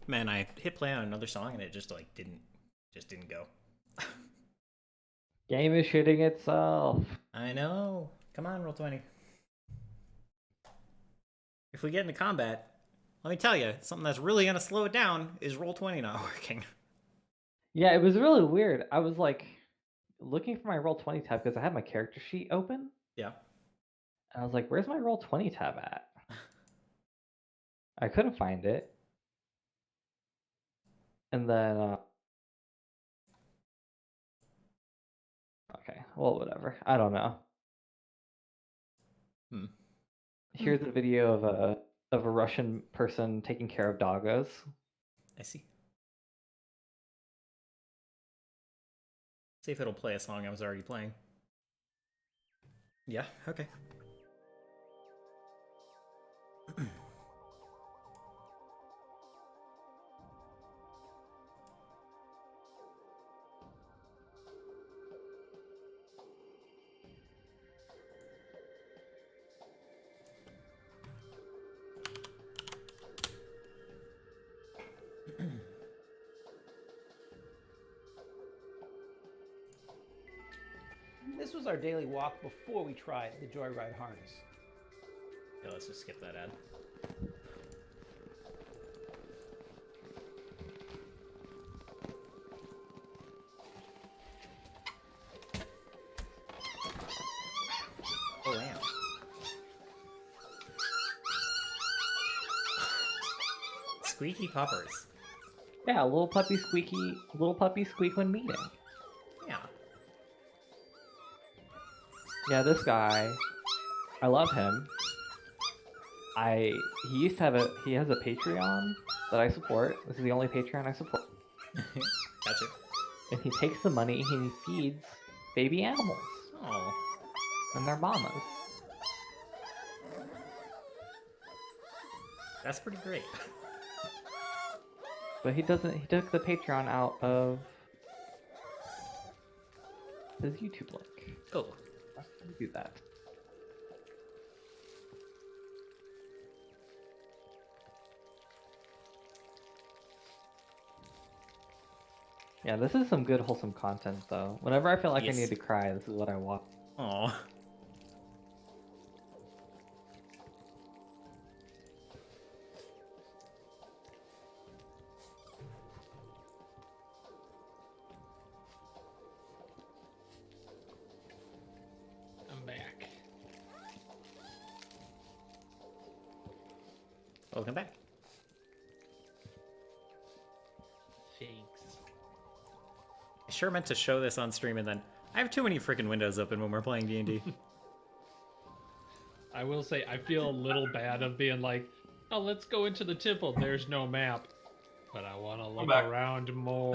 Man, I hit play on another song and it just like didn't go. Game is shitting itself. I know. Come on, roll 20. If we get into combat, let me tell you, something that's really gonna slow it down is roll 20 not working. Yeah, it was really weird. I was like looking for my roll 20 tab because I had my character sheet open. Yeah. And I was like, where's my roll 20 tab at? I couldn't find it. And then, okay, well, whatever. I don't know. Hmm. Here's a video of a Russian person taking care of doggos. I see. See if it'll play a song I was already playing. Yeah, okay. This was our daily walk before we tried the Joyride harness. Yeah, let's just skip that ad. Oh, damn. Squeaky poppers. Yeah, little puppy squeak when meeting. Yeah. Yeah, this guy, I love him. He has a Patreon that I support. This is the only Patreon I support. Gotcha. And he takes the money and he feeds baby animals Oh. and their mamas. That's pretty great. But he took the Patreon out of his YouTube link. Oh. Let's do that. Yeah, this is some good wholesome content though. Whenever I feel like Yes. I need to cry, this is what I watch. Oh. I'm back. Welcome back. Thanks. I sure meant to show this on stream and then I have too many freaking windows open when we're playing D&D. I will say, I feel a little bad of being like, oh, let's go into the temple. There's no map. But I want to look back. around more.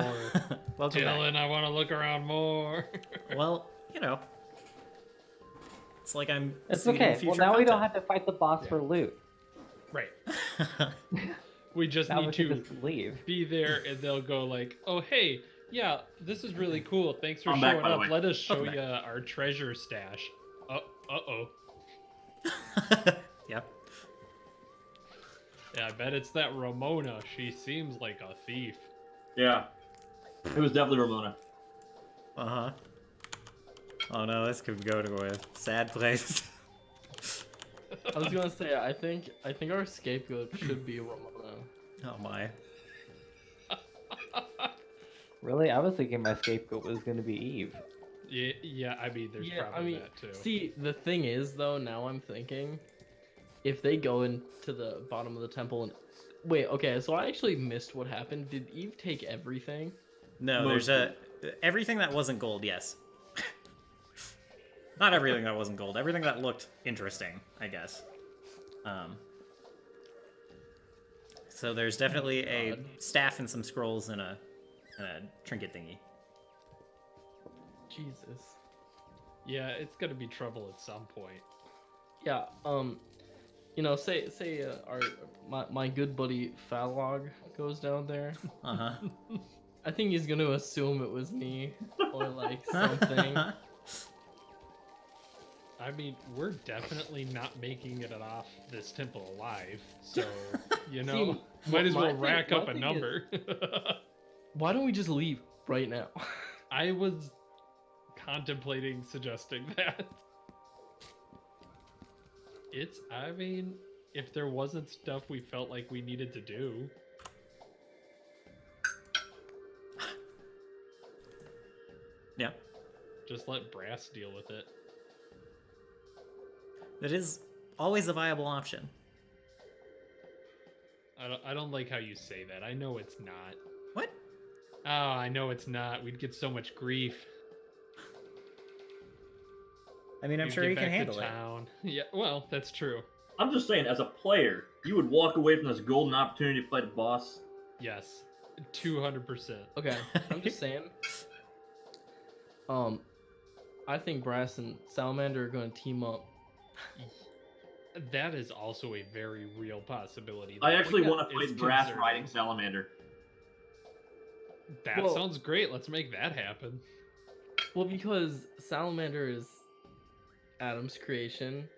Welcome back. Dylan, I want to look around more. Well, you know. It's like I'm It's seeding okay. Well, future now we don't content. have to fight the boss Yeah. for loot. Right. We just Now we need can to just leave. be there and they'll go like, oh, hey, yeah, this is really cool. Thanks for I'm back, showing by the up. way. Let us show Welcome you our treasure stash. Uh-oh. Yep. Yeah, I bet it's that Ramona. She seems like a thief. Yeah. It was definitely Ramona. Uh-huh. Oh no, this could go to a sad place. I was gonna say, I think our scapegoat should be Ramona. Oh my. Really? I was thinking my scapegoat was going to be Eve. Yeah, I mean, there's probably that too. see, the thing is, though, now I'm thinking, if they go into the bottom of the temple and wait, okay, so I actually missed what happened. Did Eve take everything? No, there's everything that wasn't gold, yes. Not everything that wasn't gold. Everything that looked interesting, I guess. So there's definitely a staff and some scrolls and a trinket thingy. Jesus. Yeah, it's gonna be trouble at some point. Yeah. You know, say my good buddy Falog goes down there. Uh-huh. I think he's gonna assume it was me or like something. I mean, we're definitely not making it off this temple alive, so you know, might as well rack up a number. Why don't we just leave right now? I was contemplating suggesting that. I mean, if there wasn't stuff we felt like we needed to do. Yeah. Just let Brass deal with it. That is always a viable option. I don't like how you say that. I know it's not. What? Oh, I know it's not. We'd get so much grief. I mean, I'm We'd sure get you can back to handle it. town. Yeah, well, that's true. I'm just saying, as a player, you would walk away from this golden opportunity to fight a boss. Yes, 200%. Okay, I'm just saying. I think Brass and Salamander are going to team up. That is also a very real possibility. I actually want to It's fight Brass concerning. riding Salamander. That Well- sounds great. Let's make that happen. Well, because Salamander is Adam's creation.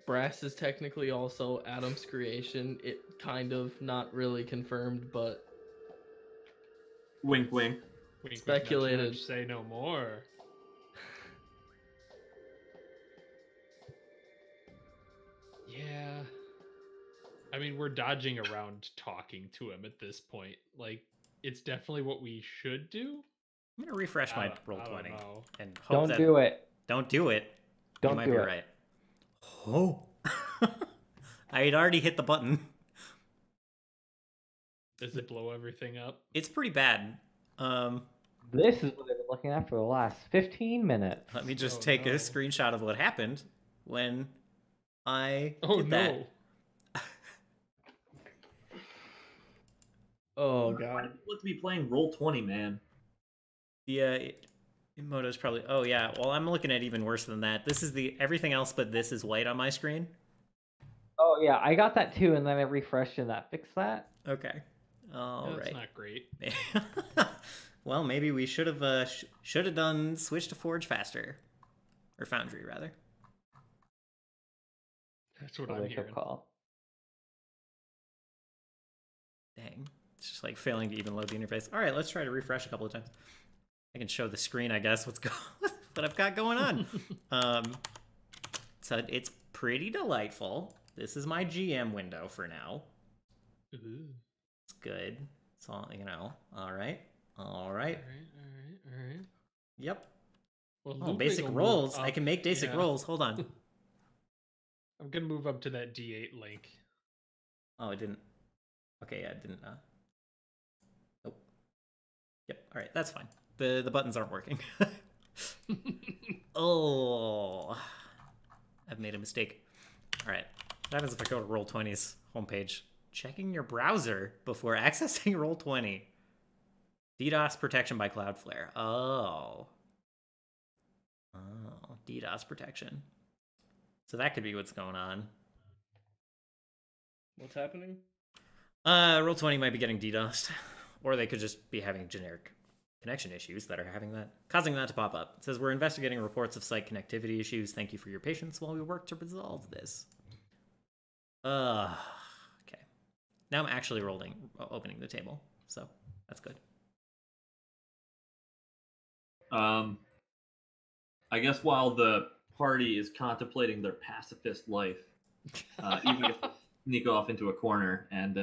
Brass is technically also Adam's creation. It kind of not really confirmed, but Wink, wink. Wink, wink, Speculated. nudge, nudge, say no more. Yeah. I mean, we're dodging around talking to him at this point. Like, it's definitely what we should do. I'm gonna refresh my I roll don't 20 know. and hope Don't that do it. don't do it. You Don't might do be it. right. Oh, I had already hit the button. Does it blow everything up? It's pretty bad. This is what I've been looking at for the last 15 minutes. Let me just Oh, take no. a screenshot of what happened when I Oh did no. that. oh Why god. do people have to be playing Roll20, man? The Emoto's probably. Oh yeah. Well, I'm looking at even worse than that. This is the everything else, but this is white on my screen. Oh yeah, I got that too, and then I refreshed and that fixed that. Okay. All That's right. not great. Well, maybe we should have should have done switch to Forge faster, or Foundry rather. That's what What I'm wake up hearing. call. Dang, it's just like failing to even load the interface. All right, let's try to refresh a couple of times. I can show the screen, I guess, what I've got going on. So it's pretty delightful. This is my GM window for now. Ooh. It's good. It's all, you know. All right. All All right. right, all right, all right. Yep. Well, Oh, Ludwig basic will move rolls. I up. can make basic Yeah. rolls. Hold on. I'm gonna move up to that D8 link. Oh, it didn't. Okay, yeah, it didn't. Nope. Yep. All right, that's fine. The buttons aren't working. Oh, I've made a mistake. All right. What happens if I go to Roll20's homepage? Checking your browser before accessing Roll20. DDoS protection by Cloudflare. Oh. Oh, DDoS protection. So that could be what's going on. What's happening? Roll20 might be getting DDoSed, or they could just be having generic connection issues that are causing that to pop up. It says we're investigating reports of site connectivity issues. Thank you for your patience while we work to resolve this. Okay. Now I'm actually opening the table, so that's good. I guess while the party is contemplating their pacifist life, even if sneak off into a corner and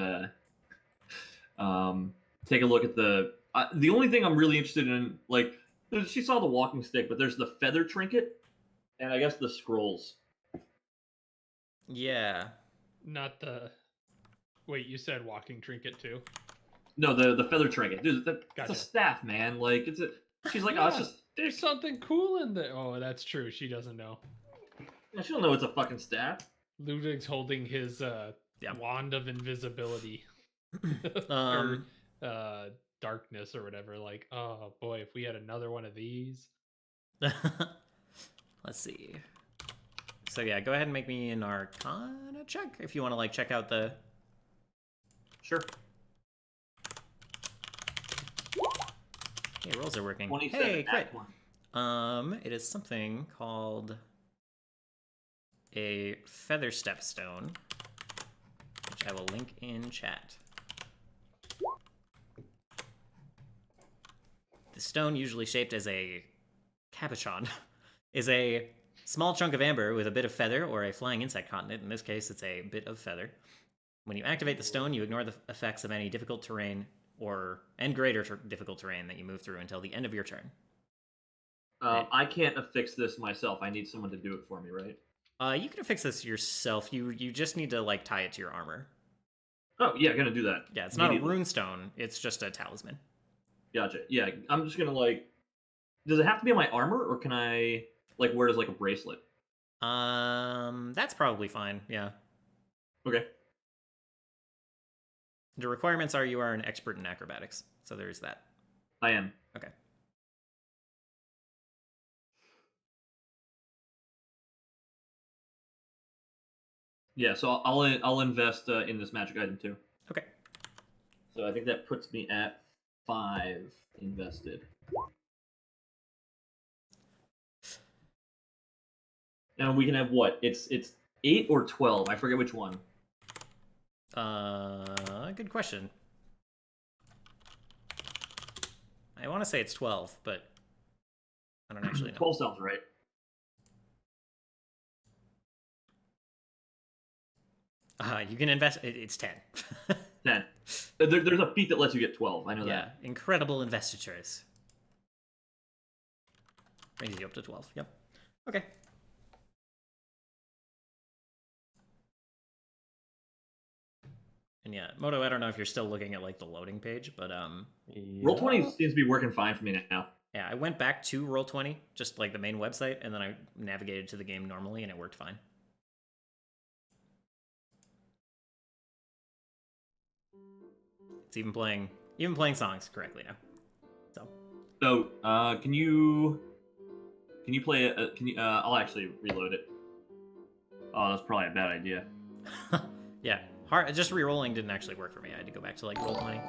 take a look at the only thing I'm really interested in, like, she saw the walking stick, but there's the feather trinket, and I guess the scrolls. Yeah. Not the. Wait, you said walking trinket too? No, the feather trinket. Dude, that's Gotcha. a staff, man. Like, it's a. She's like, oh, it's Yeah, just. There's something cool in there. Oh, that's true. She doesn't know. Yeah, she don't know it's a fucking staff. Ludwig's holding his Yeah. wand of invisibility. Um, or darkness or whatever. Like, oh boy, if we had another one of these. Let's see. So yeah, go ahead and make me an Arcana check if you want to like check out the. Sure. Hey, rolls are working. 27. Hey, nat crit. one. It is something called a feather stepstone, which I will link in chat. The stone, usually shaped as a cabochon, is a small chunk of amber with a bit of feather or a flying insect caught in it. In this case, it's a bit of feather. When you activate the stone, you ignore the effects of any difficult terrain and greater difficult terrain that you move through until the end of your turn. I can't affix this myself. I need someone to do it for me, right? You can fix this yourself. You just need to like tie it to your armor. Oh yeah, gonna do that. Yeah, it's not a rune stone. It's just a talisman. Gotcha. Yeah, I'm just gonna like. Does it have to be on my armor, or can I like wear it as like a bracelet? That's probably fine. Yeah. Okay. The requirements are you are an expert in acrobatics, so there's that. I am. Okay. Yeah, so I'll invest in this magic item too. Okay. So I think that puts me at 5 invested. Now we can have what? It's 8 or 12. I forget which one. Good question. I want to say it's 12, but I don't actually know. 12 sounds right. You can invest. It's 10. 10. There's a feat that lets you get 12. I know Yeah, that. incredible investitures. Brings you up to 12. Yep. Okay. And yeah, Moto, I don't know if you're still looking at like the loading page, but Roll20 seems to be working fine for me now. yeah, I went back to Roll20, just like the main website, and then I navigated to the game normally, and it worked fine. It's even playing songs correctly now. So, can you play it? I'll actually reload it. Oh, that's probably a bad idea. Yeah, just re-rolling didn't actually work for me. I had to go back to like Roll20.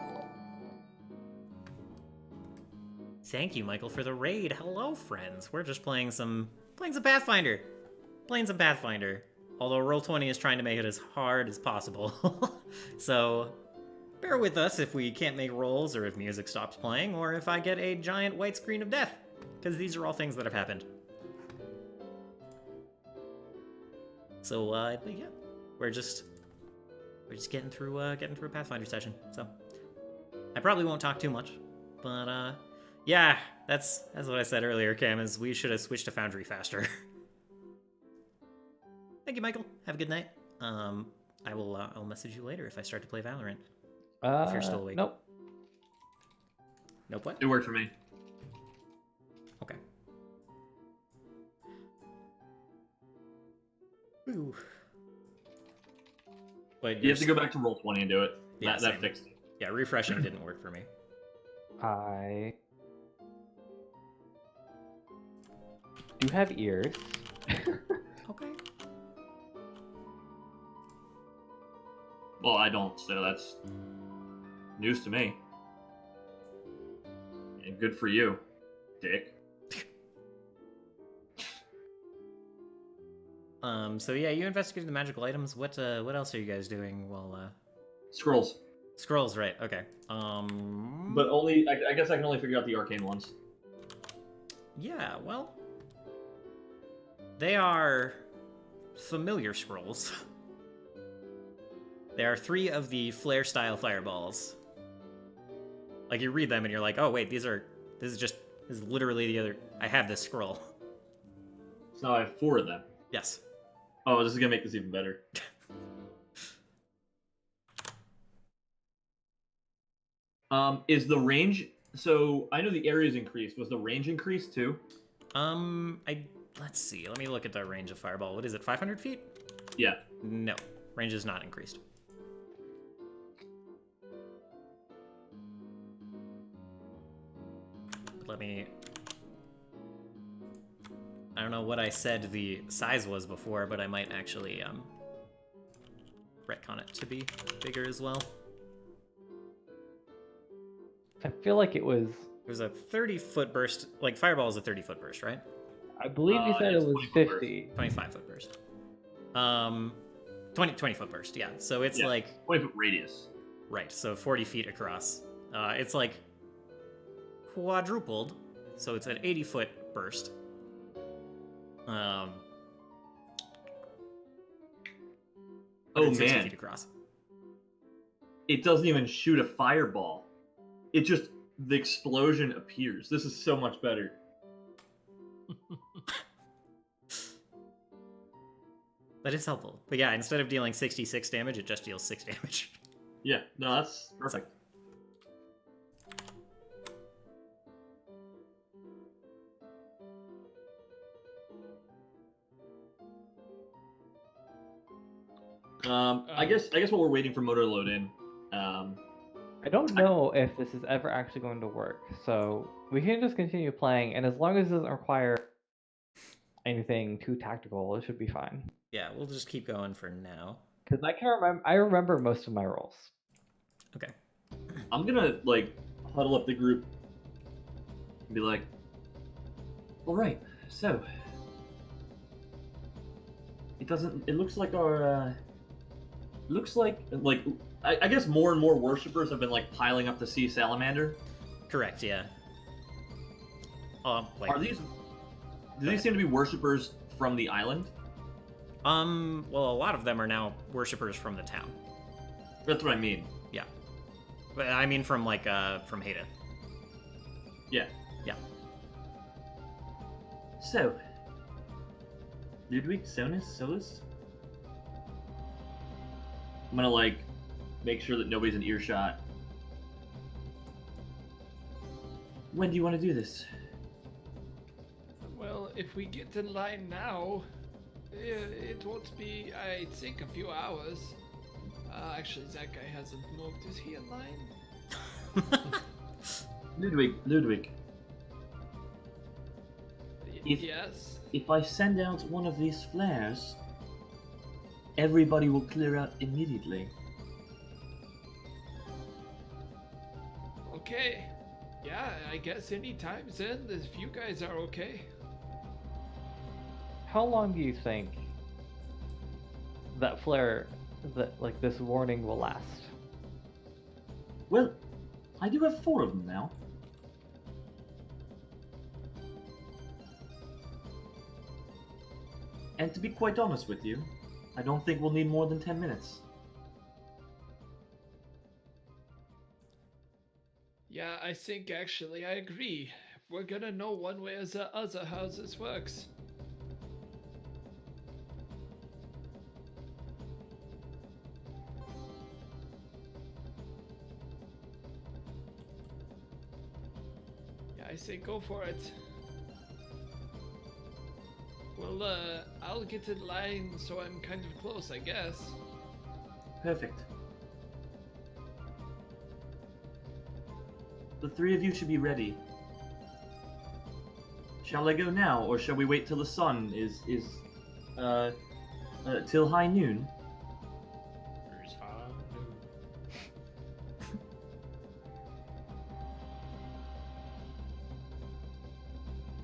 Thank you, Michael, for the raid. Hello, friends. We're just playing some Pathfinder. Although Roll20 is trying to make it as hard as possible. So bear with us if we can't make rolls, or if music stops playing, or if I get a giant white screen of death, because these are all things that have happened. So, but yeah, we're just getting through a Pathfinder session. So I probably won't talk too much, but yeah, that's what I said earlier, Cam. Is we should have switched to Foundry faster. Thank you, Michael. Have a good night. I'll message you later if I start to play Valorant. If you're still awake. Nope. Nope, what? It worked for me. Okay. Ooh. But You have to go back to Roll20 and do it. Yeah, that same. fixed it. Yeah, refreshing didn't work for me. I do have ears. Okay. Well, I don't, so that's news to me. And good for you, Dick. So yeah, you investigated the magical items. What else are you guys doing? Well, Scrolls. scrolls, right? Okay. But only, I guess I can only figure out the arcane ones. Yeah, well, they are familiar scrolls. There are 3 of the flare-style fireballs. Like, you read them and you're like, oh wait, this is literally the other. I have this scroll. So now I have 4 of them. Yes. Oh, this is gonna make this even better. Is the range? So I know the area's increased. Was the range increased too? Let's see. Let me look at the range of fireball. What is it? 500 feet? Yeah. No, range is not increased. Let me. I don't know what I said the size was before, but I might actually retcon it to be bigger as well. I feel like it was. It was a 30-foot burst. Like, fireball is a 30-foot burst, right? I believe you said it it's was 20 foot 50. 25-foot burst. Um, 20 foot burst. Yeah. So it's Yeah. like 20-foot radius. right. So 40 feet across. It's like quadrupled. So it's an 80-foot burst. Oh 160 man, feet across. it doesn't even shoot a fireball. It just, the explosion appears. This is so much better. That is helpful. But yeah, instead of dealing 66 damage, it just deals 6 damage. Yeah, no, that's perfect. I guess while we're waiting for motor to load in, I don't know if this is ever actually going to work, so we can just continue playing, and as long as it doesn't require anything too tactical, it should be fine. Yeah, we'll just keep going for now. Because I remember most of my rolls. Okay. I'm gonna like huddle up the group and be like, "All right, so it looks like our I guess more and more worshippers have been like piling up to see Salamander. Correct, yeah. Like, Are these? Do these seem to be worshippers from the island? well, a lot of them are now worshippers from the town. That's what I mean. Yeah. But I mean from, like, from Haida. Yeah. Yeah. So, Ludwig, Sonus, Solus? I'm gonna, like, make sure that nobody's in earshot. When do you want to do this? Well, if we get in line now, it won't be, I think, a few hours. Actually, that guy hasn't moved. Is he in line? Ludwig. Yes. If I send out one of these flares, everybody will clear out immediately. Okay. Yeah, I guess any time then, if you guys are okay. How long do you think that flare, this warning will last? Well, I do have 4 of them now. And to be quite honest with you, I don't think we'll need more than 10 minutes. Yeah, I think actually I agree. We're gonna know one way or the other how this works. Yeah, I say go for it. Well, I'll get in line so I'm kind of close, I guess. Perfect. The 3 of you should be ready. Shall I go now, or shall we wait till the sun is till high noon? There's high noon.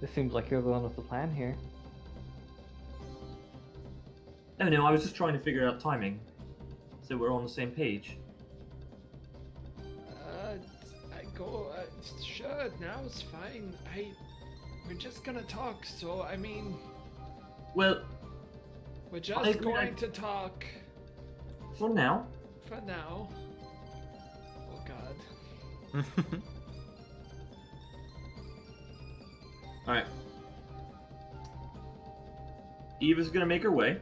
This seems like you're the one with the plan here. Oh no, I was just trying to figure out timing, so we're on the same page. Sure, now it's fine. We're just gonna talk, so I mean, Well, we're I just agree, going to talk for now. for now. Oh god. Alright. Eve is gonna make her way.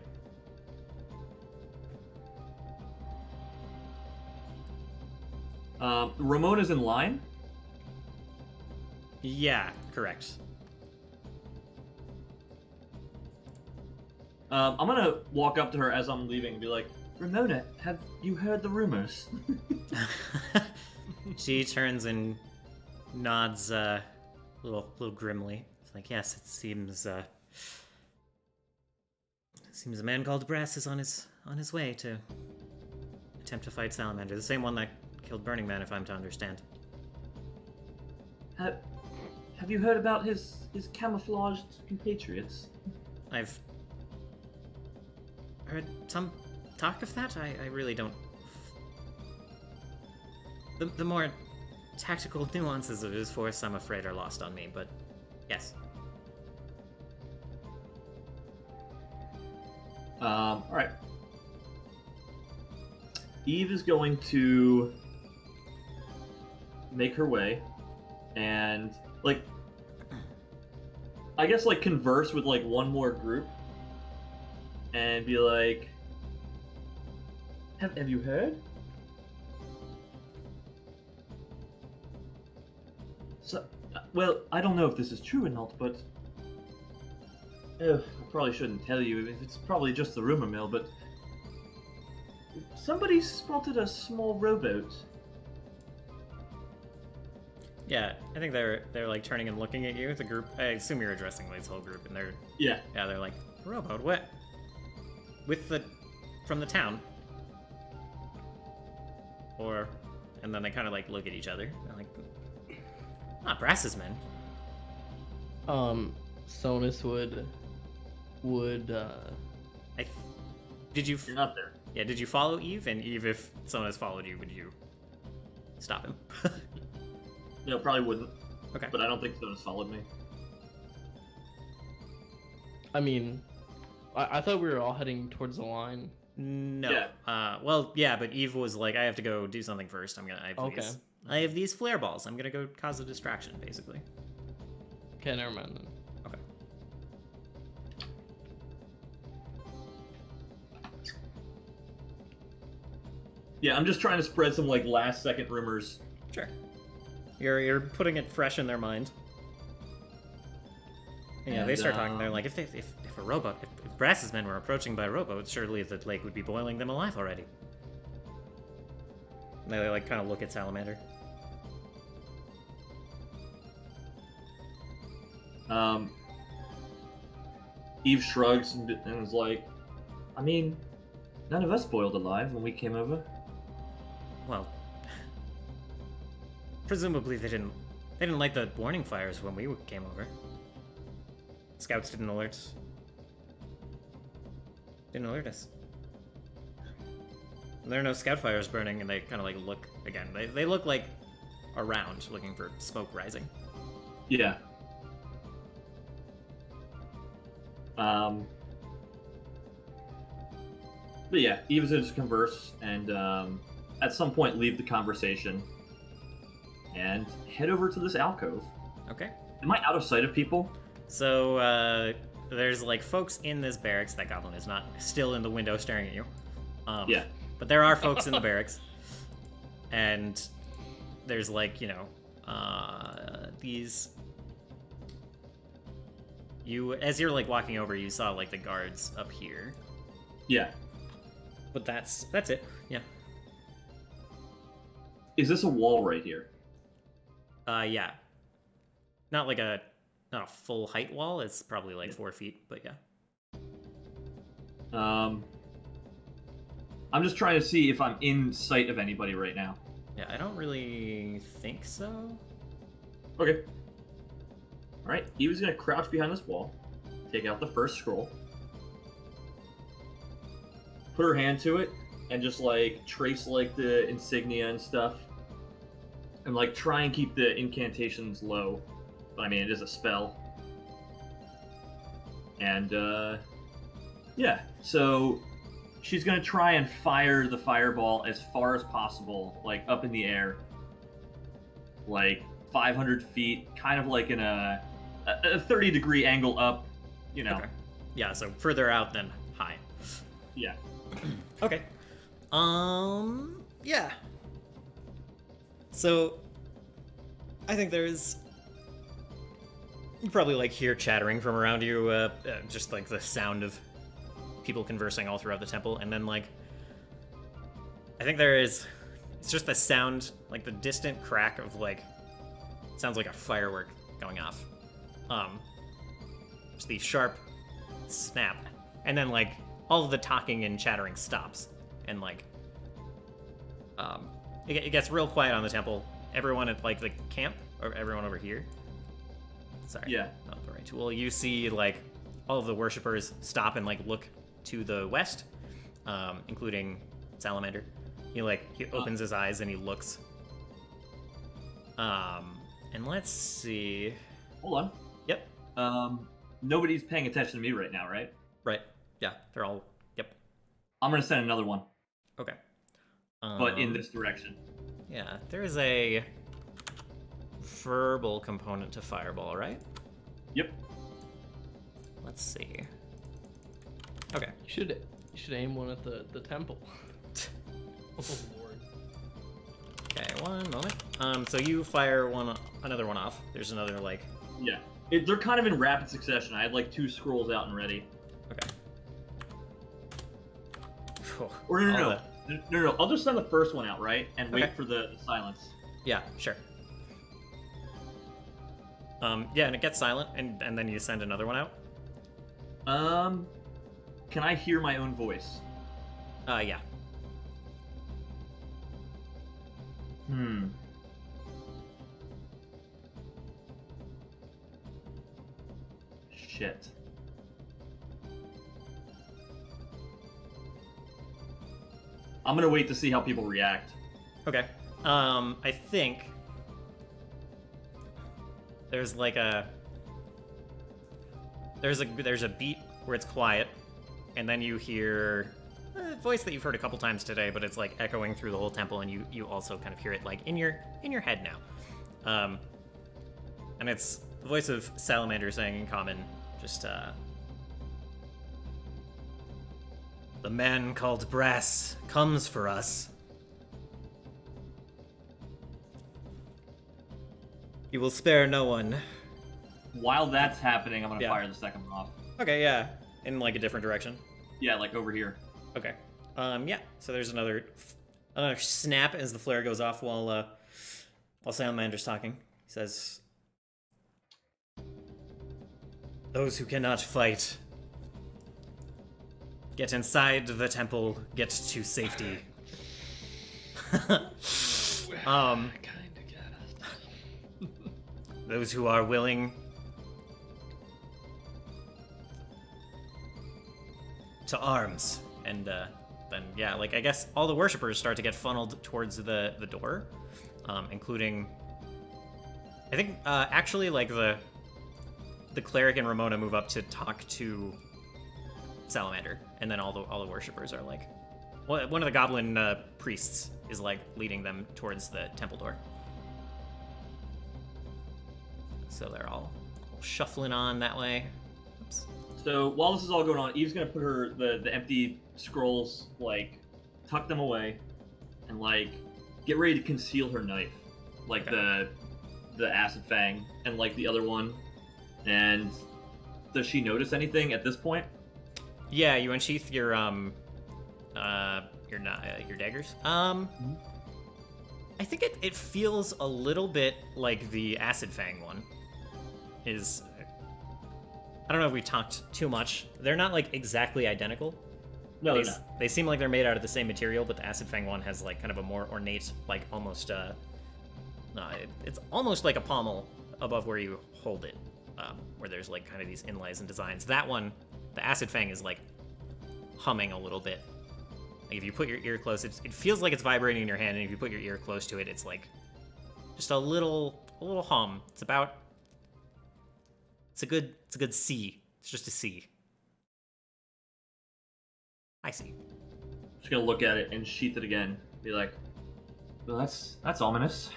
Ramona's in line. Yeah, correct. I'm gonna walk up to her as I'm leaving and be like, Ramona, have you heard the rumors? She turns and nods a little grimly. It's like, yes, it seems a man called Brass is on his way to attempt to fight Salamander, the same one that killed Burning Man, if I'm to understand. Have you heard about his camouflaged compatriots? I've heard some talk of that. I really don't. The more tactical nuances of his force, I'm afraid, are lost on me. But yes. All right. Eve is going to make her way and, like, I guess, like, converse with, like, one more group and be like, have you heard? So, well, I don't know if this is true or not, but I probably shouldn't tell you. It's probably just the rumor mill, but somebody spotted a small rowboat. Yeah, I think they're like turning and looking at you. The group. I assume you're addressing this whole group, and they're Yeah. they're like, rowboat, what? From the town. And then they kind of like look at each other. They're like, not Brass's men. Sonus would Did you? You're not there. Yeah, did you follow Eve? And Eve, if someone has followed you, would you stop him? No, probably wouldn't. Okay. But I don't think someone's followed me. I mean, I thought we were all heading towards the line. No. Yeah. Well, yeah, but Eve was like, I have to go do something first. Okay. I have these flare balls. I'm gonna go cause a distraction, basically. Okay, never mind then. Okay. Yeah, I'm just trying to spread some like last second rumors. Sure. You're putting it fresh in their mind. Yeah, they start talking. They're like, if a rowboat, if Brass's men were approaching by rowboat, surely the lake would be boiling them alive already. And they like kind of look at Salamander. Eve shrugs and is like, I mean, none of us boiled alive when we came over. Well, presumably they didn't light the warning fires when we came over. Scouts didn't alert us. There are no scout fires burning, and they kind of like look again. They look like around, looking for smoke rising. Yeah. But yeah, Eve's gonna just converse and at some point leave the conversation and head over to this alcove. Okay. Am I out of sight of people? So there's like folks in this barracks. That goblin is not still in the window staring at you. Yeah. But there are folks in the barracks, and there's like these. As you're like walking over, you saw like the guards up here. Yeah. But that's it. Yeah. Is this a wall right here? Yeah. Not a full height wall. It's probably like 4 feet, but yeah. I'm just trying to see if I'm in sight of anybody right now. Yeah, I don't really think so. Okay. Alright, Eva's gonna crouch behind this wall, take out the first scroll, put her hand to it, and just like trace like the insignia and stuff. And like try and keep the incantations low. But I mean, it is a spell. And yeah, so she's gonna try and fire the fireball as far as possible, like up in the air. Like 500 feet, kind of like in a 30-degree angle up, you know. Okay. Yeah, so further out than high. Yeah. Okay. Yeah. So, I think there's... You probably, like, hear chattering from around you, just, like, the sound of people conversing all throughout the temple, and then, like... I think there is... It's just the sound, like, the distant crack of, like... Sounds like a firework going off. Just the sharp snap. And then, like, all of the talking and chattering stops. And, like... It gets real quiet on the temple. Everyone at, like, the camp, or everyone over here. Sorry. Yeah. Not the right tool. You see, like, all of the worshippers stop and, like, look to the west. including Salamander. He opens his eyes and he looks. And let's see. Hold on. Yep. Nobody's paying attention to me right now, right? Right. Yeah, they're all. Yep. I'm gonna send another one, Okay. but in this direction. Yeah, there is a verbal component to Fireball, right? Yep. Let's see. Okay. You should aim one at the temple. Oh lord. Okay, one moment. So you fire another one off. There's another Yeah. They're kind of in rapid succession. I had like 2 scrolls out and ready. Okay. Or no. All No. I'll just send the first one out, right? And wait Okay. for the silence. Yeah, sure. Yeah, and it gets silent, and then you send another one out. Can I hear my own voice? Yeah. Shit. I'm gonna wait to see how people react. Okay. I think there's there's a beat where it's quiet, and then you hear a voice that you've heard a couple times today, but it's like echoing through the whole temple, and you also kind of hear it like in your head now. And it's the voice of Salamander saying in common, just the man called Brass comes for us. He will spare no one. While that's happening, I'm gonna Yeah. fire the second one off. Okay, yeah. In like a different direction. Yeah, like over here. Okay. Yeah. So there's another snap as the flare goes off while Salamander's talking. He says, "Those who cannot fight, get inside the temple, get to safety." I kinda get it. Those who are willing to arms. And then, yeah, like, I guess all the worshippers start to get funneled towards the door, including, I think, actually, like, the cleric and Ramona move up to talk to Salamander, and then all the worshippers are, like, one of the goblin priests is, like, leading them towards the temple door. So they're all shuffling on that way. Oops. So while this is all going on, Eve's gonna put the empty scrolls, like, tuck them away, and like get ready to conceal her knife, like Okay. the acid fang, and like the other one. And does she notice anything at this point? Yeah, you unsheath your daggers. I think it feels a little bit like the acid fang one. Is I don't know if we talked too much. They're not like exactly identical. No, they, they seem like they're made out of the same material, but the acid fang one has like kind of a more ornate, like almost it's almost like a pommel above where you hold it, where there's like kind of these inlays and designs. That one, the acid fang, is like humming a little bit. Like if you put your ear close, it feels like it's vibrating in your hand, and if you put your ear close to it, it's like just a little hum. It's a good C. It's just a C. I see. Just gonna look at it and sheath it again. Be like, well, that's ominous.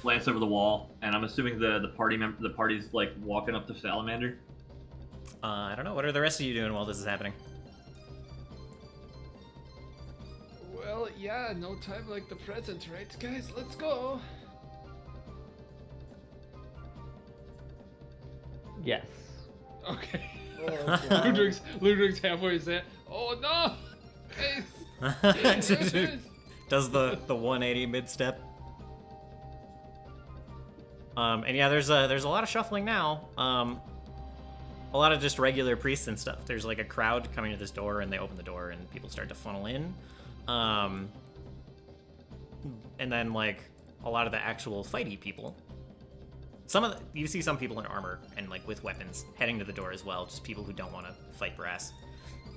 Glance over the wall, and I'm assuming the party's like walking up to Salamander. I don't know. What are the rest of you doing while this is happening? Well, yeah, no time like the present, right, guys? Let's go. Yes. Okay. Oh, Ludwig's halfway there. Oh no! Guys! Does the 180 mid step? And yeah, there's a lot of shuffling now. A lot of just regular priests and stuff. There's like a crowd coming to this door, and they open the door, and people start to funnel in. And then like a lot of the actual fighty people. You see some people in armor and like with weapons heading to the door as well. Just people who don't want to fight Brass.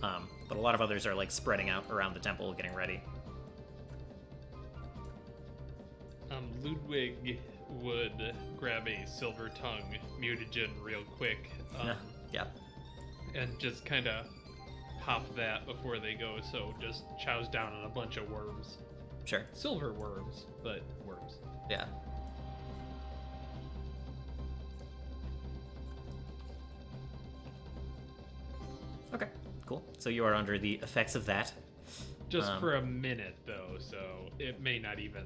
But a lot of others are like spreading out around the temple, getting ready. Ludwig would grab a silver tongue mutagen real quick, Yeah. and just kind of pop that before they go. So just chows down on a bunch of worms, Sure. silver worms, but worms. Yeah. Okay, cool. So you are under the effects of that. Just for a minute though, so it may not even.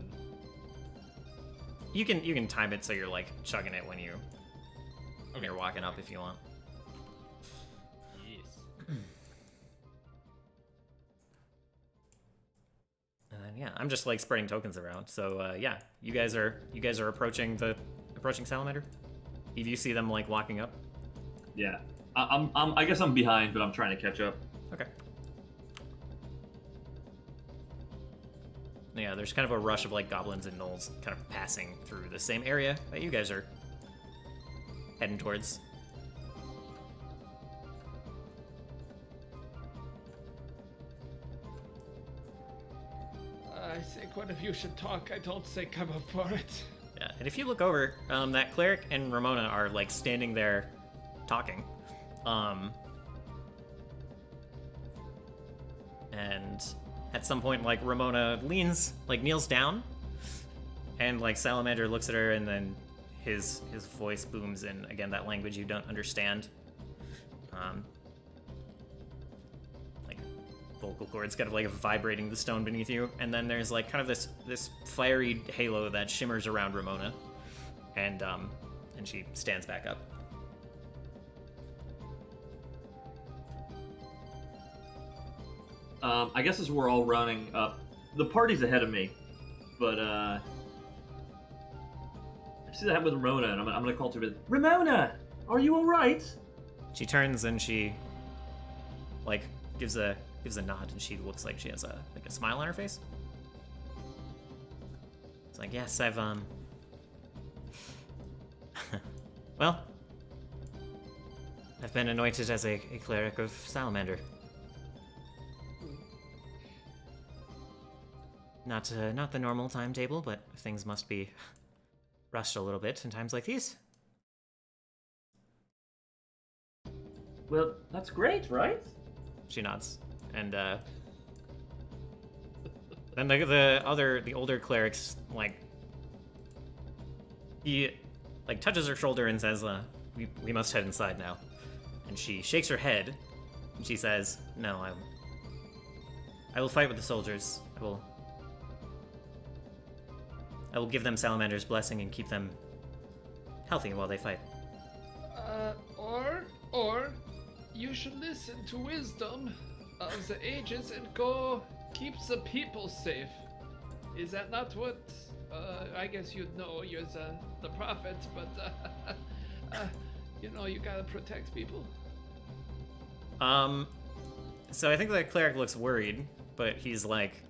You can time it so you're like chugging it when you're walking up if you want. Yes. And then yeah, I'm just like spreading tokens around. So yeah, you guys are approaching Salamander. If you see them like walking up. Yeah. I guess I'm behind, but I'm trying to catch up. Okay. Yeah, there's kind of a rush of like goblins and gnolls kind of passing through the same area that you guys are heading towards. I think one of you should talk. I don't think I'm up for it. Yeah, and if you look over, that cleric and Ramona are like standing there talking. And at some point, like Ramona kneels down, and like Salamander looks at her, and then his voice booms in again that language you don't understand. Like vocal cords kind of like vibrating the stone beneath you, and then there's like kind of this fiery halo that shimmers around Ramona, and she stands back up. I guess as we're all running up, the party's ahead of me, but I see that happen with Ramona, and I'm gonna call to her. Ramona, are you all right? She turns and she like gives a nod, and she looks like she has a smile on her face. It's like, yes, I've well, I've been anointed as a cleric of Salamander. Not the normal timetable, but things must be rushed a little bit in times like these. Well, that's great, right? She nods, and then the older clerics he touches her shoulder and says, "We must head inside now." And she shakes her head, and she says, "No, I will fight with the soldiers. I will give them Salamander's blessing and keep them healthy while they fight." Or you should listen to wisdom of the ages and go keep the people safe. Is that not what? I guess you'd know. You're the prophet, but you gotta protect people. So I think the cleric looks worried, but he's like,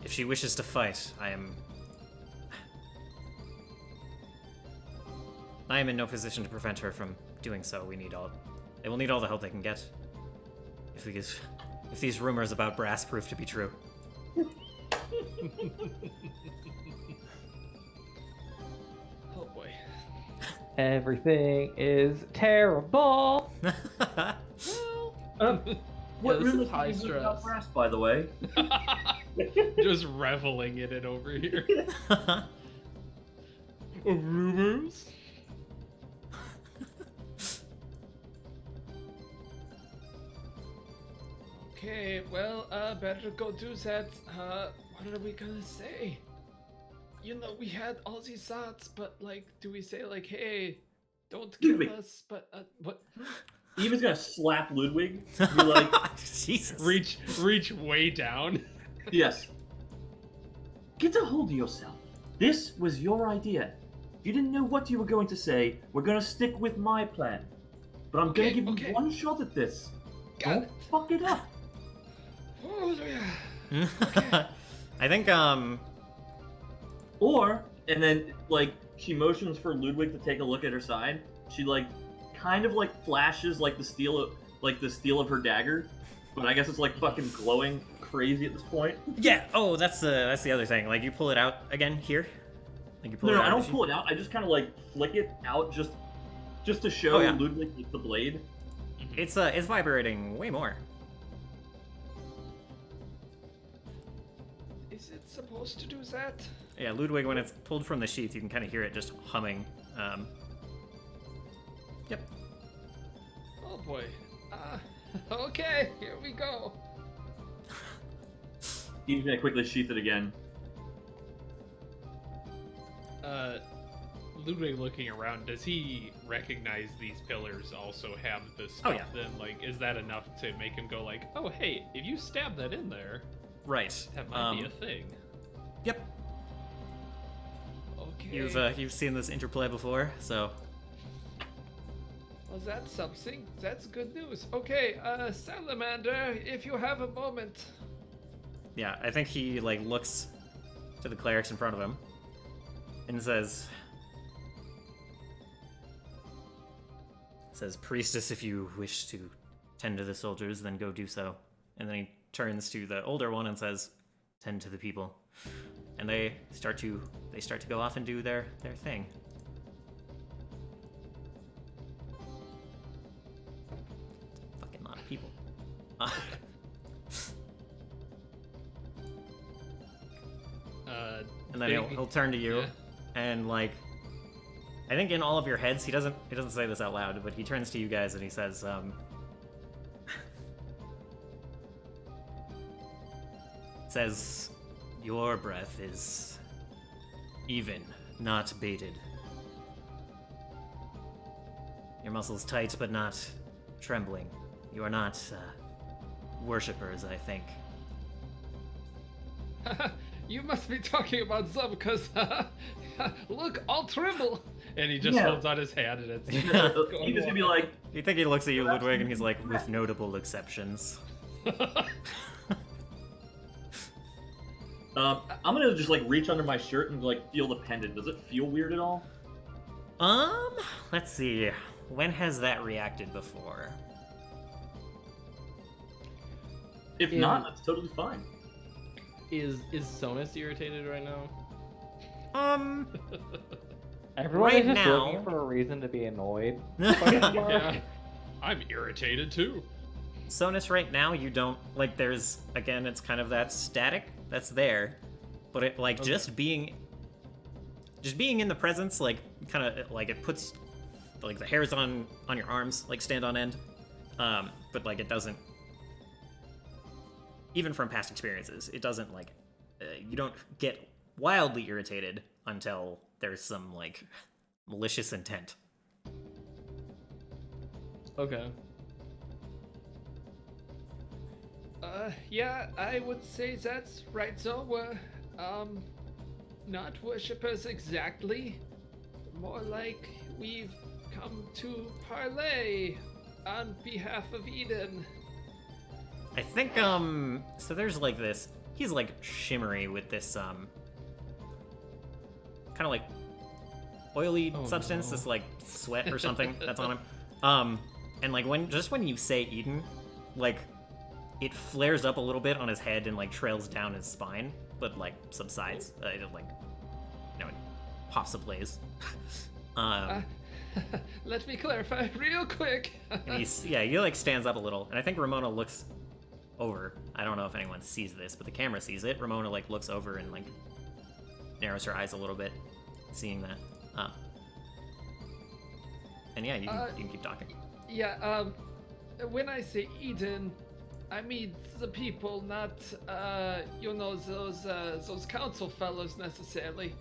if she wishes to fight, I am in no position to prevent her from doing so. They will need all the help they can get. If these rumors about Brass prove to be true. Oh boy. Everything is terrible. What this is really high is about stress. Brass, by the way? Just reveling in it over here. Rumors? Okay, well, better go do that. What are we gonna say? We had all these thoughts, but do we say hey, don't kill Ludwig. us? But what? Eva's gonna slap Ludwig. Be like, Jesus. Reach way down. yes. Get a hold of yourself. This was your idea. If you didn't know what you were going to say, we're gonna stick with my plan. But I'm gonna give you one shot at this. Got Don't it. fuck it up. Oh yeah. I think Or, and then, she motions for Ludwig to take a look at her side, she like kind of like flashes like the steel of her dagger, but I guess it's like fucking glowing crazy at this point. Yeah. Oh, that's the other thing. Like you pull it out again here. Like you pull No, it no, out. I don't pull it out. I just kind of like flick it out just to show Oh, yeah. Ludwig with the blade. It's vibrating way more. Is it supposed to do that? Yeah, Ludwig, when it's pulled from the sheath, you can kind of hear it just humming. Yep. Oh boy. Okay, here we go. He's gonna quickly sheath it again. Ludwig looking around, does he recognize these pillars also have this Oh, stuff yeah. then? Like, is that enough to make him go like, oh, hey, if you stab that in there, Right. that might be a thing? Yep. Okay. You've seen this interplay before, so Well, that's something. That's good news. Okay, Salamander, if you have a moment. yeah, I think he like looks to the clerics in front of him and says, "Priestess, if you wish to tend to the soldiers, then go do so." And then he turns to the older one and says, "Tend to the people." And they start to go off and do their thing. Fucking lot of people. And then he'll turn to you, Yeah. and like, I think in all of your heads, he doesn't say this out loud, but he turns to you guys and he says, says, "Your breath is even, not baited. Your muscles tight, but not trembling. You are not worshippers, I think." You must be talking about Zub, because look, all tremble. And he just Yeah. holds out his hand and it's He's just gonna be like, You think he looks at you, Ludwig, and he's like, "With notable exceptions." I'm gonna just like reach under my shirt and like feel the pendant. Does it feel weird at all? Let's see. When has that reacted before? If Yeah. not, that's totally fine. Is Sonus irritated right now? Everyone Right is just now- looking for a reason to be annoyed. yeah. I'm irritated too. Sonus, right now, you don't like. There's again, it's kind of that static that's there, but it like just being in the presence, like kind of like it puts like the hairs on your arms like stand on end, but like it doesn't. Even from past experiences, it doesn't like you don't get wildly irritated until there's some like malicious intent. Okay. Yeah, I would say that's right. So we're, not worshippers exactly. More like we've come to parlay on behalf of Eden. I think so there's like this, he's like shimmery with this kind of like oily substance, no. this like sweat or something that's on him. And like when you say Eden, like it flares up a little bit on his head and like trails down his spine, but like subsides. It like, you know, it pops ablaze. Let me clarify real quick. And he like stands up a little, and I think Ramona looks over. I don't know if anyone sees this, but the camera sees it. Ramona like looks over and like narrows her eyes a little bit, seeing that. And yeah, you can keep talking. Yeah, when I say Eden, I mean the people, not those council fellows necessarily.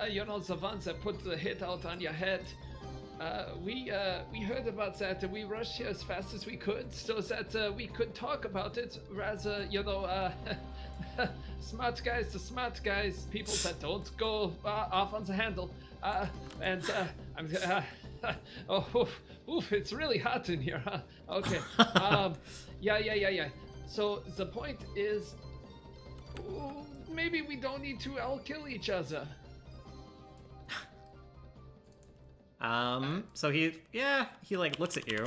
The ones that put the hit out on your head. We heard about that and we rushed here as fast as we could so that we could talk about it. Rather, smart guys to smart guys, people that don't go off on the handle. Oof, it's really hot in here, huh? Okay. Yeah. So the point is, maybe we don't need to all kill each other. So he like looks at you.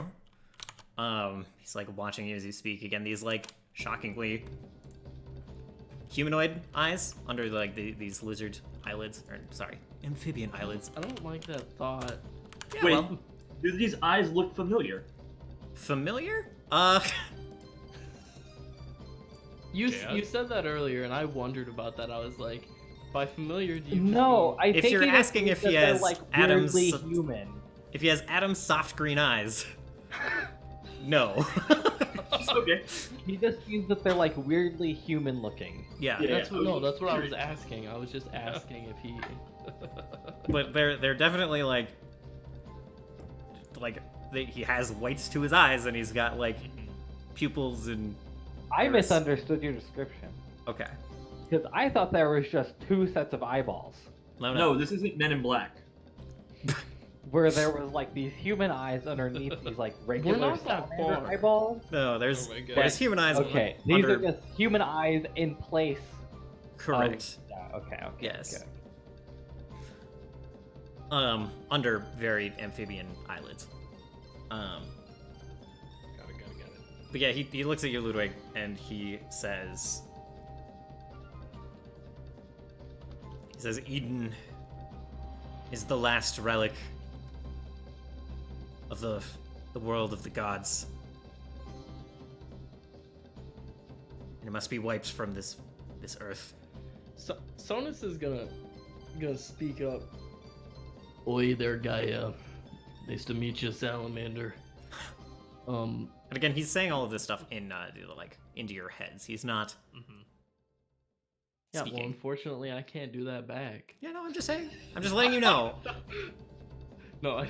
He's like watching you as you speak. Again, these like shockingly humanoid eyes under like these lizard eyelids, or sorry, amphibian eyelids. I don't like that thought. Yeah, Wait, well, do these eyes look familiar? familiar? You Yeah. you said that earlier, and I wondered about that. I was like, by familiar, do you just No, mean- I If think you're he just asking means if that he they're, has like Adam's- weirdly human. If he has Adam's soft green eyes, no. Okay. He just means that they're like weirdly human looking. Yeah, Yeah. That's what, no, that's what I was Sure. asking. I was just asking if he. but they're definitely like he has whites to his eyes, and he's got like pupils and I Iris. misunderstood your description okay. because I thought there was just 2 sets of eyeballs, No, this isn't Men in Black. where there was like these human eyes underneath these like regular not that salamander far. eyeballs. No, there's Oh my God. there's human eyes. Okay, these under, are just human eyes in place. correct. Yeah, okay. Yes. Okay. Under very amphibian eyelids. Got it. But yeah, he looks at you, Ludwig, and he says, Eden is the last relic of the world of the gods. And it must be wiped from this earth. So, Sonus is gonna speak up. Oi there, Gaia. Nice to meet you, Salamander. And again, he's saying all of this stuff in like into your heads. He's not Yeah, well, speaking. unfortunately, I can't do that back. Yeah, no, I'm just saying. I'm just letting you know. No, I.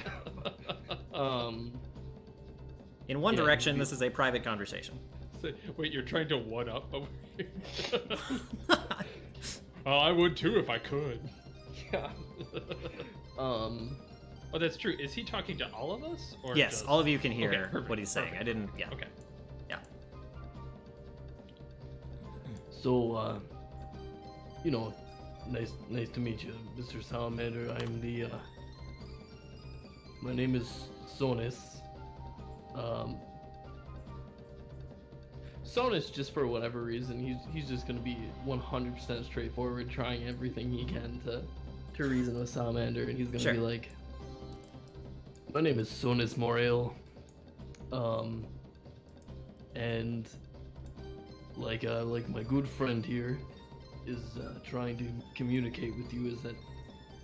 In one Yeah, direction, maybe. this is a private conversation. So, wait, you're trying to one up? Oh, I would too if I could. Yeah. Oh, that's true. Is he talking to all of us? Or Yes, just... all of you can Okay, hear perfect, what he's saying. perfect. I didn't. Yeah. Okay. So, nice to meet you, Mr. Salamander. I'm the, my name is Sonus. Sonus, just for whatever reason, he's just gonna be 100% straightforward, trying everything he can to reason with Salamander, and he's gonna Sure. be like, my name is Sonus Morale, and like my good friend here is trying to communicate with you is that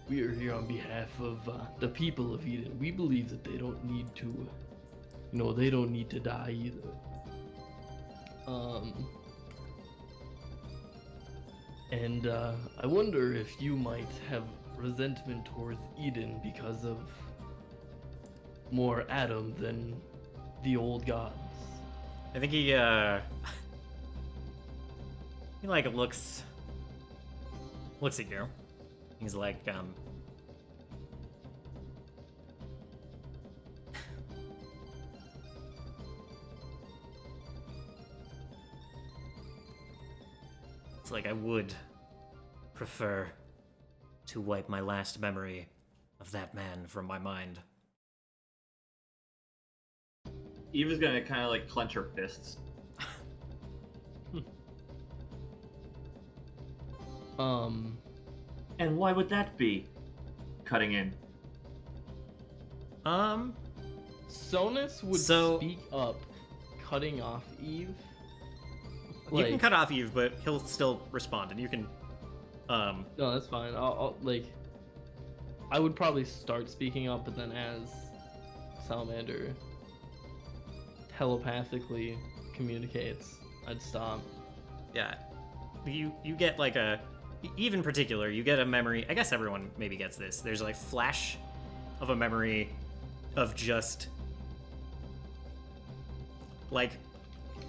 we are here on behalf of the people of Eden. We believe that they don't need to, they don't need to die either. And I wonder if you might have resentment towards Eden because of more Adam than the old gods. I think he like looks at you. He's like, it's like I would prefer to wipe my last memory of that man from my mind. Eva's gonna kind of like clench her fists. And why would that be? Cutting in. Sonus would So- speak up, cutting off Eve. You can cut off Eve, but he'll still respond, and you can. No, that's fine. I'll I would probably start speaking up, but then as Salamander telepathically communicates, I'd stop. Yeah, you get like Eve in particular, you get a memory. I guess everyone maybe gets this. There's like flash of a memory of just like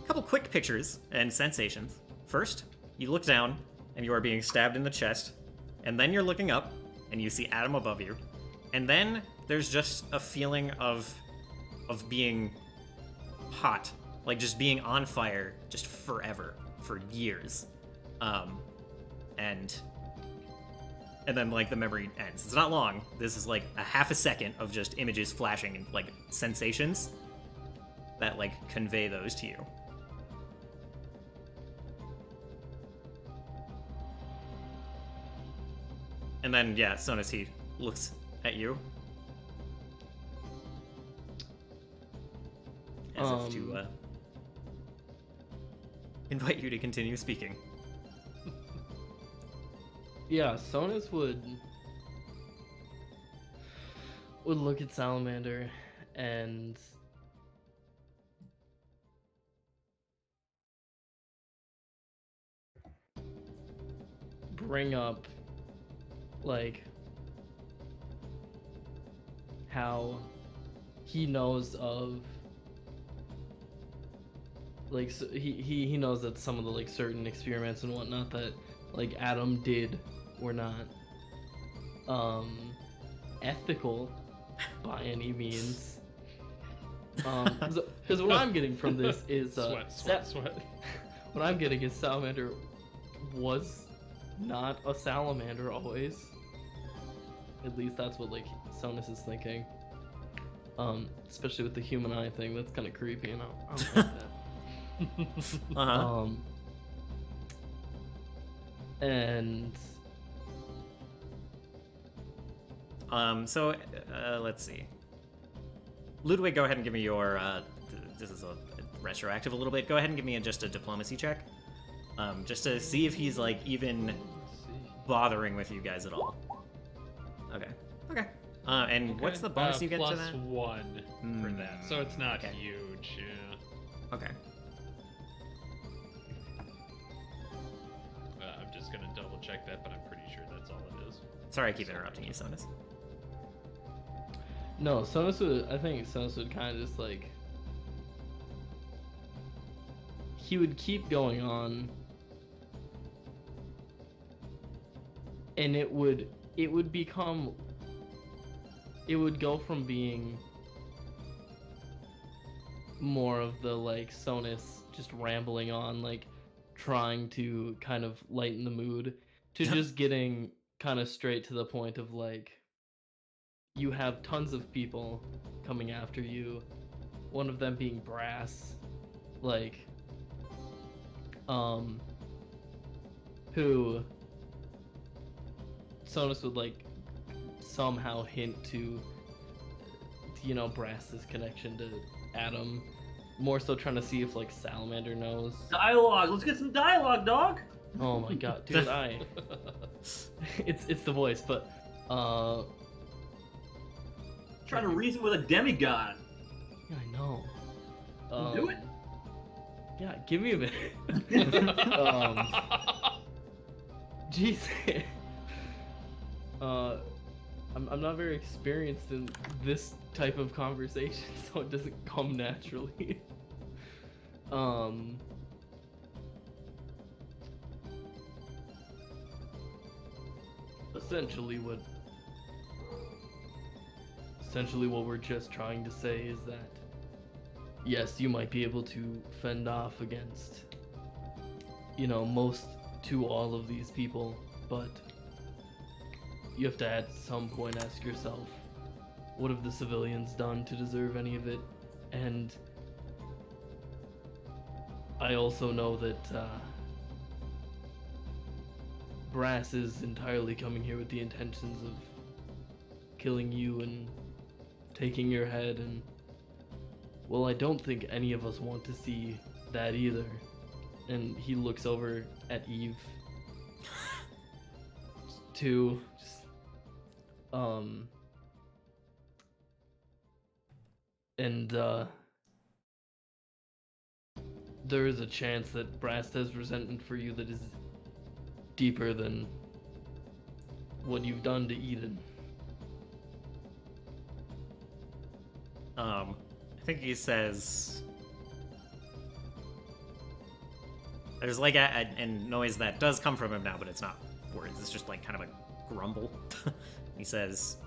a couple quick pictures and sensations. First, you look down and you are being stabbed in the chest, and then you're looking up and you see Adam above you, and then there's just a feeling of being hot, like just being on fire, just forever, for years, and and then like the memory ends. It's not long. This is like a half a second of just images flashing and like sensations that like convey those to you. And then yeah, Sonus, he looks at you as if to invite you to continue speaking. Yeah, Sonus would look at Salamander and bring up like how he knows of like he knows that some of the like certain experiments and whatnot that like Adam did were not ethical by any means. Because what I'm getting from this is sweat. what I'm getting is Salamander was not a salamander always. At least that's what like Sonus is thinking. Especially with the human eye thing, that's kind of creepy, and I don't like that. Uh-huh. And So let's see. Ludwig, go ahead and give me your this is a retroactive a little bit. Go ahead and give me just a diplomacy check. Just to see if he's like even bothering with you guys at all. Okay. And what's the bonus you get to that? +1 for that, so it's not okay. huge. Yeah. Okay. I'm just gonna double check that, but I'm pretty sure that's all it is. Sorry, I keep interrupting you, Sonus. no, I think Sonus would kind of just like he would keep going on, and it would go from being more of the like Sonus just rambling on, like trying to kind of lighten the mood, to just getting kind of straight to the point of like, you have tons of people coming after you, one of them being Brass, like who Sonus would like somehow hint to, you know, Brass's connection to Adam, more so trying to see if like Salamander knows. Dialogue. Let's get some dialogue, dog. Oh my god, dude, it's the voice, but Trying to reason with a demigod. yeah, I know. Do it. Yeah, give me a minute. Jeez. I'm not very experienced in this type of conversation, so it doesn't come naturally. Essentially what we're just trying to say is that yes, you might be able to fend off against, you know, most to all of these people, but you have to at some point ask yourself, what have the civilians done to deserve any of it? And I also know that Brass is entirely coming here with the intentions of killing you and taking your head, and well, I don't think any of us want to see that either. And he looks over at Eve to just, there is a chance that Brass has resentment for you that is deeper than what you've done to Eden. I think he says there's like a noise that does come from him now, but it's not words. It's just like kind of a grumble. He says,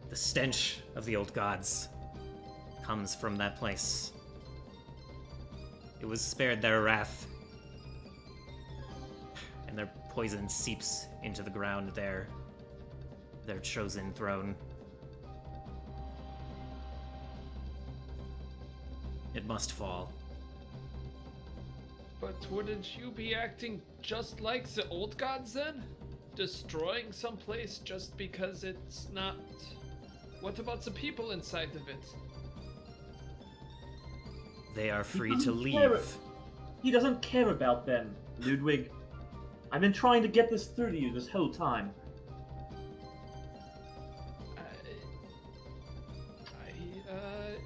"The stench of the old gods comes from that place. It was spared their wrath, and and their poison seeps into the ground there. Their chosen throne. It must fall. But wouldn't you be acting just like the old gods then? Destroying someplace just because it's not... What about the people inside of it? They are free to doesn't care. leave. He doesn't care about them, Ludwig. I've been trying to get this through to you this whole time.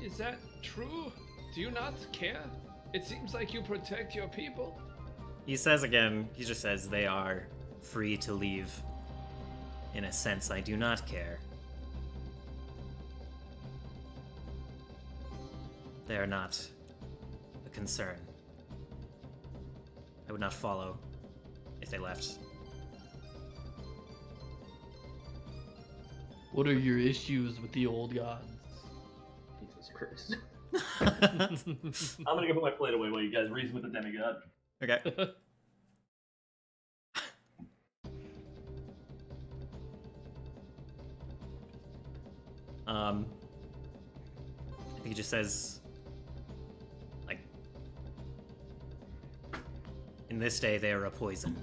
Is that true? Do you not care? It seems like you protect your people. He says again, he just says they are free to leave. In a sense, I do not care. They are not a concern. I would not follow if they left. What are your issues with the old gods? Jesus Christ. I'm gonna go put my plate away while you guys reason with the demigod. Okay. I think he just says, like, in this day they are a poison.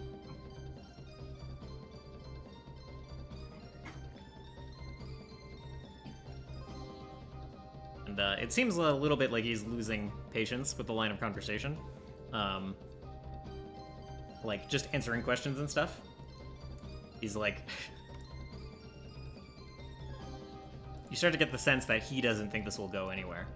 And it seems a little bit like he's losing patience with the line of conversation. Like, just answering questions and stuff. He's like... You start to get the sense that he doesn't think this will go anywhere.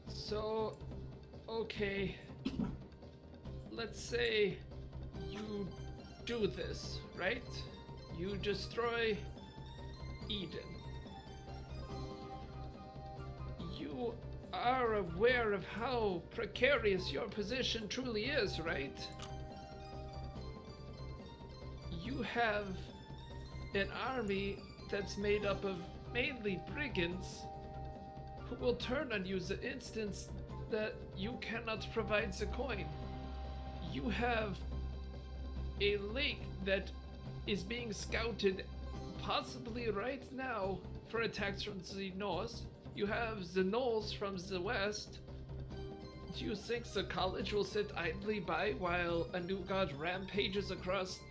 So, okay. Let's say you do this, right? You destroy Eden. You are aware of how precarious your position truly is, right? You have an army that's made up of mainly brigands who will turn on you the instant that you cannot provide the coin. You have a lake that is being scouted possibly right now for attacks from the north. You have the gnolls from the west. Do you think the college will sit idly by while a new god rampages across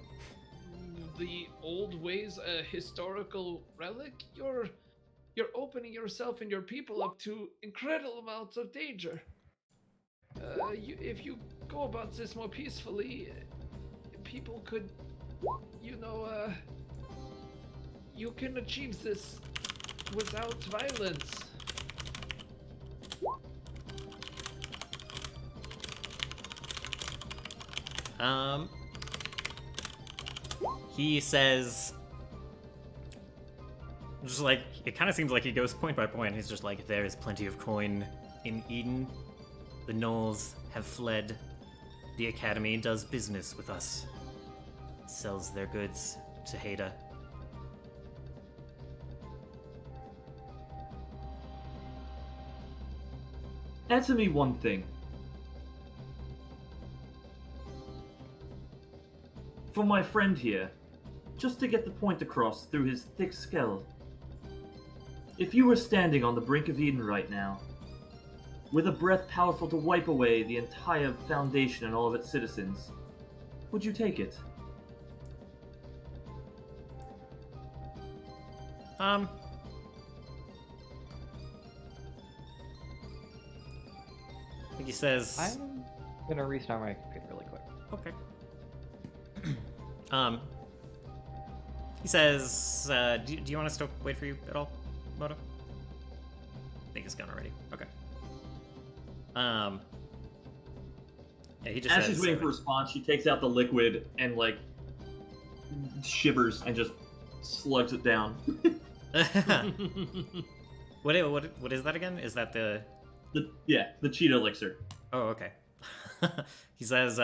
the old ways, a historical relic? You're opening yourself and your people up to incredible amounts of danger. If you go about this more peacefully, people could, you can achieve this without violence. He says, just like, it kind of seems like he goes point by point. He's just like, there is plenty of coin in Eden. The gnolls have fled. The Academy does business with us. Sells their goods to Haida. Answer me one thing. For my friend here, just to get the point across through his thick skull. If you were standing on the brink of Eden right now, with a breath powerful to wipe away the entire Foundation and all of its citizens, would you take it? I think he says... I'm gonna restart my computer really quick. Okay. He says, do you want us to wait for you at all, Moto? I think it's gone already. Okay. Yeah, he just As says, she's waiting for a response, she takes out the liquid and, like, shivers and just slugs it down. What is that again? Is that the... the Cheetah elixir. Oh, okay. He says,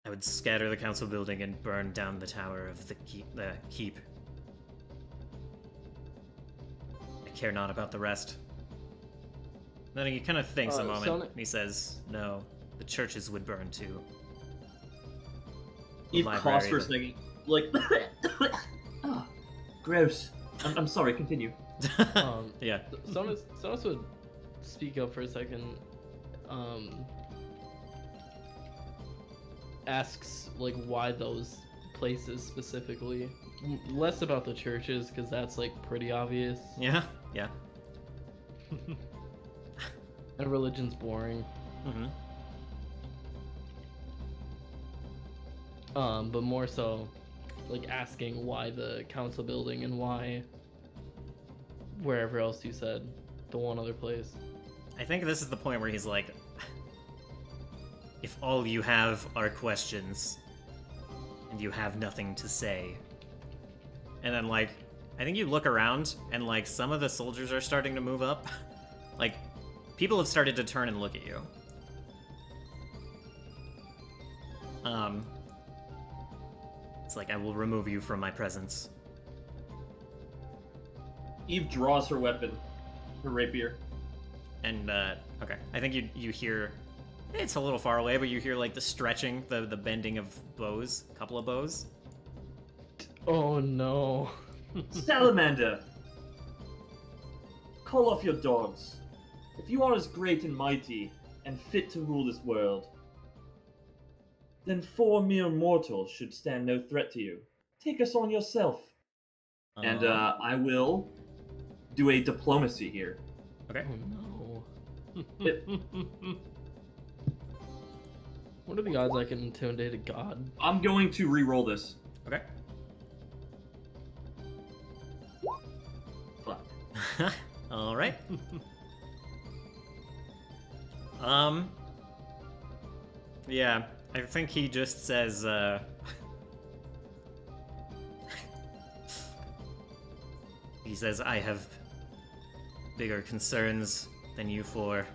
I would scatter the council building and burn down the tower of the keep. I care not about the rest. Then he kind of thinks a moment, and he says, no, the churches would burn too. Eve coughs for a second, like, oh, gross. I'm sorry, continue. Yeah. Sonus would speak up for a second. Asks like why those places specifically. Less about the churches because that's like pretty obvious. Yeah. Yeah. And religion's boring. Mm-hmm. But more so, like asking why the council building and why wherever else you said, the one other place. I think this is the point where he's like, if all you have are questions, and you have nothing to say. And then, like, I think you look around, and, like, some of the soldiers are starting to move up. Like, people have started to turn and look at you. It's like, I will remove you from my presence. Eve draws her weapon, her rapier. And, okay. I think you hear... It's a little far away, but you hear, like, the stretching, the bending of bows. A couple of bows. Oh, no. Salamander! Call off your dogs. If you are as great and mighty, and fit to rule this world, then 4 mere mortals should stand no threat to you. Take us on yourself. And, I will do a diplomacy here. Okay. Oh, no. What are the odds I can intimidate a god? I'm going to re-roll this. Okay. Fuck. All right. Yeah, I think he just says, he says, I have bigger concerns than you four.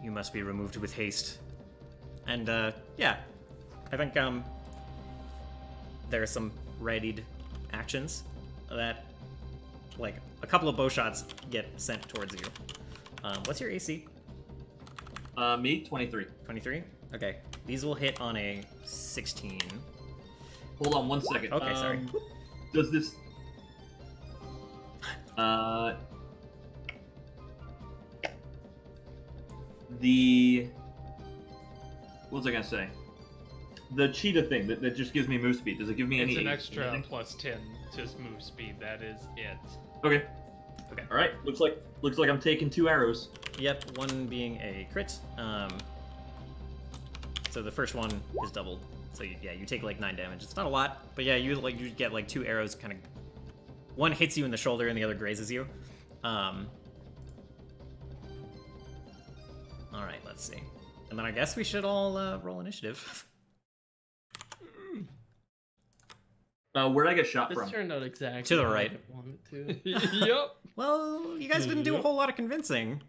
You must be removed with haste. And, yeah. I think, there are some readied actions that, like, a couple of bow shots get sent towards you. What's your AC? Me, 23. 23? Okay. These will hit on a 16. Hold on 1 second. Okay, sorry. Does this... What was I gonna say? The cheetah thing that just gives me move speed. Does it give me any? It's an extra anything? plus 10 to move speed. That is it. Okay. Okay. All right. Looks like I'm taking 2 arrows. Yep, one being a crit. So the first one is doubled. So you take like 9 damage. It's not a lot, but yeah, you get like 2 arrows. Kind of, one hits you in the shoulder and the other grazes you. All right, let's see. And then I guess we should all roll initiative. Where'd I get shot This from? turned out exactly To the how right. I wanted to. Yup. Well, you guys didn't do a whole lot of convincing.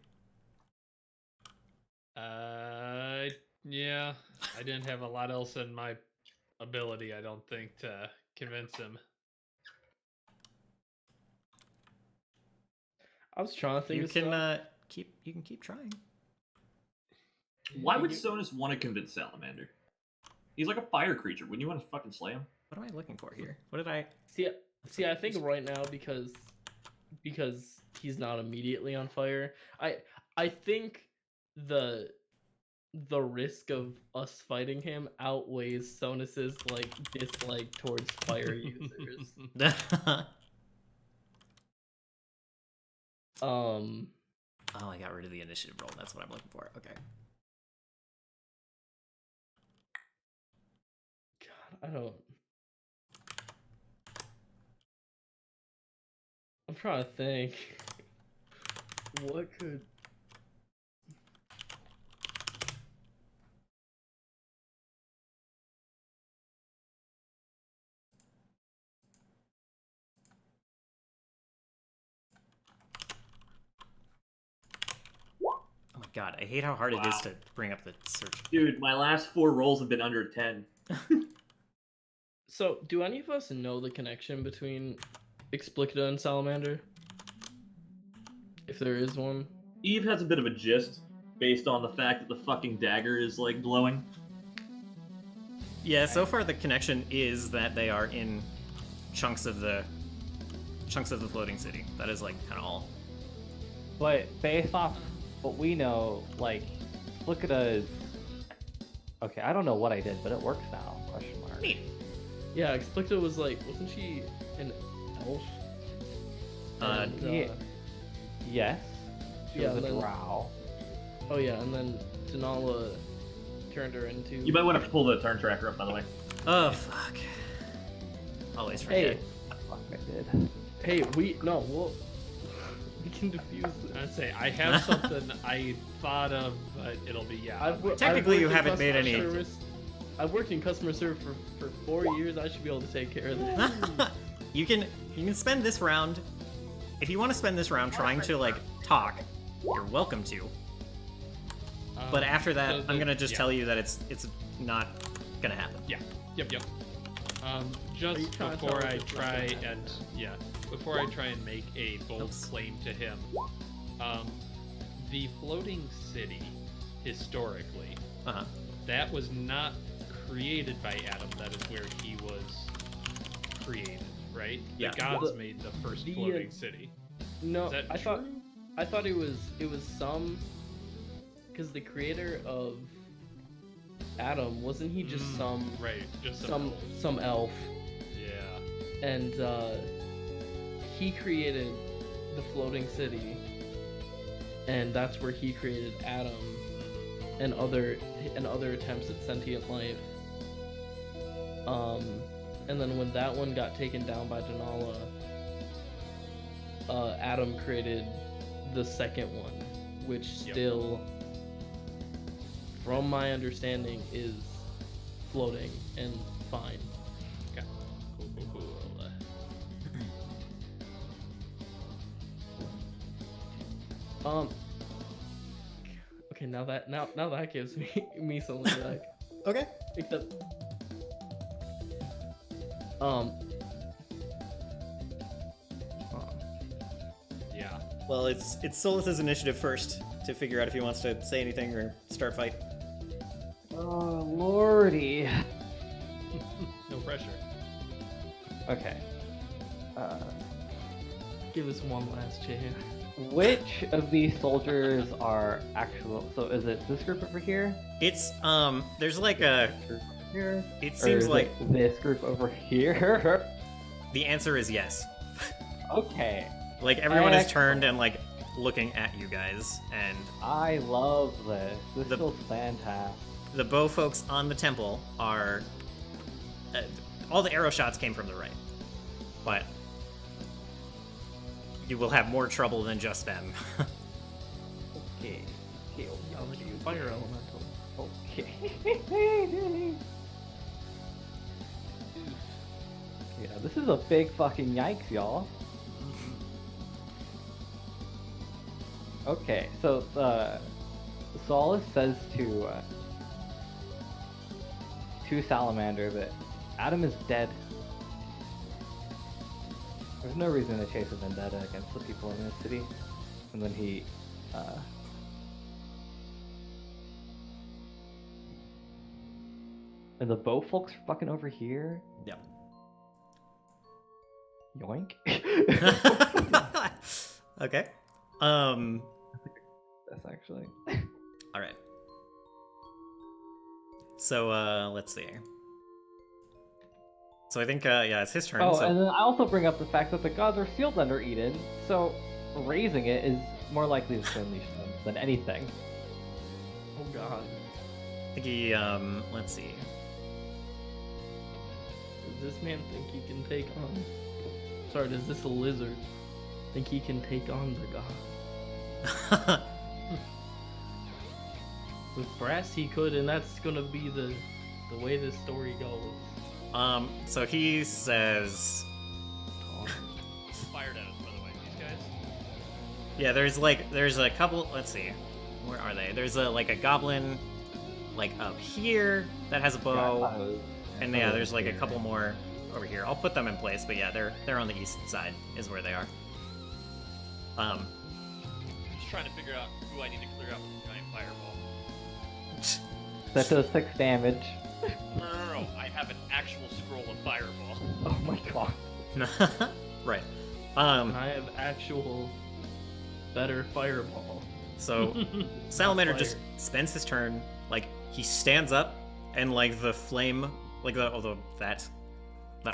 Yeah. I didn't have a lot else in my ability, I don't think, to convince him. I was trying to think You of can stuff. keep trying. Why would Sonus want to convince Salamander? He's like a fire creature. Wouldn't you want to fucking slay him? What am I looking for here? What did I? See, I think right now because he's not immediately on fire. I think the risk of us fighting him outweighs Sonus's like dislike towards fire users. Oh, I got rid of the initiative roll. That's what I'm looking for. Okay. God, I don't. I'm trying to think. What could? Oh my God, I hate how hard it is to bring up the search. Dude, my last 4 rolls have been under 10. So, do any of us know the connection between Explicita and Salamander? If there is one. Eve has a bit of a gist based on the fact that the fucking dagger is like glowing. Yeah, so far the connection is that they are in chunks of the floating city. That is like kind of all. But based off what we know, like, look at us. Okay, I don't know what I did, but it works now. Question mark. Neat. Yeah, Explicita was like, wasn't she an elf? And, Yes. She yeah, was a then- drow. Oh yeah, and then Denala turned her into. You might want to pull the turn tracker up, by the way. Oh fuck. Always forget. Hey, Fuck, I did. hey, we can diffuse this. I'd say I have something I thought of, but it'll be Technically, you worked in haven't made customer any- service- I've worked in customer service for 4 years. I should be able to take care of this. you can spend this round. If you want to spend this round trying to like talk, you're welcome to. But after that, I'm gonna just tell you that it's not gonna happen. Yep. Just you trying to before tell us I it's not try gonna and before I try and make a bold claim to him, the floating city, historically, Uh-huh. that was not created by Adam. That is where he was created, right? Yeah. The gods The- made the first the, floating city. No, Is that I thought true? it was some, because the creator of Adam, wasn't he just some Right, just some elf, Yeah. and he created the floating city, and that's where he created Adam and other attempts at sentient life. And then when that one got taken down by Denala, Adam created the second one, which still, from my understanding, is floating and fine. Okay. Cool. Okay, now that gives me something back. Okay. Except, Yeah. Well, it's Solus's initiative first to figure out if he wants to say anything or start fight. Oh, lordy. No pressure. Okay. give us one last chance. Which of these soldiers are actual? So is it this group over here? It's there's like a. Group over here? It Or seems is like it this group over here. the answer is yes. Okay. Like everyone is Excellent. turned and like looking at you guys, and I love this. This The- feels fantastic. the bow folks on the temple are. All the arrow shots came from the right, but you will have more trouble than just them. Okay. Okay. Y'all like fire elemental. Okay. Yeah, this is a big fucking yikes, y'all. Okay, so Solus says to Salamander that Adam is dead. There's no reason to chase a vendetta against the people in this city. And then he and the bow folks are fucking over here. Yep. Yoink. Okay. That's actually. All right. So let's see. So I think yeah, it's his turn. Oh, so and then I also bring up the fact that the gods are sealed under Eden, so raising it is more likely to unleash them than anything. Oh god. I think he let's see. Does this man think he can take on... Sorry, does this lizard think he can take on the god? With brass he could, and that's gonna be the way this story goes. So he says, Fired at us, by the way, these guys. yeah, there's a couple. Let's see. Where are they? There's a goblin like up here that has a bow, and yeah, there's like a couple more over here. I'll put them in place, but yeah, they're on the east side is where they are. I'm just trying to figure out who I need to clear out with the giant fireball. That does 6 damage. No. I have an actual scroll of fireball. Oh my god. Right. I have actual better fireball. So Salamander Fire. just spends his turn, like he stands up, and like the flame, like that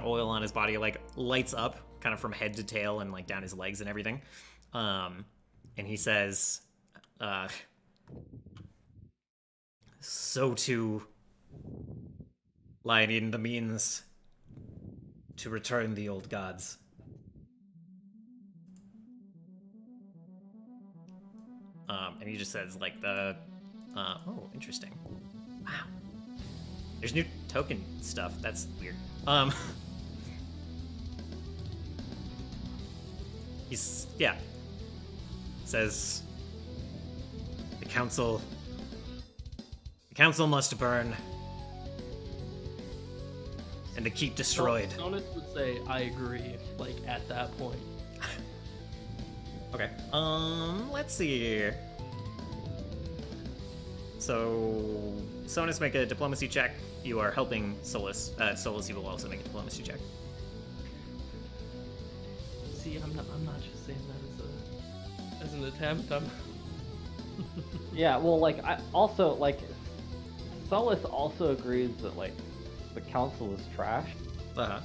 oil on his body like lights up, kind of from head to tail and like down his legs and everything. And he says, "So too lie in the means to return the old gods." And he just says like oh, interesting. Wow. There's new token stuff. That's weird. Says the council must burn and to keep destroyed. Sonus would say, I agree, like, at that point. Okay. Let's see. So, Sonus, make a diplomacy check. You are helping Solus. Solus, you will also make a diplomacy check. See, I'm not just saying that as an attempt. Yeah, well, like, I also, like, Solus also agrees that, like, the council is trash, Uh-huh.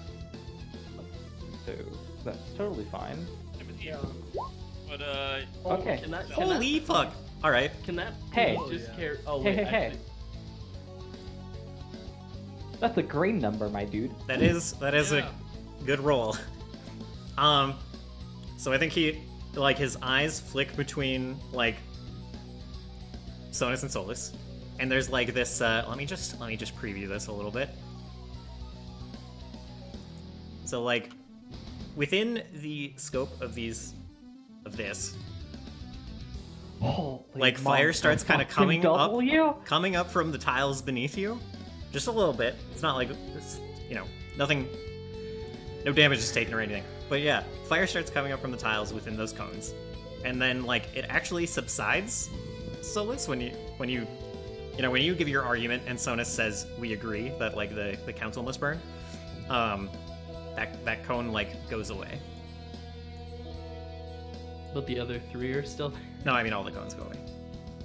so that's totally fine. Yeah. But Okay. Can that, Holy fuck! Alright. Can that Hey. just care? Oh Hey, wait, hey, hey. actually, That's a green number, my dude. That is Yeah. a good roll. So I think he, like, his eyes flick between, like, Sonus and Solus. And there's, like, this, let me just preview this a little bit. So, like, within the scope of this, Holy like, fire starts kind of coming up, W? coming up from the tiles beneath you. Just a little bit. It's not like, it's, nothing, no damage is taken or anything. But yeah, fire starts coming up from the tiles within those cones. And then, like, it actually subsides, Solus, when you give your argument and Sonus says, we agree that, like, the council must burn, that cone, like, goes away. but the other 3 are still there. No, I mean all the cones go away.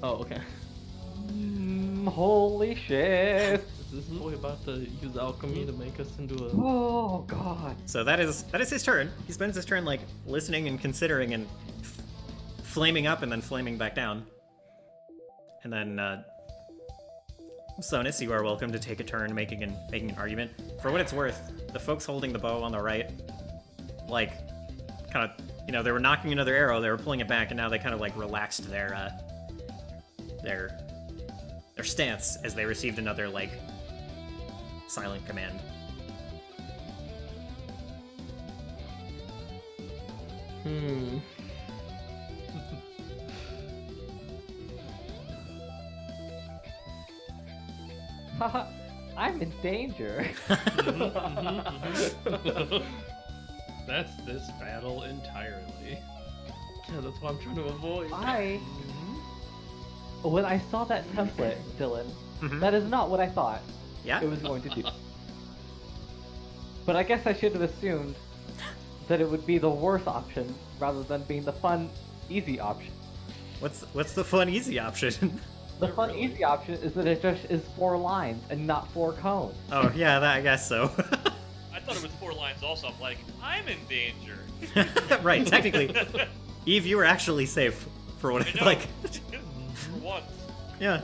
Oh, okay. Holy shit! Is this boy about to use alchemy to make us into a? Oh god. So that is his turn. He spends his turn, like, listening and considering and flaming up and then flaming back down. And then, Sonus, you are welcome to take a turn making an argument. For what it's worth, the folks holding the bow on the right, like, kind of, they were knocking another arrow, they were pulling it back, and now they kind of, like, relaxed their stance as they received another, like, silent command. Haha, I'm in danger. That's this battle entirely. Yeah, that's what I'm trying to avoid. When I saw that template, Dylan, Mhm. that is not what I thought Yeah? it was going to do. But I guess I should have assumed that it would be the worst option rather than being the fun, easy option. What's the fun, easy option? The fun, easy option is that it just is 4 lines and not 4 cones. Oh, yeah, I guess so. I thought it was 4 lines also. I'm like, I'm in danger. Right, technically. Eve, you were actually safe for what I it's know. like. For once. Yeah.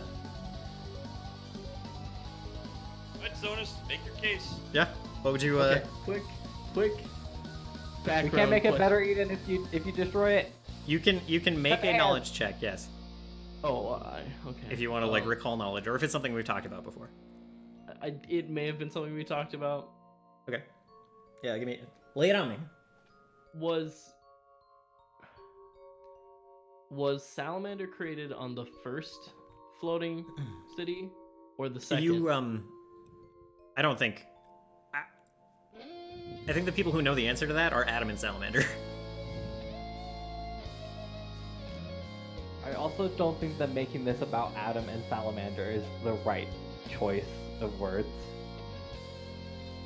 Right, Zonus, make your case. Yeah. What would you, Okay, quick background. We can't make it question. better even if you destroy it. You can make a knowledge check, yes. Oh, okay. If you want to, like, recall knowledge, or if it's something we've talked about before. It may have been something we talked about. Okay. Yeah, lay it on me. Was Salamander created on the first floating city or the So second? you I don't think. I think the people who know the answer to that are Adam and Salamander. I also don't think that making this about Adam and Salamander is the right choice of words.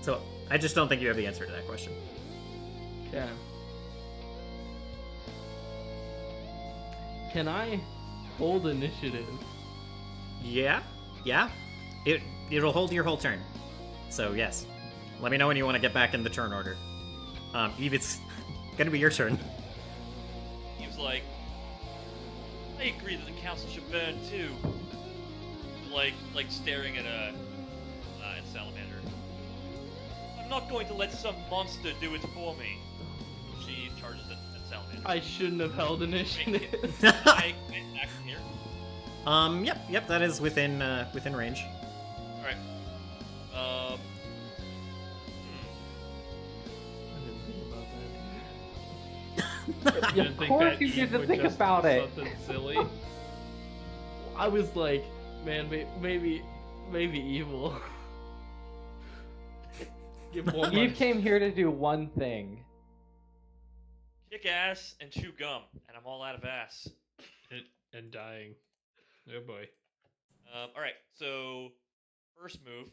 So I just don't think you have the answer to that question. Yeah. Can I hold initiative? Yeah, yeah. It'll hold your whole turn. So yes. Let me know when you want to get back in the turn order. Eve, it's gonna be your turn. Eve's like, I agree that the council should burn too. Like staring at at Salamander. I'm not going to let some monster do it for me. She charges at Salamander. I shouldn't have held initiative. I attack from here. Yep, that is within range. All right. I didn't think about that. You Of didn't think course that you Eve didn't would think just about do it. Something silly. I was like, man, maybe evil. Give one Eve more- came here to do one thing. Kick ass and chew gum, and I'm all out of ass. and dying. Oh boy. All right. So first move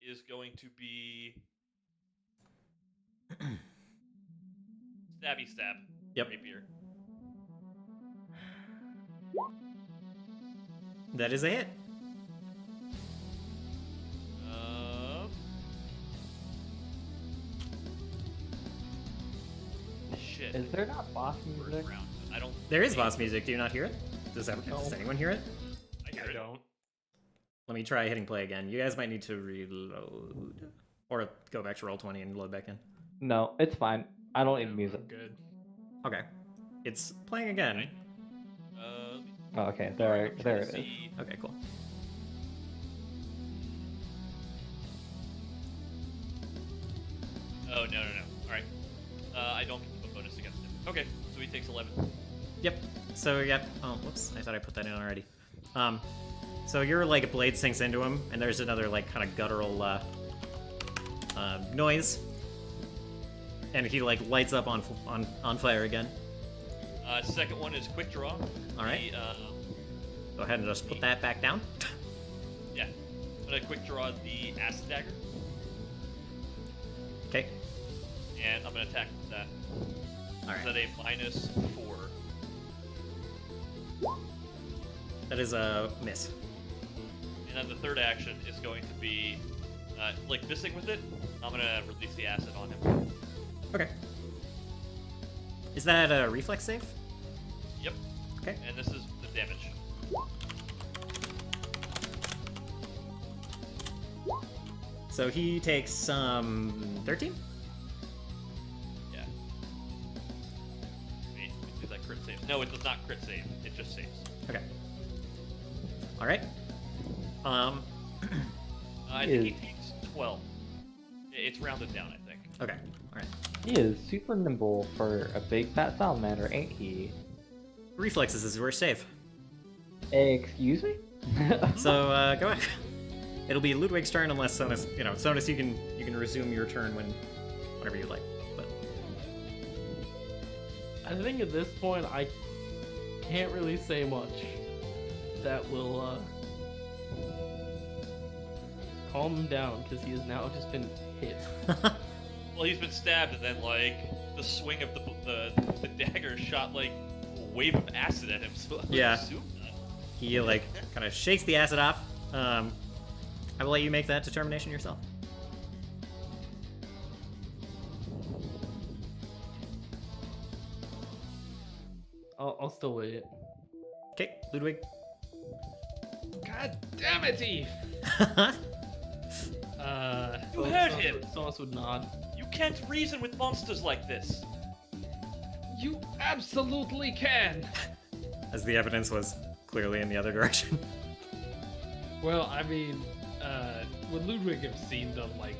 is going to be stabby stab. Yep. Rapier. That is a hit. Shit. Is there not boss music? First round. I don't. There is think- boss music. Do you not hear it? Does anyone hear it? I hear I it. don't. Let me try hitting play again. You guys might need to reload. Or go back to Roll20 and load back in. No, it's fine. I don't need No, music. I'm good. Okay. It's playing again. Oh, okay, there I'm trying it to is. see- Okay, cool. Oh no. All right. I don't get the bonus against him. Okay, so he takes 11. Yep. So, yep. Oh, whoops. I thought I put that in already. So your, like, blade sinks into him, and there's another, like, kind of guttural, noise. And he, like, lights up on fire again. Second one is quick draw. All right. The, Go ahead and just put that back down. yeah. I'm gonna quick draw the acid dagger, Okay. and I'm gonna attack with that. All Is right. that a -4? That is a miss. And then the third action is going to be, like missing with it. I'm gonna release the acid on him. Okay. Is that a reflex save? Yep. Okay. And this is the damage. So he takes 13? Yeah. Wait, is that crit save? No, it does not crit save. It just saves. Okay. All right. I think he takes 12. It's rounded down, I think. Okay. All right. He is super nimble for a big fat salamander, ain't he? Reflexes is worst save. Excuse me? So go ahead. It'll be Ludwig's turn unless Sonus, Sonus, you can resume your turn whenever you like. But I think at this point I can't really say much that will calm him down because he has now just been hit. Well, he's been stabbed, and then like the swing of the dagger shot like a wave of acid at him. So I would Yeah. assume that. he like kind of shakes the acid off. I will let you make that determination yourself. I'll still wait. Okay, Ludwig. God damn it, Eve! You heard him. Someone would nod. You can't reason with monsters like this. You absolutely can! As the evidence was clearly in the other direction. Well, I mean, would Ludwig have seen them, like,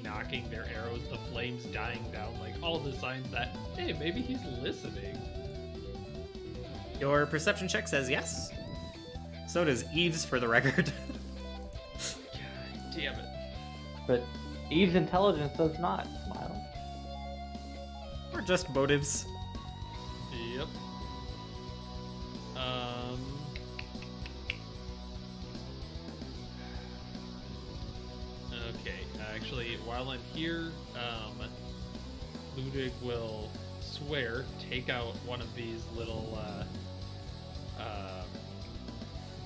knocking their arrows, the flames dying down, like, all the signs that, hey, maybe he's listening? Your perception check says yes. So does Eve's, for the record. God damn it. But Eve's intelligence does not smile. Or just motives. Yep. Okay, actually, while I'm here, Ludwig will swear, take out one of these little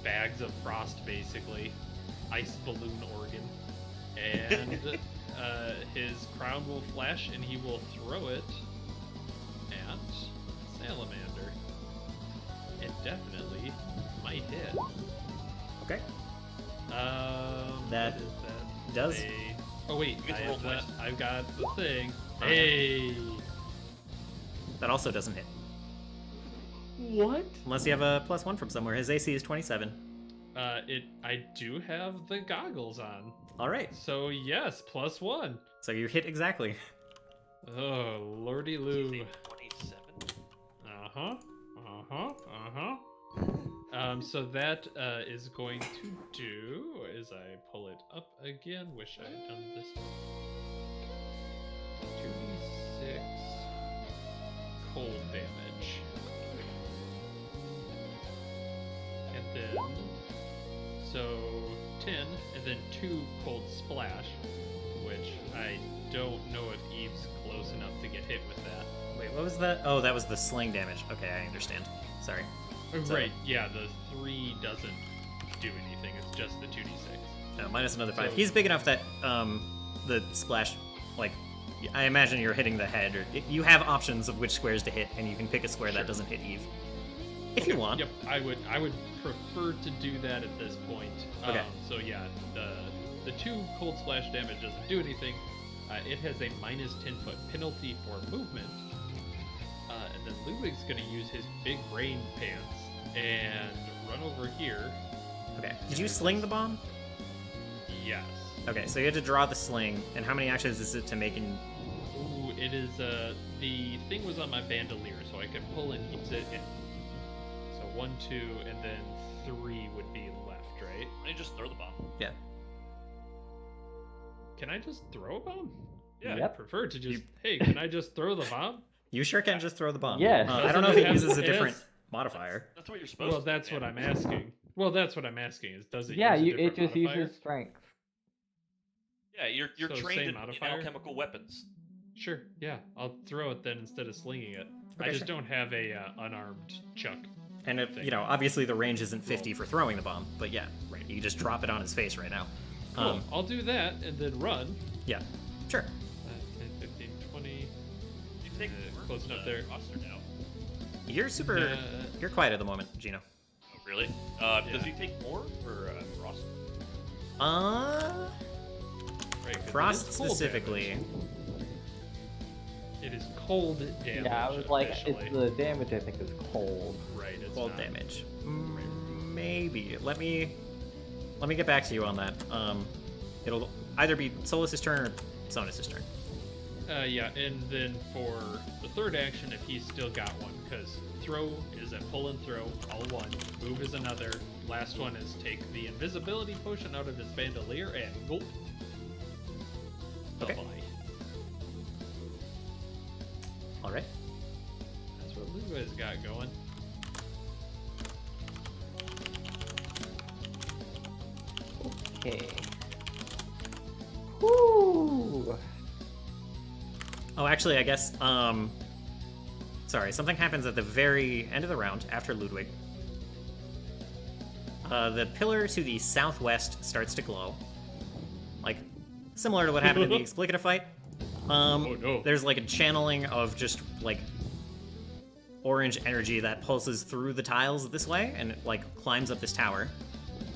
bags of frost, basically, ice balloon organ, and his crown will flash, and he will throw it at Salamander. It definitely might hit. Okay. What is that? Does. Oh wait, You get to roll twice. I've got the thing. Hey. That also doesn't hit. What? Unless you have a +1 from somewhere. His AC is 27. I do have the goggles on. All right. So yes, +1. So you hit exactly. Oh, lordy loo. 27. So that is going to do, as I pull it up again, wish I had done this. 2d6 cold damage. And then, so 10, and then 2 cold splash, which I don't know if Eve's close enough to get hit with that. Wait, what was that? Oh, that was the sling damage. Okay, I understand. Sorry. So- Right, yeah, the 3 doesn't do anything, it's just the 2d6. No, minus another 5. So- He's big enough that the splash, like, I imagine you're hitting the head, or you have options of which squares to hit, and you can pick a square that doesn't hit Eve, if you want. Yep, I would prefer to do that at this point. Okay. So yeah, the 2 cold splash damage doesn't do anything. It has a minus 10-foot penalty for movement. And then Ludwig's gonna use his big brain pants and run over here. Okay. Did you sling the bomb? Yes. Okay, so you had to draw the sling, and how many actions is it to make in... Ooh, it is the thing was on my bandolier, so I could pull and use it. So 1, 2, and then 3 would be left, right? Why don't you just throw the bomb? Yeah. Can I just throw a bomb? Yeah. Yep. I prefer to just. Hey, can I just throw the bomb? You sure can just throw the bomb. Yes. I don't know if it Doesn't it uses a have- different it has- modifier. That's what you're supposed Well, to that's do, what man. I'm asking. Well, that's what I'm asking. Is does it? Yeah, use a it different just modifier? uses strength. Yeah, you're So trained same in modifier? alchemical weapons. Sure. Yeah, I'll throw it then instead of slinging it. I Okay, just sure. don't have a unarmed chuck. And, thing. you know, obviously the range isn't 50 for throwing the bomb, but yeah, Right. you just drop it on his face right now. Cool. I'll do that and then run. Yeah, sure. 10, 15, 20. You take Close enough there. roster now. You're super... You're quiet at the moment, Gino. Oh, really? Does he take more for Frost? Right, 'cause it Frost is cold specifically. damage. It is cold damage. Yeah, I was like, officially. it's the damage I think is cold. Right, it's Cold not. damage. Maybe. Let me get back to you on that. It'll either be Solus's turn or Sonus's turn. Yeah, and then for the third action, if he's still got one, because throw is a pull and throw, all one. Move is another. Last one is take the invisibility potion out of his bandolier and gulp. Okay. Bye-bye. All right. That's what Lua's got going. Okay. Whoo! Oh, actually, I guess, sorry, something happens at the very end of the round, after Ludwig. The pillar to the southwest starts to glow. Like, similar to what happened in the Explicita fight. Oh, no. There's, like, a channeling of just, like, orange energy that pulses through the tiles this way, and it, like, climbs up this tower.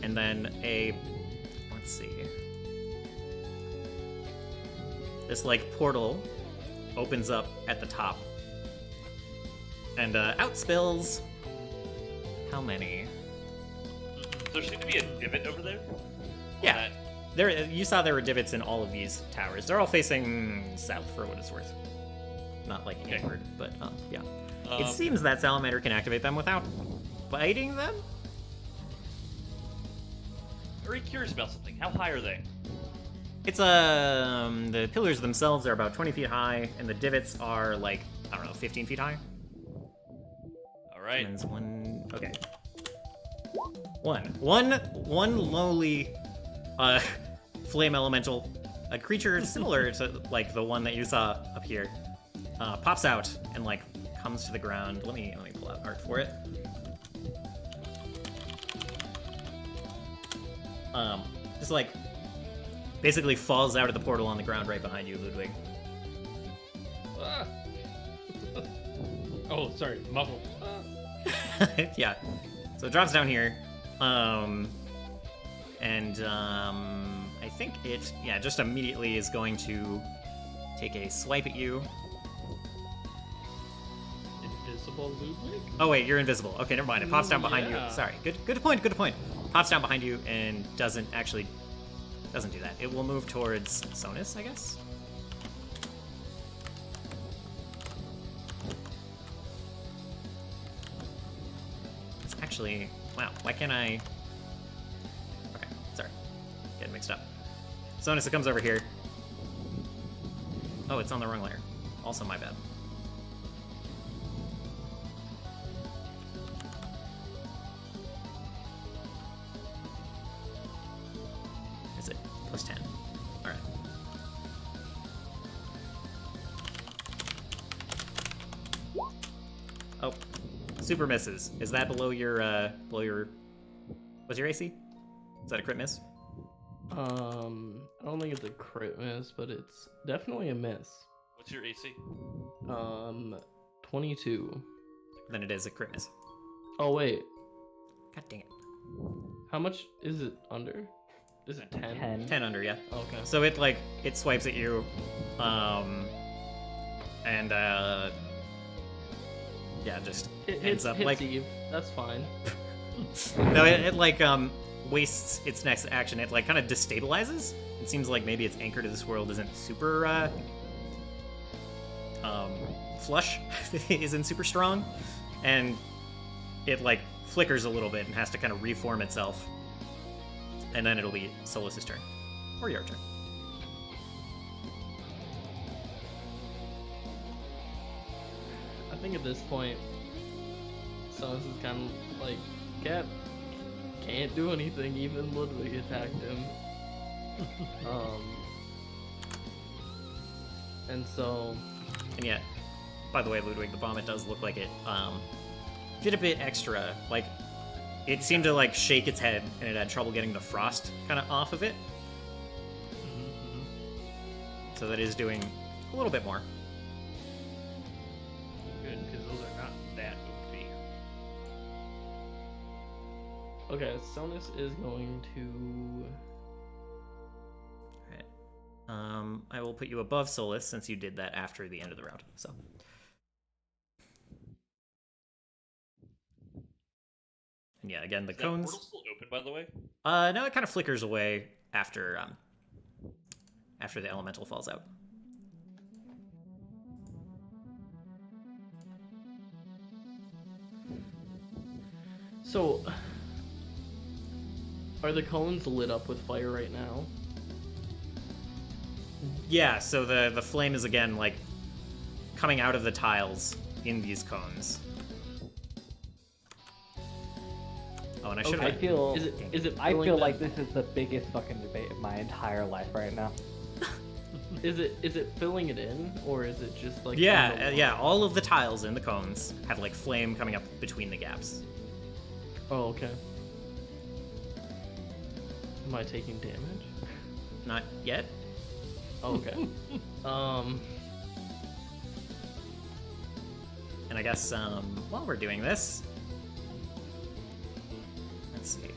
And then let's see. This, like, portal opens up at the top. And out spills... How many? There seemed to be a divot over there. Yeah. That- There, you saw there were divots in all of these towers. They're all facing south, for what it's worth. Not like inward, but yeah. It seems that Salamander can activate them without biting them? Very curious about something. How high are they? It's the pillars themselves are about 20 feet high, and the divots are like, I don't know, 15 feet high. All right. And one, okay. One lowly flame elemental, a creature similar to like the one that you saw up here, pops out and like comes to the ground. Let me pull out art for it. Just like basically falls out of the portal on the ground right behind you, Ludwig. Ah. Oh, sorry, muffled. Yeah. So it drops down here. I think it, yeah, just immediately is going to take a swipe at you. Invisible Ludwig? Oh wait, you're invisible. Okay, never mind. It pops down behind Yeah. you. Sorry. Good point. Pops down behind you and doesn't do that. It will move towards Sonus, I guess. It's actually, wow, why can't I? Okay, sorry. Getting mixed up. Sonus, it comes over here. Oh, it's on the wrong layer. Also my bad. Is it plus 10? Alright. Oh. Super misses. Is that below your, what's your AC? Is that a crit miss? I don't think it's a crit miss, but it's definitely a miss. What's your AC? 22. Then it is a crit miss. Oh wait, God dang it. how much is it under? Is it 10? 10. 10 under, yeah. Okay. So it, like, it swipes at you, yeah, just It ends hits, up, hits like, Eve. That's fine. no, it like, wastes its next action. It, like, kind of destabilizes. It seems like maybe its anchor to this world isn't super, flush, isn't super strong, and it, like, flickers a little bit and has to kind of reform itself. And then it'll be Solus's turn. Or your turn. I think at this point, Sonus is kind of like, Cat can't do anything, even Ludwig attacked him. And so, And yet, by the way, Ludwig, the vomit does look like it did a bit extra. Like, it seemed to like shake its head, and it had trouble getting the frost kind of off of it. So that is doing a little bit more. Good, because those are not that oofy. okay, Sonus is going to. Alright. I will put you above Solus since you did that after the end of the round. So. And yeah, again, the Is that cones. portal still open, by the way? No, it kind of flickers away after the elemental falls out. So, are the cones lit up with fire right now? Yeah, so the flame is again like coming out of the tiles in these cones. Oh, and I should I have. feel Is it I filling feel the- like this is the biggest fucking debate of my entire life right now. Is it filling it in, or is it just like? Yeah, on the yeah. wall? All of the tiles in the cones have like flame coming up between the gaps. Oh, okay. Am I taking damage? Not yet. Oh, okay. And I guess while we're doing this, let's see.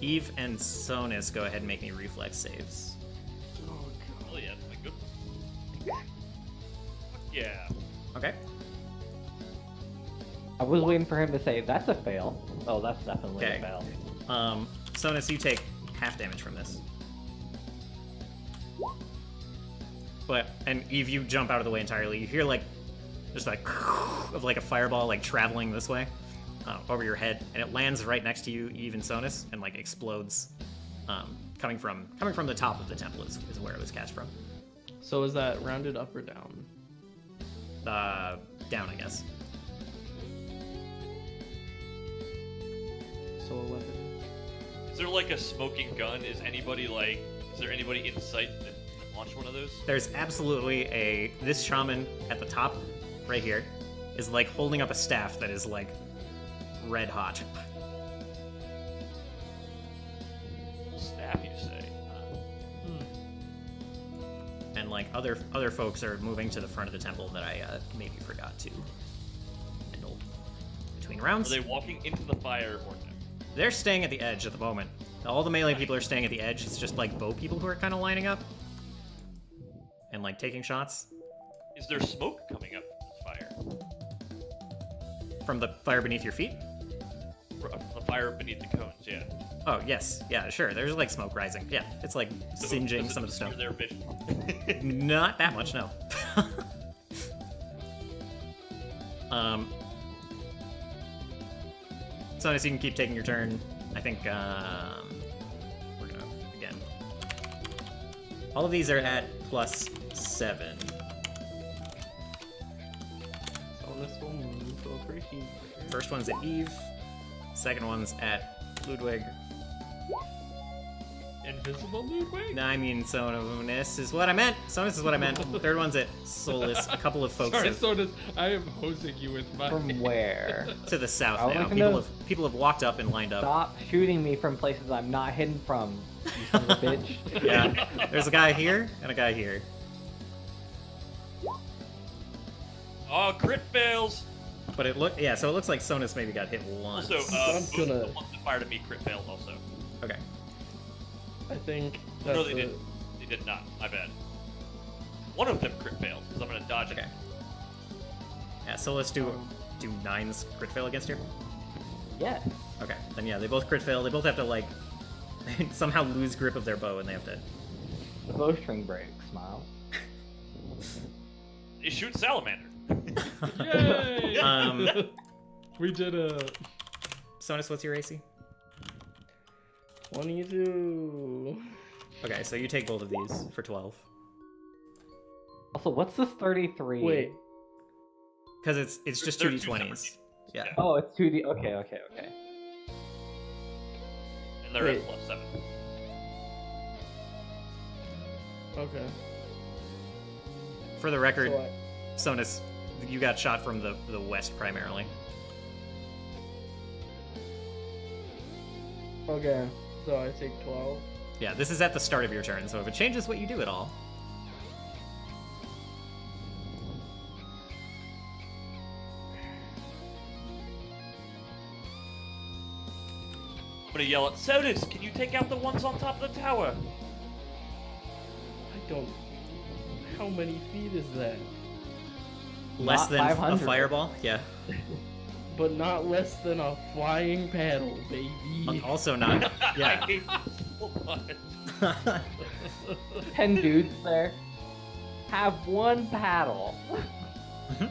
Eve and Sonus, go ahead and make me reflex saves. Oh yeah, that's my good. Fuck yeah. Okay. I was waiting for him to say, that's a fail. Oh, that's definitely Okay. a fail. Sonus, you take half damage from this. And Eve, you jump out of the way entirely. You hear like just like of like a fireball like traveling this way over your head, and it lands right next to you, Eve and Sonus, and like explodes. Coming from the top of the temple is where it was cast from. So is that rounded up or down? Down, I guess. So 11. Is there like a smoking gun? Is there anybody in sight that can launch one of those? There's absolutely this shaman at the top, right here, is like holding up a staff that is like red hot. Staff, you say? And like other folks are moving to the front of the temple that I maybe forgot to handle between rounds. Are they walking into the fire or no? They're staying at the edge at the moment. All the melee people are staying at the edge. It's just like bow people who are kind of lining up and like taking shots. Is there smoke coming up from this fire? From the fire beneath your feet? The fire beneath the cones, yeah. Oh, yes. Yeah, sure. There's like smoke rising. Yeah, it's like singeing some of the stone. Their vision. Not that much, no. So as you can keep taking your turn, I think we're gonna again. All of these are at +7. Sonus will move over here. First one's at Eve. Second one's at Ludwig. Invisible Ludwig? No, I mean Sonus is what I meant. Sonus is what I meant. Third one's at Solus. A couple of folks Sorry, have, Sonus, I am hosing you with my... From where? to the south I would now. like to know- People have walked up and lined up. Stop shooting me from places I'm not hidden from, you son of a bitch. Yeah, there's a guy here and a guy here. Oh, crit fails! But it so it looks like Sonus maybe got hit once. Also, I'm both gonna- the ones that fired at me crit failed also. Okay. I think No, that's they a- didn't. They did not. My bad. One of them crit failed, because I'm gonna dodge it. Okay. Yeah, so let's do 9's crit fail against you. Yes. Okay, then yeah, they both crit fail. They both have to like somehow lose grip of their bow, and they have to. The bowstring breaks, smile. They shoot salamander. Yay! We did a... Sonus, what's your AC? 22. Okay, so you take both of these for 12. Also, what's this 33? Wait, Because it's just They're 2d20s. two separate Yeah. Oh, it's 2D. Okay. And they're Wait. at +7. okay. For the record, So Sonus, you got shot from the west primarily. okay, so I take 12. Yeah, this is at the start of your turn, so if it changes what you do at all. I'm gonna yell at Sodus, can you take out the ones on top of the tower? I don't... How many feet is that? Less Not than a 500. fireball? Yeah. But not less than a flying paddle, baby. Also not. I Yeah. hate you so much. 10 dudes there. Have one paddle.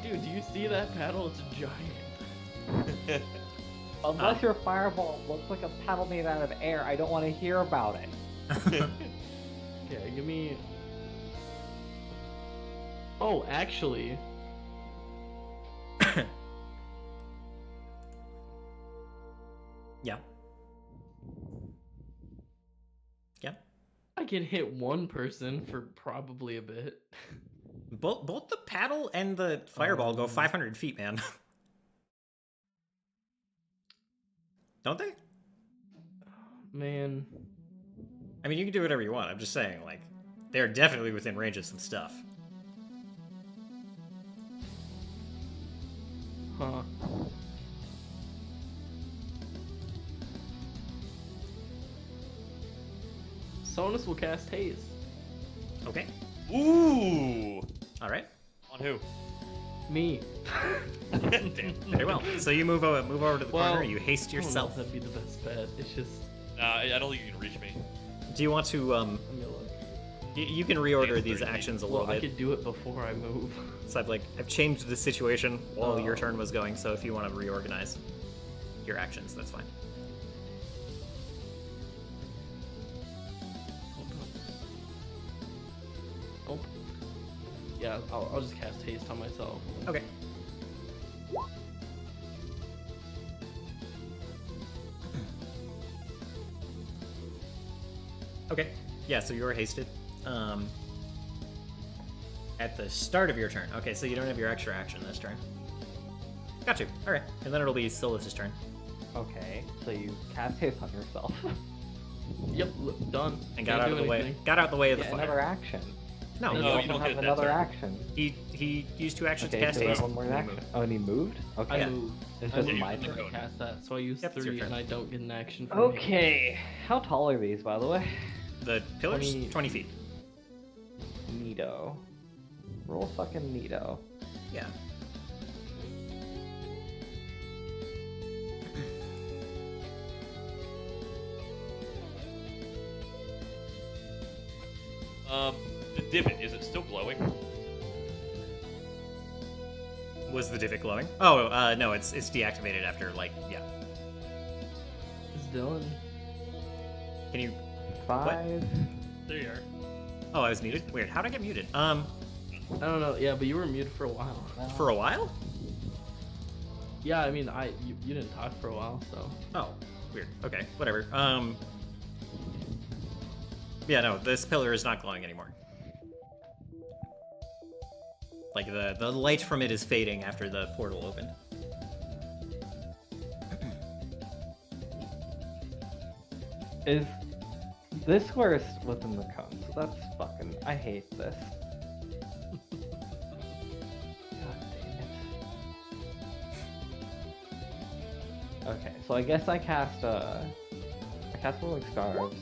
Dude, do you see that paddle? It's giant. Unless your fireball looks like a paddle made out of air, I don't want to hear about it. Okay, give me... Oh, actually... Yeah. Yeah. I can hit one person for probably a bit. Both the paddle and the fireball go 500 feet, man. Don't they? Man. I mean, you can do whatever you want. I'm just saying, like, they're definitely within range of some stuff. Huh. Sonus will cast haste. Okay. Ooh! All right. On who? Me. Damn. Very well. So you move over to the Well, corner. You haste I don't know if yourself. that'd be the best bet. It's just... I don't think you can reach me. Do you want to Let me look. You can reorder It's these pretty actions a Well, little I bit. could do it before I move. So I've changed the situation while your Oh. turn was going. So if you want to reorganize your actions, that's fine. Oh. Yeah, I'll just cast haste on myself. Okay. Okay. Yeah, so you're hasted. At the start of your turn. Okay, so you don't have your extra action this turn. Got you. Alright. And then it'll be Solus's turn. Okay, so you cast haste on yourself. Yep, done. And got Can't out do of the way. anything. Got out the way of the Yeah, fire. another action. No, And No, you you also don't have get that another turn. action. he used 2 actions to Okay, cast so you have haste. one more and he action. moved. Oh, and he moved? Okay. I moved. It's I just moved my and turn. I cast that, so I use Yep, it's your 3 turn. and I don't get an action from Okay, how tall are these, by the way? The pillars? 20 20 feet. Neato. Roll fucking neato. Yeah. The divot, is it still glowing? Was the divot glowing? Oh, no, it's deactivated after, like, yeah. It's done. Can you... 5. There you are. Oh, I was muted? Weird. How'd I get muted? I don't know. Yeah, but you were muted for a while. For a while? Yeah, I mean, you didn't talk for a while, so. Oh, weird. Okay, whatever. Yeah, no, this pillar is not glowing anymore. Like, the light from it is fading after the portal opened. Is this square is within the cone, so that's fucking. I hate this. God damn it. Okay, so I guess I cast Rolling Scarves.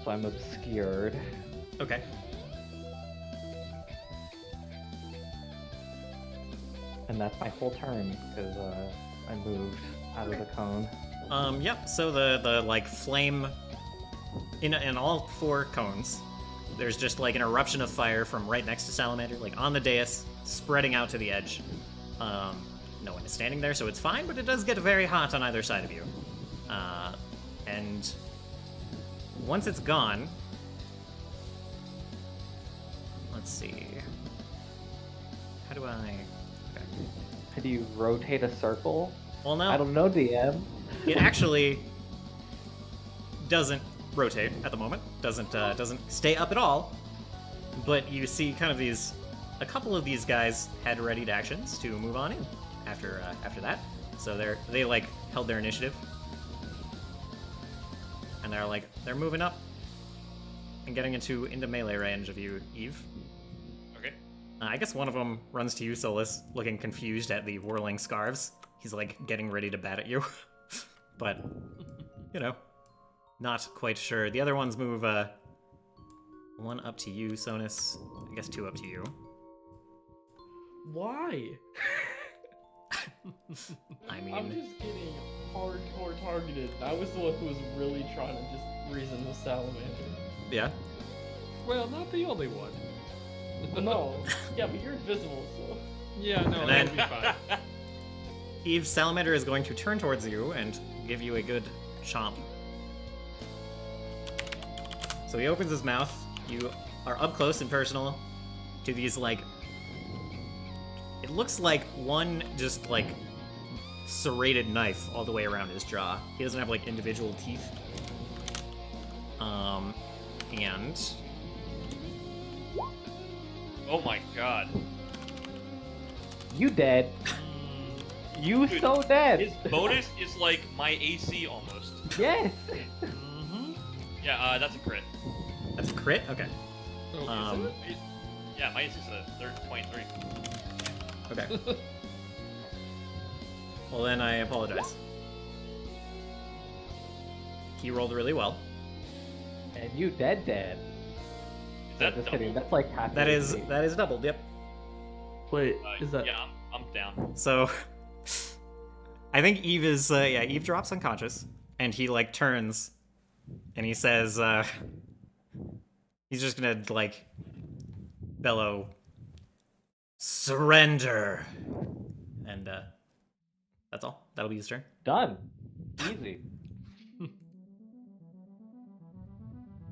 So I'm obscured. Okay. And that's my whole turn, because I moved out of the cone. Yep, so the like, flame... In all 4 cones, there's just, like, an eruption of fire from right next to Salamander, like, on the dais, spreading out to the edge. No one is standing there, so it's fine, but it does get very hot on either side of you. And once it's gone... Let's see... How do I... Okay. How do you rotate a circle? Well, no. I don't know, DM. It actually doesn't rotate at the moment. Doesn't stay up at all. But you see kind of a couple of these guys had readied actions to move on in after that. So they like held their initiative. And they're moving up and getting into melee range of you, Eve. Okay. I guess one of them runs to you, Solus, looking confused at the whirling scarves. He's like getting ready to bat at you. But, you know, not quite sure. The other ones move, 1 up to you, Sonus. I guess 2 up to you. Why? I I'm mean, just getting hardcore targeted. I was the one who was really trying to just reason with Salamander. yeah. Well, not the only one. No. Yeah, but you're invisible, so. Yeah, no, And that'll then- be fine. Eve, Salamander is going to turn towards you and give you a good chomp. So he opens his mouth. You are up close and personal to these, like... It looks like one just, like, serrated knife all the way around his jaw. He doesn't have, like, individual teeth. And... Oh my god. You dead. You Dude, so dead. His bonus is like my AC almost. Yes. Yeah, that's a crit. That's a crit? Okay. Oh, Yeah, my AC is a 23. Okay. Well, then I apologize. He rolled really well. And you dead. Is that Just double? kidding. That's like half. That your is AC. doubled, yep. Wait, is that. Yeah, I'm down. So, I think Eve is, Eve drops unconscious, and he, like, turns, and he says, He's just gonna, like, bellow, surrender. And, that's all. That'll be his turn. Done. Easy.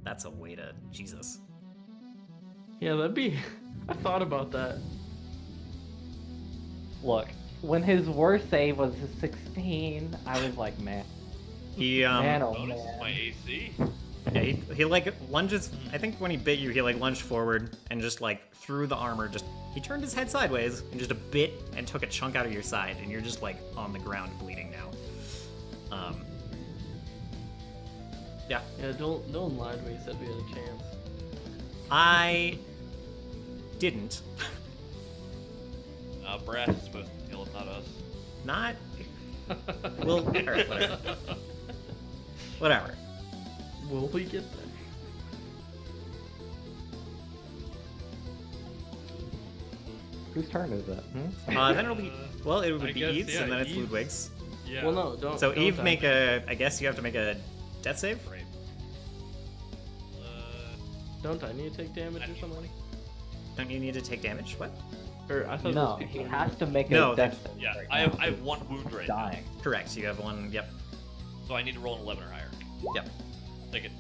That's a way to... Jesus. Yeah, that'd be. I thought about that. Look, when his worst save was a 16, I was like, man. He, Man, oh Bonus is man. my AC. yeah, he, like, lunges... I think when he bit you, he, like, lunged forward and just, like, through the armor, just... He turned his head sideways and just a bit and took a chunk out of your side, and you're just, like, on the ground bleeding now. Yeah. Yeah, don't lie to me. Said we had a chance. I didn't. Brass is supposed to kill him, not us. Not. Well, alright, whatever. Whatever. Will we get there? Whose turn is it? Then it'll be. Well, it would I be guess, Eve's, yeah, and then it's Eve's. Ludwig's. Yeah. Well, no, don't. So don't Eve, die. make a. I guess you have to make a death save. Right. Don't I need to take damage or something? Don't you need to take damage? What? Or I thought No, those he people. has to make No, a death save Yeah, right I now. have 1 wound right now, Dying. Correct. You have one. Yep. so I need to roll an 11 or higher. Yep. Take it.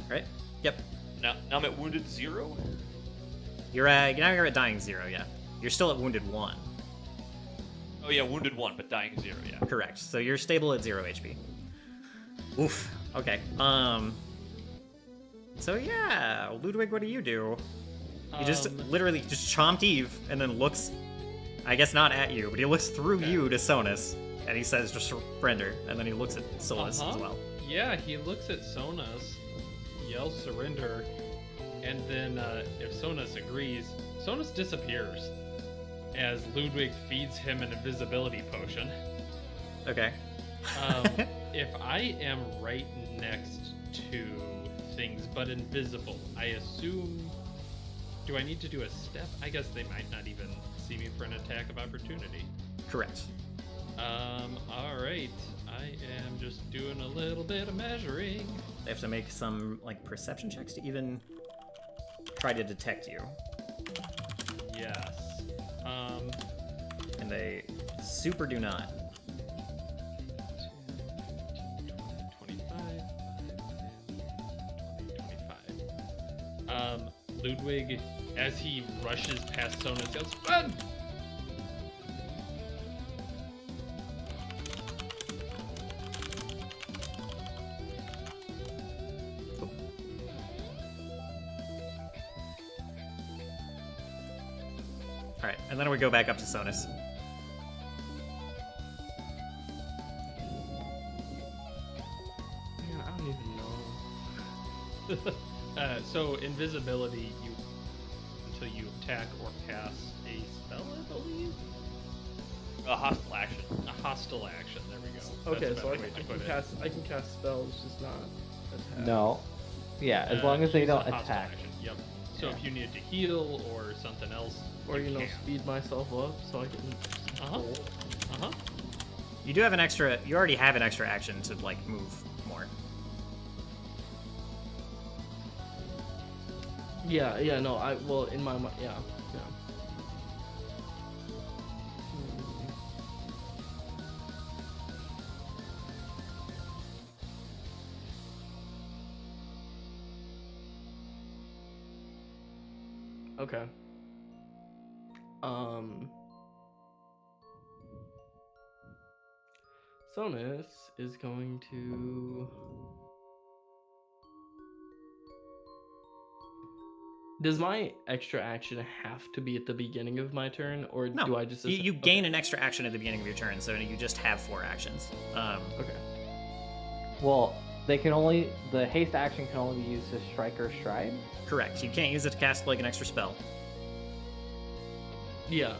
Right. Yep. Now I'm at wounded 0. You're at. Now you're at dying 0. Yeah. You're still at wounded 1. Oh yeah, wounded 1, but dying 0. Yeah. Correct. So you're stable at 0 HP. Oof. Okay. So yeah, Ludwig, what do you do? He just literally just chomped Eve and then looks, I guess not at you, but he looks through you to Sonus, and he says just surrender, and then he looks at Solus as well. Yeah, he looks at Sonus, yells surrender, and then if Sonus agrees, Sonus disappears as Ludwig feeds him an invisibility potion. Okay. If I am right next to things but invisible, I assume... Do I need to do a step? I guess they might not even see me for an attack of opportunity. Correct. Alright. I am just doing a little bit of measuring. They have to make some like perception checks to even try to detect you, Yes. and they super do not. 25, 25. Ludwig, as he rushes past Sonus, yells, "Run!" All right, and then we go back up to Sonus. Man, I don't even know. So invisibility, you until you attack or cast a spell, I believe. A hostile action. A hostile action. There we go. Okay, That's a so I better way can, to put it. I can cast spells, just not attack. No. Yeah, as long as they use a don't hostile attack. action. Yep. So Yeah. if you needed to heal or something else, Or you know, can. speed myself up so I can. Uh-huh. Uh-huh. You do have an extra. You already have an extra action to like move more. Yeah, no, well, in my mind, yeah. Okay. Sonus is going to. Does my extra action have to be at the beginning of my turn, or No, do I just? you gain an extra action at the beginning of your turn, so you just have 4 actions. Okay. Well, they can only the haste action can only be used to strike or stride. Correct. You can't use it to cast like an extra spell. Yeah.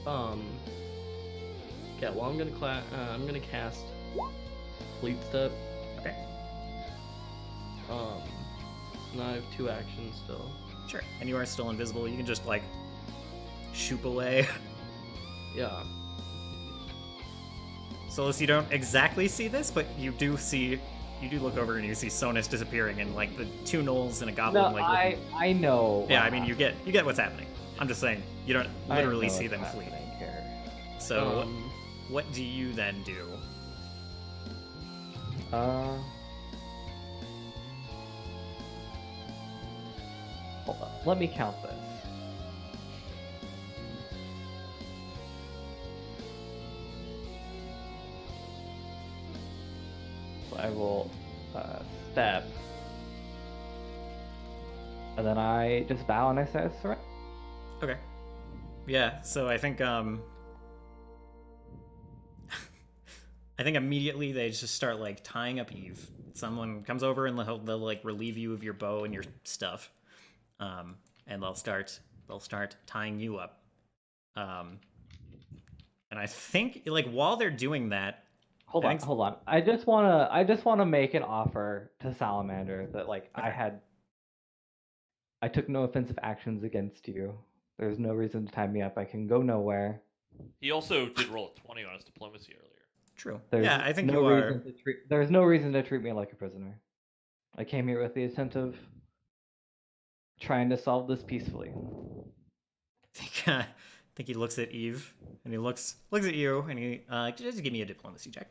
Okay. Well, I'm gonna cast Fleet Step. Okay. And I have 2 actions still. Sure. And you are still invisible. You can just like shoop away. Yeah. So you don't exactly see this, but you do see you do look over and you see Sonus disappearing, and like the two gnolls and a goblin. No, like I know. yeah, I mean you get what's happening. I'm just saying you don't I literally know see what's them flee. happening here. So what do you then do? Hold on. Let me count this. So I will step. And then I just bow and I say surrender. Okay. Yeah, so I think I think immediately they just start like tying up Eve. Someone comes over and they'll like relieve you of your bow and your stuff. And they'll start tying you up. And I think like while they're doing that, Hold on. I just wanna make an offer to Salamander that like Okay. I took no offensive actions against you. There's no reason to tie me up. I can go nowhere. He also did roll a 20 on his diplomacy earlier. True. There's yeah, I think no you reason are. there's no reason to treat me like a prisoner. I came here with the intent of trying to solve this peacefully. I think he looks at Eve and he looks at you and he just give me a diplomacy check.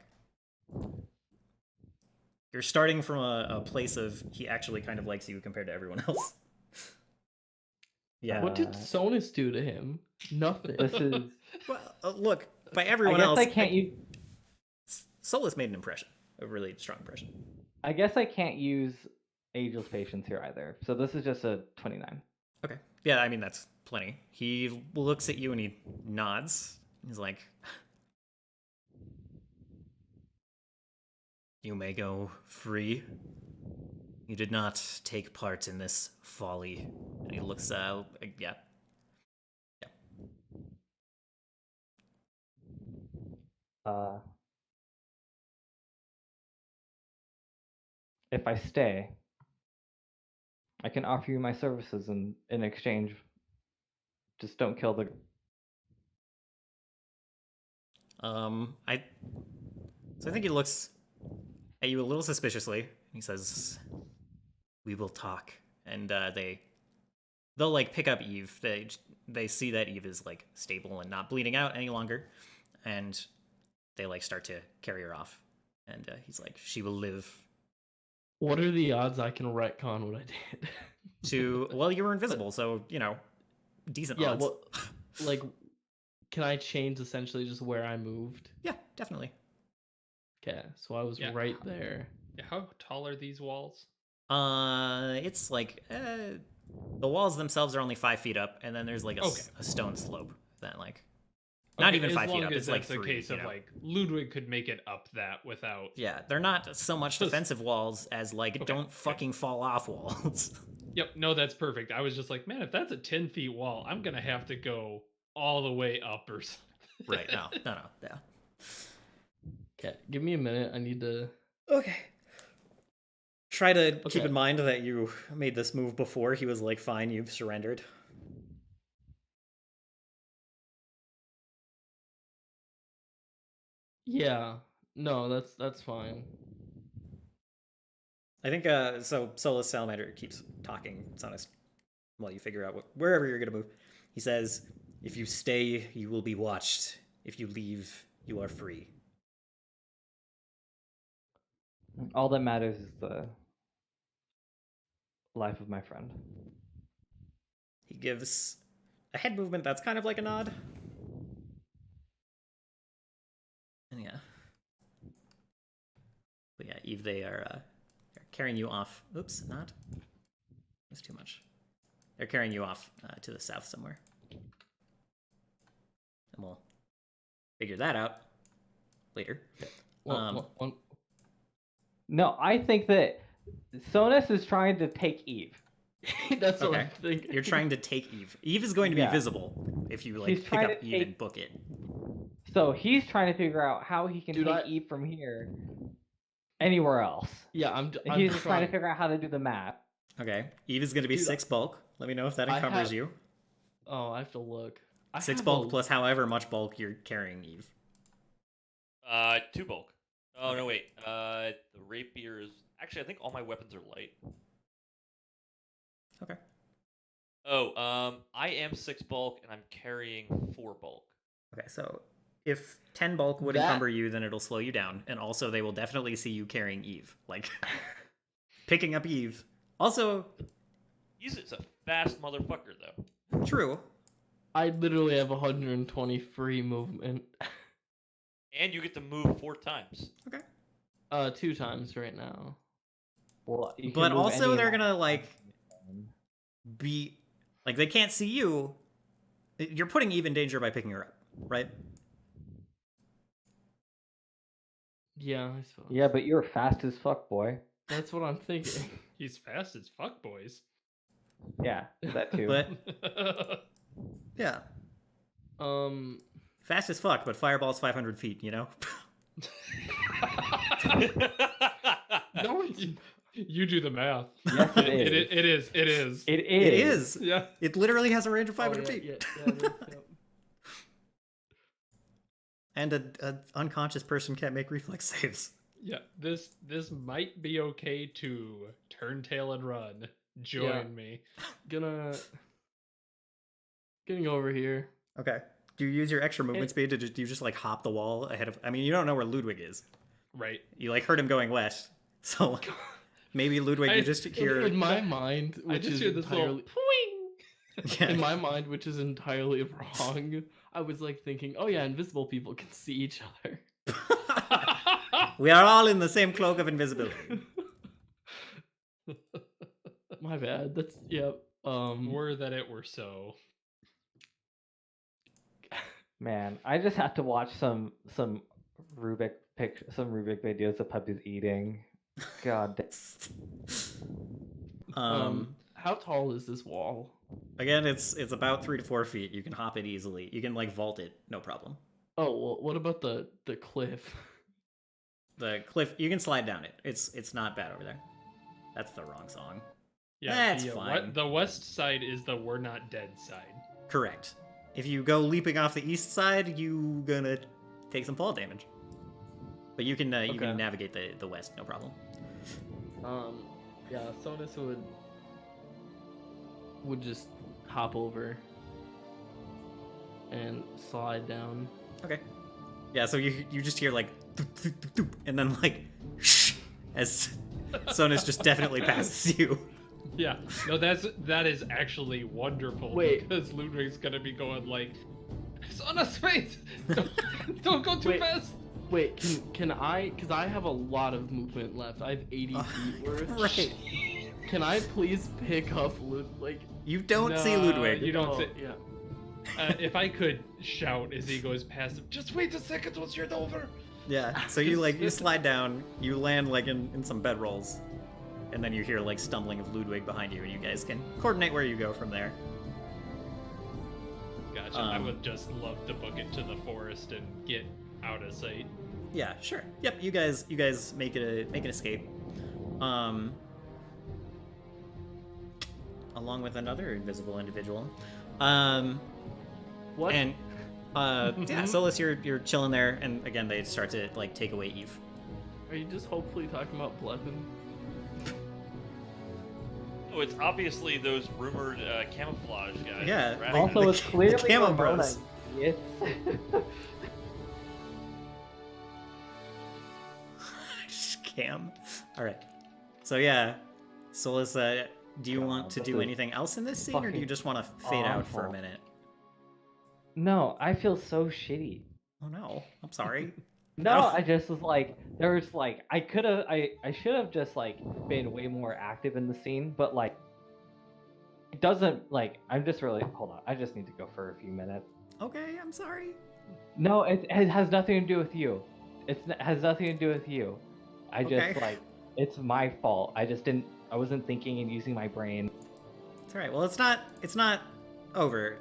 You're starting from a place of he actually kind of likes you compared to everyone else. Yeah. What did Sonus do to him? Nothing. This is. Well, look, by I everyone guess else, I can't use. Solus made an impression, a really strong impression. I guess I can't use Ageless Patience here either. So this is just a 29. Okay. Yeah, I mean that's plenty. He looks at you and he nods. He's like, "You may go free. You did not take part in this folly." And he looks yeah. If I stay, I can offer you my services in exchange. Just don't kill the. So I think he looks at you a little suspiciously. He says, "We will talk." And they'll like pick up Eve. They see that Eve is like stable and not bleeding out any longer, and they like start to carry her off. And he's like, "She will live." What are the odds I can retcon what I did? Well, you were invisible, so you know, decent Yeah, odds. well, like, can I change essentially just where I moved? Yeah, definitely. Okay, so I was Yeah. right there. Yeah, how tall are these walls? It's like the walls themselves are only 5 feet up, and then there's like a stone slope that like not Okay, even as 5 feet long up. as It's like that's 3. a case you of know? like Ludwig could make it up that without. Yeah, they're not so much Just- defensive walls as like Okay, don't good. fucking fall off walls. Yep, no, that's perfect. I was just like, man, if that's a 10 feet wall, I'm gonna have to go all the way up or something. Right? No. Yeah. Okay, give me a minute. I need to. Okay. Try to keep Okay. in mind that you made this move before he was like, "Fine, you've surrendered." Yeah, no, that's fine. I think so Solus Salamander keeps talking, it's honest, while you figure out wherever you're gonna move. He says, "If you stay, you will be watched. If you leave, you are free." All that matters is the life of my friend. He gives a head movement that's kind of like a nod. And yeah. But yeah, Eve, they're carrying you off. Oops, not. That's too much. They're carrying you off to the south somewhere. And we'll figure that out later. One. No, I think that Sonus is trying to take Eve. That's what Okay. I'm thinking. You're trying to take Eve. Eve is going to be Yeah. visible if you like He's pick trying up to Eve take- and book it. So he's trying to figure out how he can Dude, take I- Eve from here anywhere else. Yeah, I'm He's just trying to figure out how to do the math. Okay. Eve is going to be Dude, 6 bulk. Let me know if that I encumbers have- you. Oh, I have to look. 6 have bulk a- plus however much bulk you're carrying Eve. 2 bulk. Oh no, wait. The rapier is actually. I think all my weapons are light. Okay. Oh, I am 6 bulk and I'm carrying 4 bulk. Okay, so if 10 bulk would encumber you, then it'll slow you down. And also, they will definitely see you carrying Eve. Like, picking up Eve. Also, He's a fast motherfucker, though. true. I literally have 120 free movement. And you get to move 4 times. Okay. 2 times right now. Well, you can But move also, any they're amount gonna, of like, time. be... Like, they can't see you. You're putting Eve in danger by picking her up, right? Yeah, I suppose. Yeah, but you're fast as fuck, boy. That's what I'm thinking. He's fast as fuck, boys. Yeah, that too. But, yeah. Fast as fuck, but Fireball's 500 feet, you know? No, it's You do the math. Yes, it is. It is. It is. It is. Yeah. It literally has a range of oh, 500 yeah, feet. yeah, it is, yep. And a unconscious person can't make reflex saves. Yeah. This might be okay to turn tail and run. Join Yeah. me. Getting over here. Okay. Do you use your extra movement It- speed to do you just like hop the wall ahead of? I mean, you don't know where Ludwig is. Right. You like heard him going west, so maybe Ludwig. You just hear. In my mind, I which just is hear this little entirely poing. Yeah. in my mind, which is entirely wrong. I was like thinking, oh yeah, invisible people can see each other. We are all in the same cloak of invisibility. My bad. That's yep. Were that it were so. Man, I just have to watch some Rubik videos of puppies eating. God damn. How tall is this wall? Again, it's about 3 to 4 feet. You can hop it easily. You can like vault it, no problem. Oh well, what about the cliff? The cliff, you can slide down it. It's not bad over there. That's the wrong song. Yeah. That's the, fine. The west side is the we're not dead side. Correct. If you go leaping off the east side, you gonna take some fall damage. But you can Okay. navigate the west, no problem. Yeah, Sonus would just hop over and slide down. Okay. Yeah, so you just hear like doop, doop, doop, doop, and then like as Sonus just definitely passes you. Yeah. No, that is actually wonderful. Wait. Because Ludwig's gonna be going like, Sonus, wait! Don't go too Wait. fast. Wait, can I? Because I have a lot of movement left. I have 80 feet worth. Right. Can I please pick up like? You don't see No, Ludwig. you don't Oh, see. yeah. If I could shout as he goes past him, just wait a second once you're over. Yeah. So you slide down, you land like in some bedrolls, and then you hear like stumbling of Ludwig behind you, and you guys can coordinate where you go from there. Gotcha. I would just love to book it to the forest and get out of sight. Yeah, sure. Yep, you guys make an escape. Along with another invisible individual. What? And yeah, Solus, you're chilling there, and again they start to like take away Eve. Are you just hopefully talking about Blevin? Oh, it's obviously those rumored camouflage guys. Yeah, Right? Also, the- it's clearly the camo Ramona, bros. idiots. Scam. All right. So yeah, Solus, do you God, want to this do is anything else in this scene, or do you fucking just want to fade out for a awful. minute? No, I feel so shitty. Oh no, I'm sorry. No, Oh. I just was like, there was like, I should have just like been way more active in the scene, but like, it doesn't like, I'm just really, hold on, I just need to go for a few minutes. Okay, I'm sorry. No, it has nothing to do with you. It has nothing to do with you. I just Okay. like, it's my fault. I wasn't thinking and using my brain. It's all right. Well, it's not over.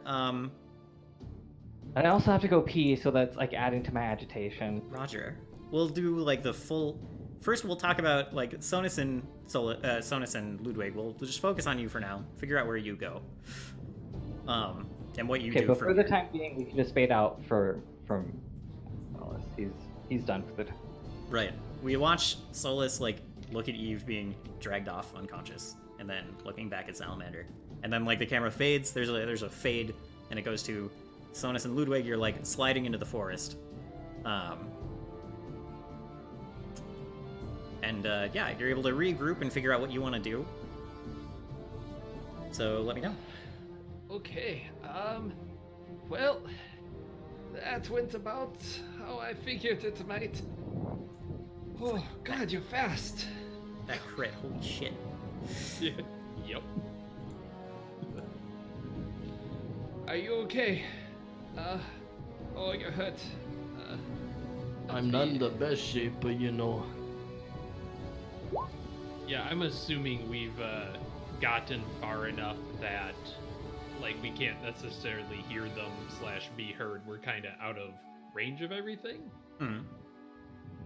And I also have to go pee, so that's like adding to my agitation. Roger. We'll do like the full. First, we'll talk about like Sonus and Ludwig. We'll just focus on you for now. Figure out where you go. And what you Okay, do. but from for the here. time being, we can just fade out from Wallace. He's done for the time. Right. We watch Solus like look at Eve being dragged off unconscious, and then looking back at Salamander, and then like the camera fades. There's a fade, and it goes to Sonus and Ludwig. You're like sliding into the forest, and yeah, you're able to regroup and figure out what you want to do. So let me know. Okay, well, that went about how I figured it might. Oh, God, you're fast. That crit, holy shit. Yeah. Yep. Are you okay? Oh, you're hurt. I'm not in the best shape, but you know. Yeah, I'm assuming we've gotten far enough that, like, we can't necessarily hear them / be heard. We're kind of out of range of everything. Hmm.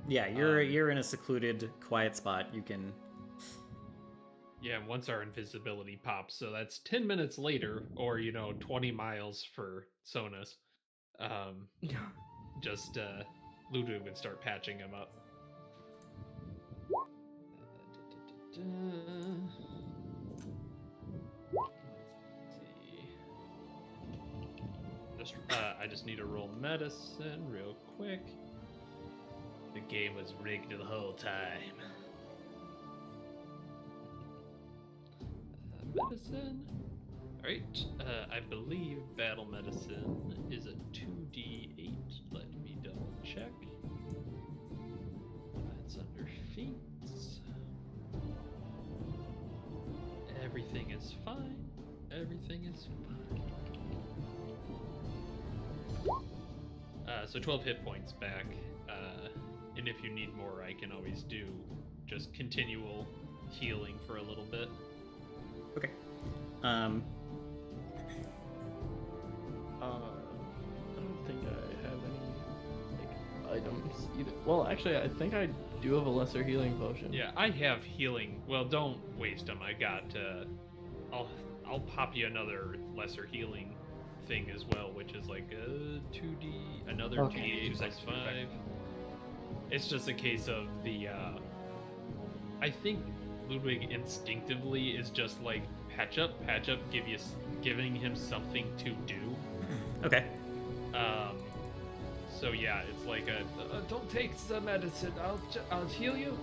Yeah, you're in a secluded, quiet spot. You can. Yeah, once our invisibility pops, so that's 10 minutes later, or 20 miles for Sonus. Just Ludwig would start patching him up. Let's see. I just need to roll medicine real quick. The game was rigged the whole time. Medicine. Alright, I believe battle medicine is a 2d8. Let me double check. That's under feats. Everything is fine. Everything is fine. So 12 hit points back. And if you need more, I can always do just continual healing for a little bit. Okay. I don't think I have any items either. Well, actually, I think I do have a lesser healing potion. Yeah, I have healing. Well, don't waste them. I got. I'll pop you another lesser healing thing as well, which is like a 2d, another Okay. 2d8 plus 5. It's just a case of the. I think Ludwig instinctively is just like patch up, giving him something to do. Okay. So yeah, it's like a. Don't take the medicine. I'll heal you.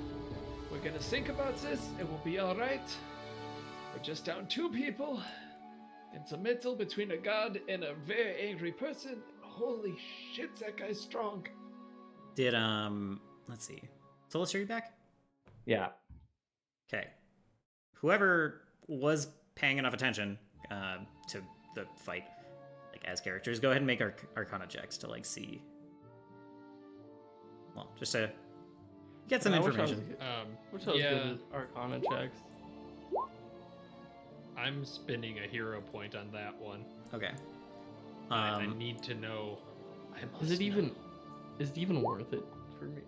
We're gonna think about this. It will be all right. We're just down 2 people. It's a middle between a god and a very angry person. Holy shit, that guy's strong. Did let's see. Solus, are you back? Yeah. Okay. Whoever was paying enough attention to the fight, like as characters, go ahead and make Arcana checks to like see. Well, just to get some information. Which I was Yeah. good at Arcana checks. I'm spending a hero point on that one. Okay. I need to know. I must Is it know. even worth it for me?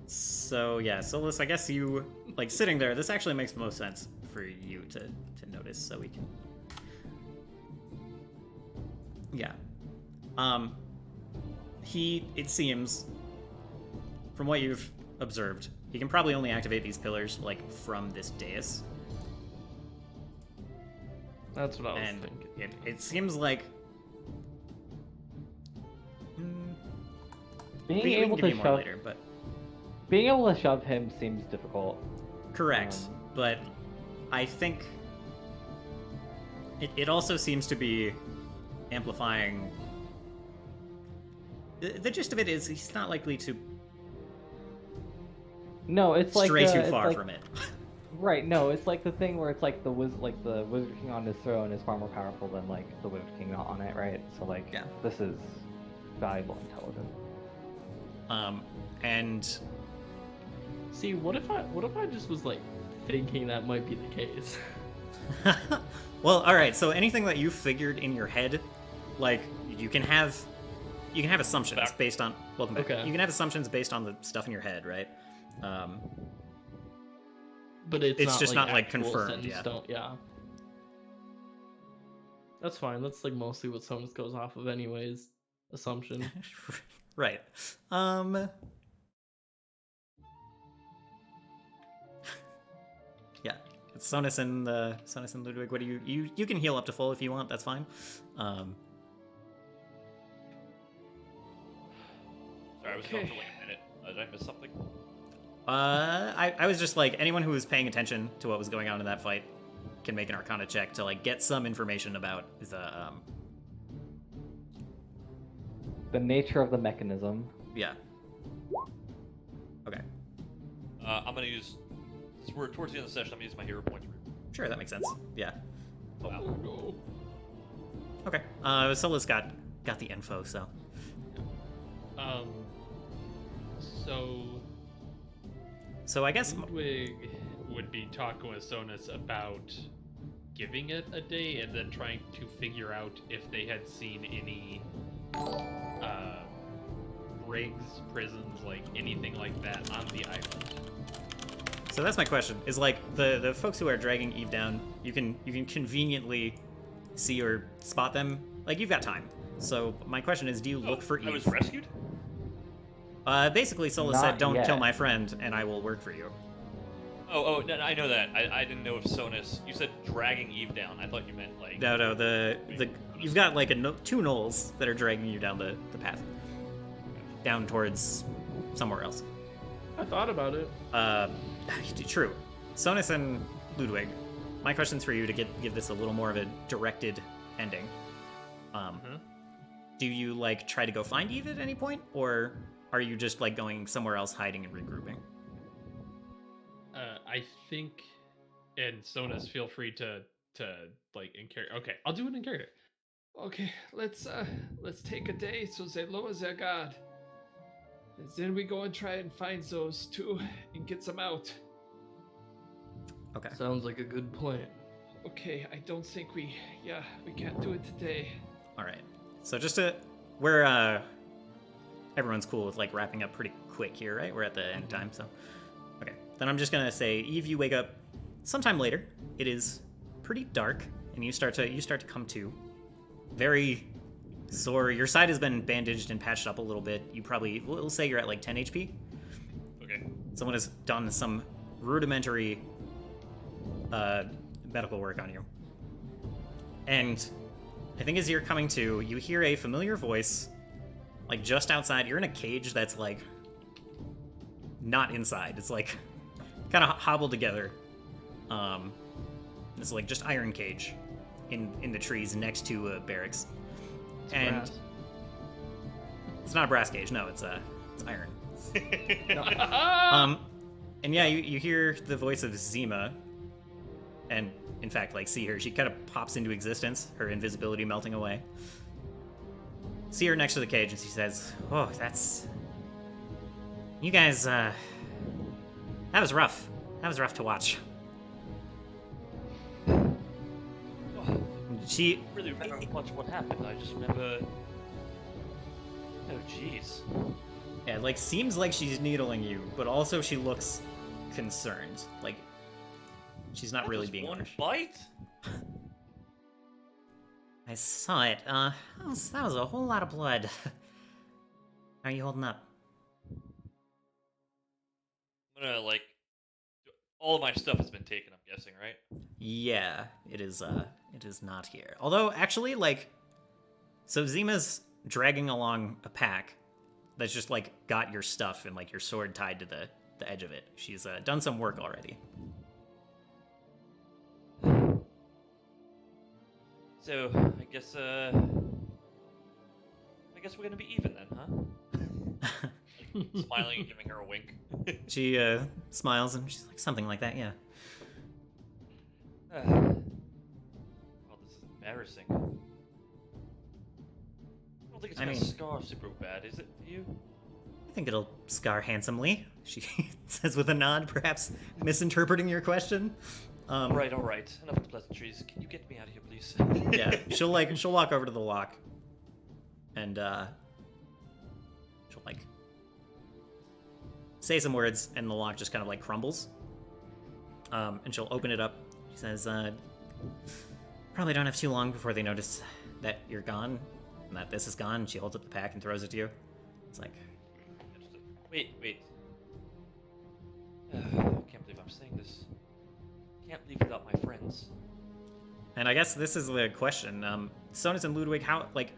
So yeah, Solus, I guess you like sitting there. This actually makes the most sense for you to notice, so we can. Yeah. It seems, from what you've observed, he can probably only activate these pillars like from this dais. That's what I was And thinking. it seems like Being we able can give to you more shove later, but being able to shove him seems difficult. correct. But I think it also seems to be amplifying. The gist of it is he's not likely to No, it's like stray too it's far like- from it. Right, no, it's like the thing where it's like the Wizard King on his throne is far more powerful than like the Wizard King on it, right? So like, Yeah. this is valuable intelligence. And See, what if I just was like thinking that might be the case? well, all right. So anything that you figured in your head, like you can have assumptions Back. based on. Welcome back. Okay. You can have assumptions based on the stuff in your head, right? But it's just not, like, actual confirmed, set in yeah. stone, yeah. That's fine. That's like mostly what Sonus goes off of, anyways. Assumption. Right. Yeah. It's Sonus and Ludwig. What do you can heal up to full if you want, that's fine. Sorry, I was gone for like a minute. Did I miss something? I was just like, anyone who was paying attention to what was going on in that fight can make an Arcana check to like get some information about The nature of the mechanism. yeah. Okay. I'm gonna use. Since we're towards the end of the session, I'm gonna use my hero point. Sure, that makes sense. Yeah. Oh, wow. No. Okay. Solus got the info, so. So I guess Ludwig would be talking with Sonus about giving it a day and then trying to figure out if they had seen any rigs, prisons, like anything like that on the island. so that's my question. Is like the folks who are dragging Eve down, you can conveniently see or spot them. Like you've got time. So my question is, do you look for Eve? I was rescued? Basically, Solus Not said, "Don't kill yet. my friend, and I will work for you." Oh, no, I know that. I didn't know if Sonus. You said dragging Eve down. I thought you meant like. No, the you've got like two gnolls that are dragging you down the path, down towards somewhere else. I thought about it. True. Sonus and Ludwig, my question's for you to give this a little more of a directed ending. Do you like try to go find Eve at any point, or are you just like going somewhere else, hiding and regrouping? I think, and Sonus, feel free to like in character. Okay, I'll do it in character. Okay, let's take a day so they lower their guard. And then we go and try and find those two and get them out. Okay. Sounds like a good plan. Okay, I don't think we can't do it today. All right. So just we're everyone's cool with like wrapping up pretty quick here, right? We're at the end time, so okay. Then I'm just gonna say, Eve, you wake up sometime later. It is pretty dark, and you start to come to. Very sore. Your side has been bandaged and patched up a little bit. You probably we'll say you're at like 10 HP. Okay. Someone has done some rudimentary medical work on you. And I think as you're coming to, you hear a familiar voice, like just outside. You're in a cage that's like not inside. It's like kind of hobbled together. It's like just iron cage in the trees next to barracks. And brass. it's not a brass cage. No, it's iron. No. And yeah, you hear the voice of Zima, and in fact, like, see her. She kind of pops into existence, her invisibility melting away. See her next to the cage, and she says, "Oh, that's... You guys, that was rough. That was rough to watch." She... I really remember much what happened. I just remember. Oh, jeez. Yeah, like, seems like she's needling you, but also she looks concerned. Like, she's not really being one harsh. bite. I saw it. That was a whole lot of blood. How are you holding up? I'm gonna like. All of my stuff has been taken. I'm guessing, right? Yeah, it is not here. Although, actually, like, so Zima's dragging along a pack that's just, like, got your stuff and, like, your sword tied to the edge of it. She's done some work already. So I guess we're gonna be even then, huh? Smiling and giving her a wink. She smiles and she's like, something like that, yeah. God, this is embarrassing. I don't think it's gonna scar super bad, is it? Do you? I think it'll scar handsomely, she says with a nod, perhaps misinterpreting your question. Right, all right. Enough of the pleasantries. Can you get me out of here, please? Yeah, she'll walk over to the lock, and she'll like say some words, and the lock just kind of like crumbles. And she'll open it up. She says, "Probably don't have too long before they notice that you're gone, and that this is gone." She holds up the pack and throws it to you. It's like, Wait. Can't believe I'm saying this. Can't leave without my friends. and I guess this is the question. Sonus and Ludwig, how, like,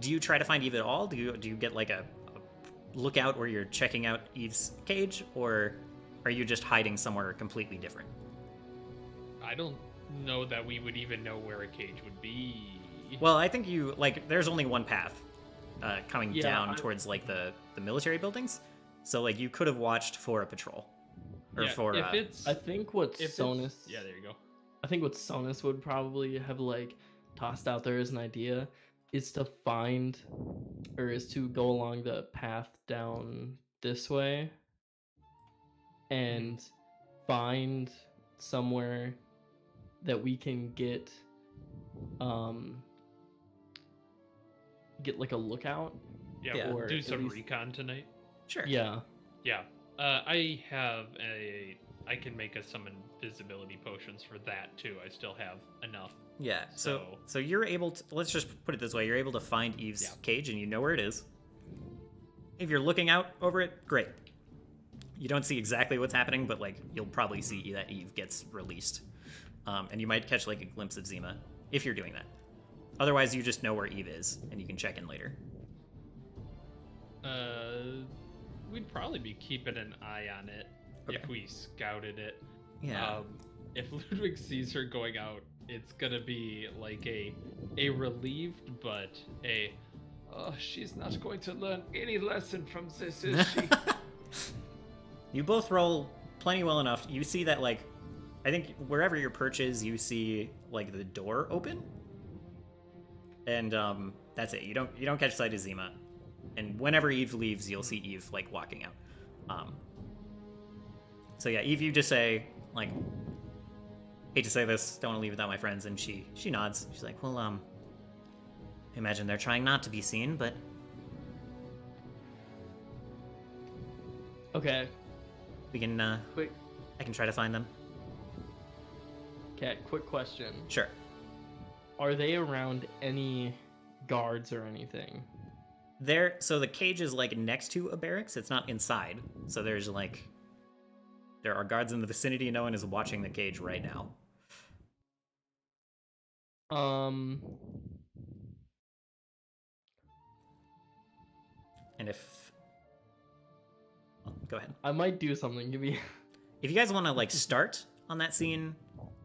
do you try to find Eve at all? Do you get like a lookout where you're checking out Eve's cage, or are you just hiding somewhere completely different? I don't know that we would even know where a cage would be. Well, I think you, like, there's only one path coming Yeah, down towards, like, the military buildings. So, like, you could have watched for a patrol. Or Yeah, for, if it's I think what if it's- Sonus. yeah, there you go. I think what Sonus would probably have like tossed out there as an idea is to find, or is to go along the path down this way and find somewhere that we can get like a lookout. Yeah, Yeah. we'll Or do at some least- recon tonight. Sure. Yeah. Yeah. I can make us some invisibility potions for that too. I still have enough. Yeah. So- So you're able to, let's just put it this way, you're able to find Eve's Yeah. cage and you know where it is. If you're looking out over it, great. You don't see exactly what's happening, but like you'll probably see that Eve gets released. And you might catch like a glimpse of Zima if you're doing that. Otherwise, you just know where Eve is and you can check in later. We'd probably be keeping an eye on it if Okay. we scouted it. Yeah. If Ludwig sees her going out, it's gonna be like a relieved, but a oh, she's not going to learn any lesson from this, is she? You both roll plenty well enough. You see that, like, I think wherever your perch is, you see like the door open, and that's it. You don't catch sight of Zima, and whenever Eve leaves, you'll see Eve like walking out. So yeah, Eve, you just say like, hate to say this, don't want to leave without my friends, and she nods. She's like, well, I imagine they're trying not to be seen, but Okay. we can. Quick. I can try to find them. Okay. Quick question. Sure. Are they around any guards or anything? So the cage is like next to a barracks. It's not inside. So there are guards in the vicinity. No one is watching the cage right now. And if, oh, go ahead. I might do something. Give me. If you guys want to like start on that scene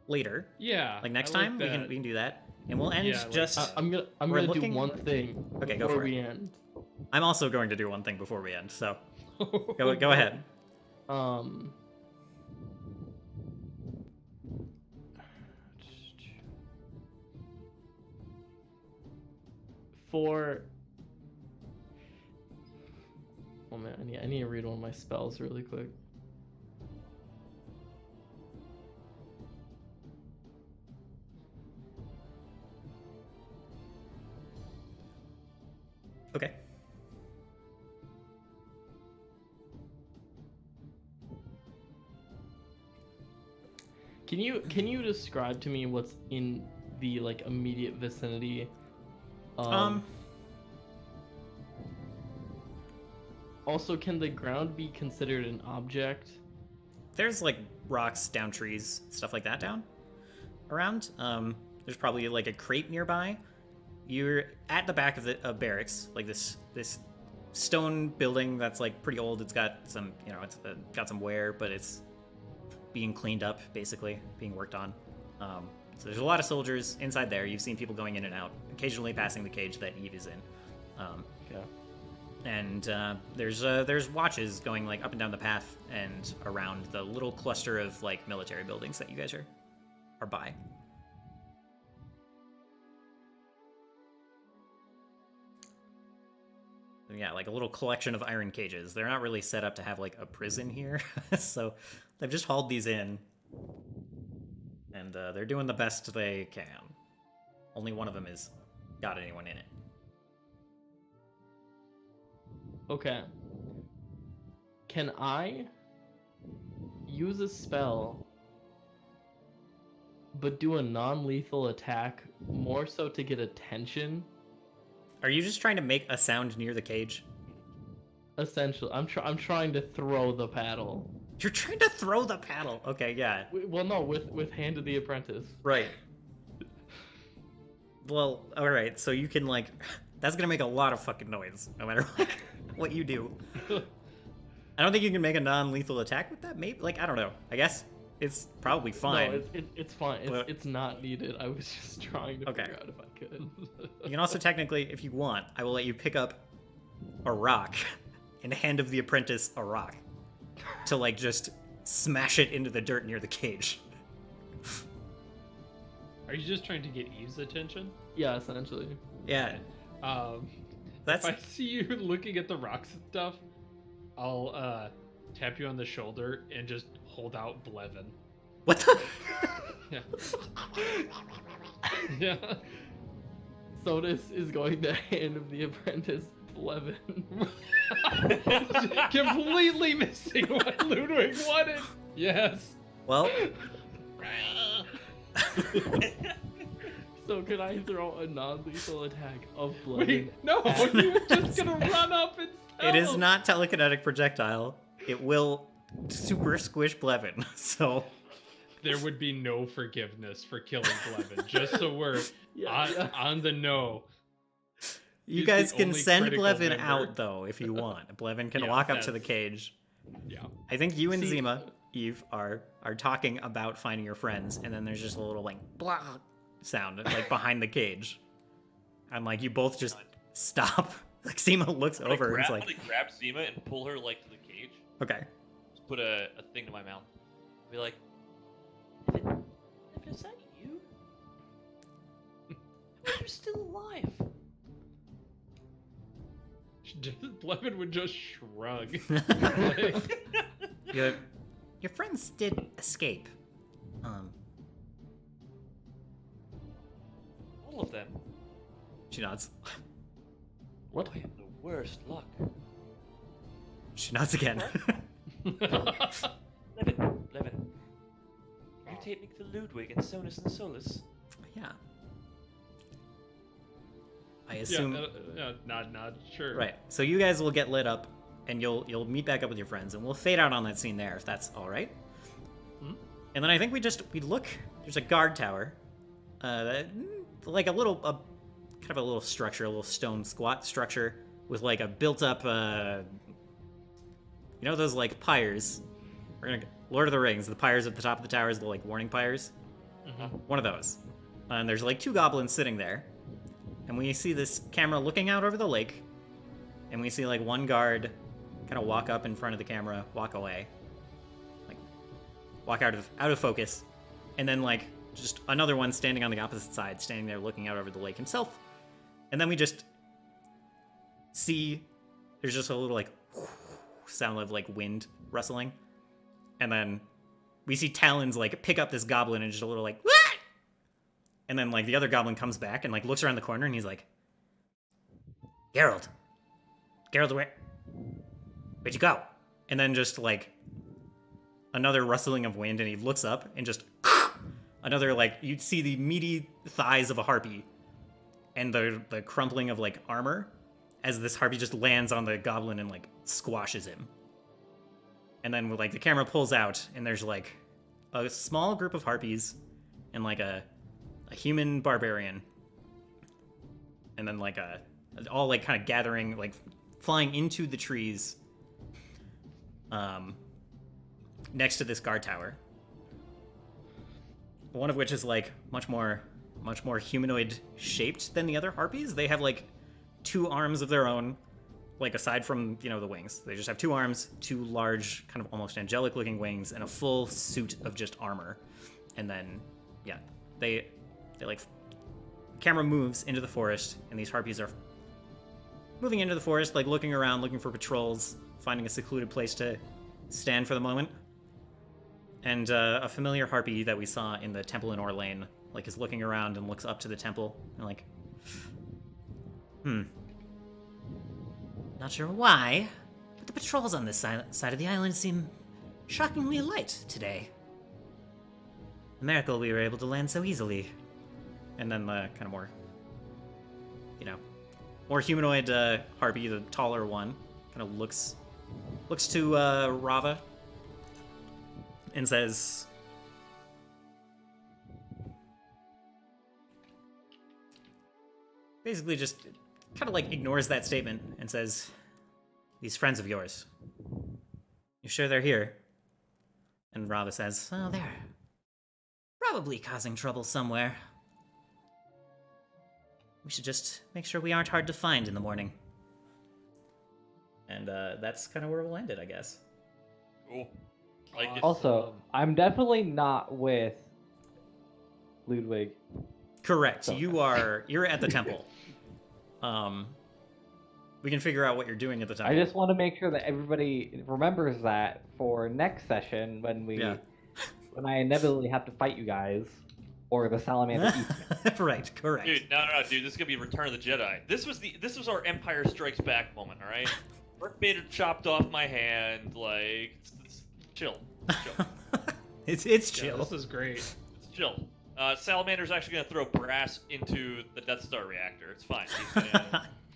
later, Yeah. like next I time, that. we can do that, and we'll end Yeah, like, just. I'm We're gonna looking- do one thing. Okay, go before for it. we end. I'm also going to do one thing before we end. So go ahead. For oh man, I need to read one of my spells really quick. Okay. Can you describe to me what's in the like immediate vicinity? Also, can the ground be considered an object? There's like rocks down trees, stuff like that down around. There's probably like a crate nearby. You're at the back of the barracks, like this stone building that's like pretty old. It's got some, it's got some wear, but it's being cleaned up, basically being worked on. So there's a lot of soldiers inside there. You've seen people going in and out, occasionally passing the cage that Eve is in. Okay. And there's watches going like up and down the path and around the little cluster of like military buildings that you guys are by. And yeah, like a little collection of iron cages. They're not really set up to have like a prison here, so they've just hauled these in, and they're doing the best they can. Only one of them has got anyone in it. Okay. Can I use a spell but do a non-lethal attack more so to get attention? Are you just trying to make a sound near the cage? Essentially, I'm trying to throw the paddle. You're trying to throw the paddle. Okay, yeah. Well, no, with Hand of the Apprentice. Right. Well, alright, so you can, like... That's gonna make a lot of fucking noise, no matter what you do. I don't think you can make a non-lethal attack with that, maybe? Like, I don't know. I guess it's probably fine. No, it's fine. But- It's not needed. I was just trying to Okay. figure out if I could. You can also technically, if you want, I will let you pick up a rock and Hand of the Apprentice a rock to, like, just smash it into the dirt near the cage. Are you just trying to get Eve's attention? Yeah, essentially. Yeah, that's... If I see you looking at the rocks and stuff, I'll tap you on the shoulder and just hold out Blevin. What the... Yeah. Yeah. So this is going to Hand of the Apprentice Blevin. Completely missing what Ludwig wanted. Yes. Well, So can I throw a non-lethal attack of Blevin? Wait, no, you're just gonna run up and it is not telekinetic projectile. It will super squish Blevin, so... There would be no forgiveness for killing Blevin, just so we're on the know. You He's guys the can only send critical Blevin member. out, though, if you want. Blevin can Yeah, walk up to the that's- cage. Yeah. I think you and See- Zima, Eve, are talking about finding your friends, and then there's just a little, like, blah sound, like, behind the cage. And, like, you both just stop. Like, Zima looks over and is like, I'm gonna grab Zima and pull her like to the cage. okay. Just put a thing to my mouth. Be like, is that you? How are you still alive? Blevin would just shrug. Like, Your friends did escape. All of them. She nods. What? I have the worst luck. She nods again. Levin. You take me to Ludwig and Sonus and Solus. Yeah. I assume... nod, sure. Right. So you guys will get lit up, and you'll meet back up with your friends, and we'll fade out on that scene there, if that's all right. And then I think we look. There's a guard tower, like a little, kind of a little structure, a little stone squat structure with like a built-up, you know those like pyres. Lord of the Rings, the pyres at the top of the tower is the like warning pyres. One of those. And there's like two goblins sitting there. And we see this camera looking out over the lake, and we see like one guard kind of walk up in front of the camera, walk away, like walk out of focus, and then like just another one standing on the opposite side, standing there looking out over the lake himself. And then we just see there's just a little like sound of like wind rustling, and then we see Talons like pick up this goblin and just a little like. And then, like, the other goblin comes back and, like, looks around the corner and he's like, Geralt, where'd you go? And then just, like, another rustling of wind, and he looks up and just another, like, you'd see the meaty thighs of a harpy and the crumpling of, like, armor as this harpy just lands on the goblin and, like, squashes him. And then, like, the camera pulls out and there's, like, a small group of harpies and, like, a human barbarian, and then like all like kind of gathering, like flying into the trees next to this guard tower, one of which is like much more humanoid shaped than the other harpies. They have like two arms of their own, like aside from, you know, the wings. They just have two arms, two large kind of almost angelic looking wings, and a full suit of just armor. And then yeah, they like, the camera moves into the forest, and these harpies are moving into the forest, like looking around, looking for patrols, finding a secluded place to stand for the moment. And a familiar harpy that we saw in the temple in Orlane, like, is looking around and looks up to the temple, and like, not sure why, but the patrols on this side of the island seem shockingly light today. A miracle we were able to land so easily. And then the kind of more, you know, more humanoid harpy, the taller one, kind of looks to Rava and says, basically just kind of like ignores that statement and says, "These friends of yours, you sure they're here?" And Rava says, "Oh, they're probably causing trouble somewhere. We should just make sure we aren't hard to find in the morning." And that's kind of where we'll end it, I guess. Cool. Like it. Also, I'm definitely not with Ludwig. Correct. So- You're at the temple. We can figure out what you're doing at the temple. I just want to make sure that everybody remembers that for next session when when I inevitably have to fight you guys, or the salamander eats me. Right, correct. Dude, no, dude. This is gonna be Return of the Jedi. This was our Empire Strikes Back moment. All right. Darth Vader chopped off my hand. Like, it's chill. It's Yeah, chill. this is great. It's chill. Salamander's actually gonna throw brass into the Death Star reactor. It's fine.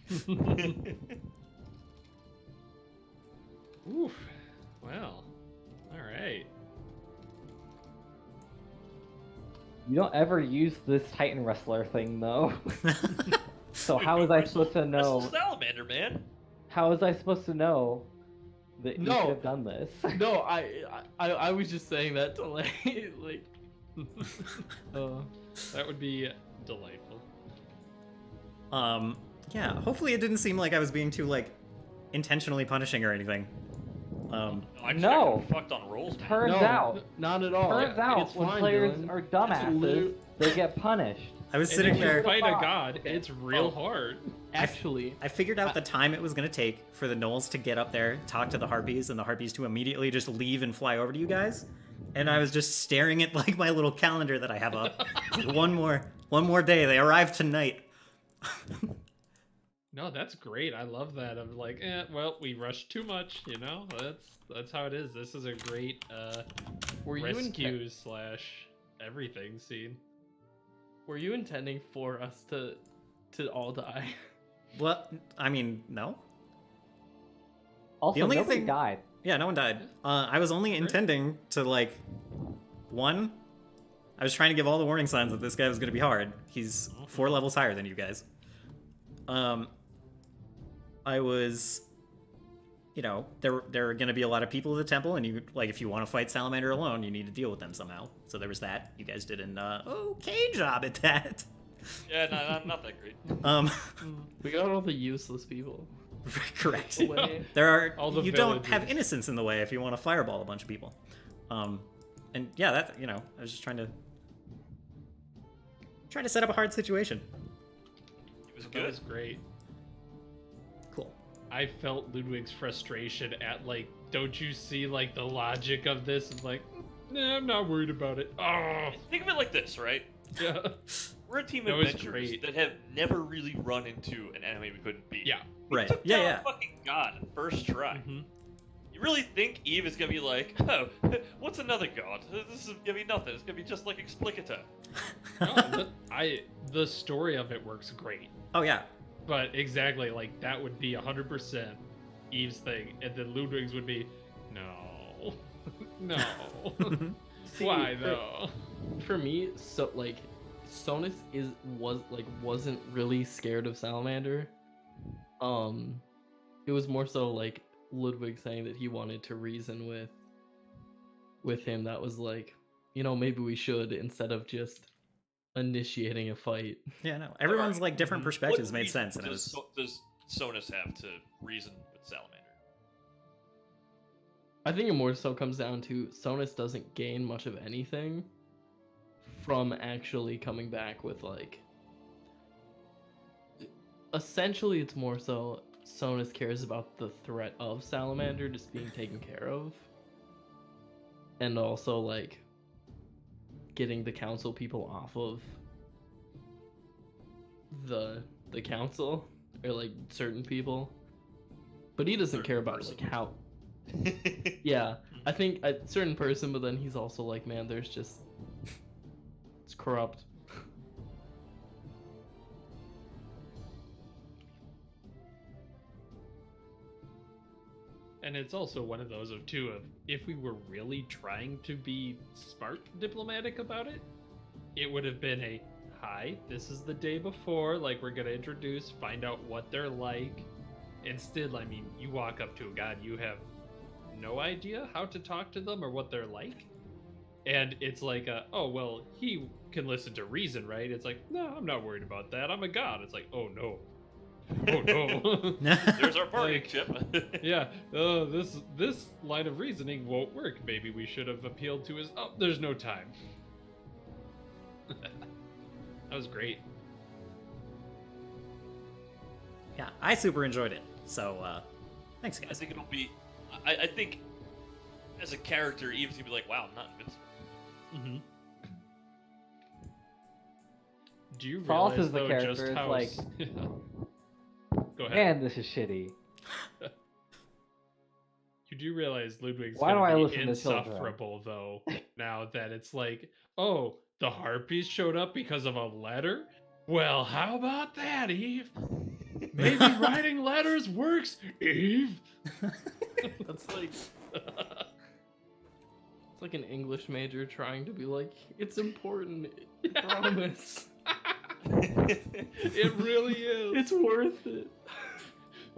He's gonna... Oof. Well. All right. You don't ever use this Titan Wrestler thing, though. So Dude, how go was I wrestle- supposed to wrestle know? Salamander, man. How was I supposed to know that you No. could have done this? No, I was just saying that to like That would be delightful. Yeah, hopefully it didn't seem like I was being too, like, intentionally punishing or anything. I just No. got fucked on rolls, man. Turns no, out, not at all. turns out, It's when fine, players Dylan. are It's dumbasses, lit- they get punished. I was And sitting if you there. fight a Fuck. god, it's real hard. Actually, I figured out the time it was going to take for the gnolls to get up there, talk to the harpies, and the harpies to immediately just leave and fly over to you guys. And I was just staring at, like, my little calendar that I have up. one more day. They arrive tonight. No, that's great. I love that. I'm like, well, we rushed too much, you know? That's how it is. This is a great were you rescue slash everything scene. were you intending for us to all die? Well, I mean, no. Also, only nobody thing- died. Yeah, no one died. I was only intending to, like, one, I was trying to give all the warning signs that this guy was going to be hard. He's 4 levels higher than you guys. I was, you know, there are going to be a lot of people at the temple, and you, like, if you want to fight Salamander alone, you need to deal with them somehow. So there was that. You guys did an okay job at that. Yeah, no, not that great. We got all the useless people Correct. away. There are All the you don't have villages. innocence in the way if you want to fireball a bunch of people. And yeah, that, you know, I was just trying to set up a hard situation. It was That good. was great. Cool. I felt Ludwig's frustration at, like, don't you see, like, the logic of this? It's like, nah, I'm not worried about it. Oh, Think of it like this, right? yeah. We're a team That of was adventurers great. that have never really run into an enemy we couldn't beat. Yeah. We Right. took Yeah, down yeah. fucking God first try. Mhm. You really think Eve is gonna be like, oh, what's another god? This is gonna be nothing. It's gonna be just like Explicita. No, the story of it works great. Oh yeah. But exactly, like, that would be 100% Eve's thing, and then Ludwig's would be, no, no. See, Why for- though? For me, so like Sonus wasn't really scared of Salamander. It was more so like Ludwig saying that he wanted to reason with him. That was like, you know, maybe we should, instead of just initiating a fight. Yeah, no. Everyone's like different Mhm. perspectives What made reason sense, and it was does Sonus have to reason with Salamander? I think it more so comes down to Sonus doesn't gain much of anything from actually coming back with, like, essentially it's more so Sonus cares about the threat of Salamander just being taken care of, and also like getting the council people off of the council, or like certain people, but he doesn't Certain care about person. like how. Yeah, I think a certain person, but then he's also like, man, there's just, it's corrupt. And it's also one of those of if we were really trying to be smart diplomatic about it, it would have been a, hi, this is the day before, like we're gonna introduce, find out what they're like. Instead, I mean, you walk up to a god, you have no idea how to talk to them or what they're like. And it's like, oh, well, he can listen to reason, right? It's like, no, I'm not worried about that. I'm a god. It's like, oh, no. Oh, no. There's our party, Like, Chip. Yeah, this line of reasoning won't work. Maybe we should have appealed to his... Oh, there's no time. That was great. Yeah, I super enjoyed it. So, thanks, I guys. think it'll be. I think as a character, Eve's gonna be like, wow, I'm not invincible. Mm-hmm. Do you Frost realize, is the though, character, just it's how... like- Go ahead. Man, this is shitty. You do realize Ludwig's Why do gonna I be listen to children? insufferable, though, now that it's like, oh, the harpies showed up because of a letter? Well, how about that, Eve? Maybe writing letters works, Eve? That's like it's like an English major trying to be like, it's important. I promise. It really is. It's worth it.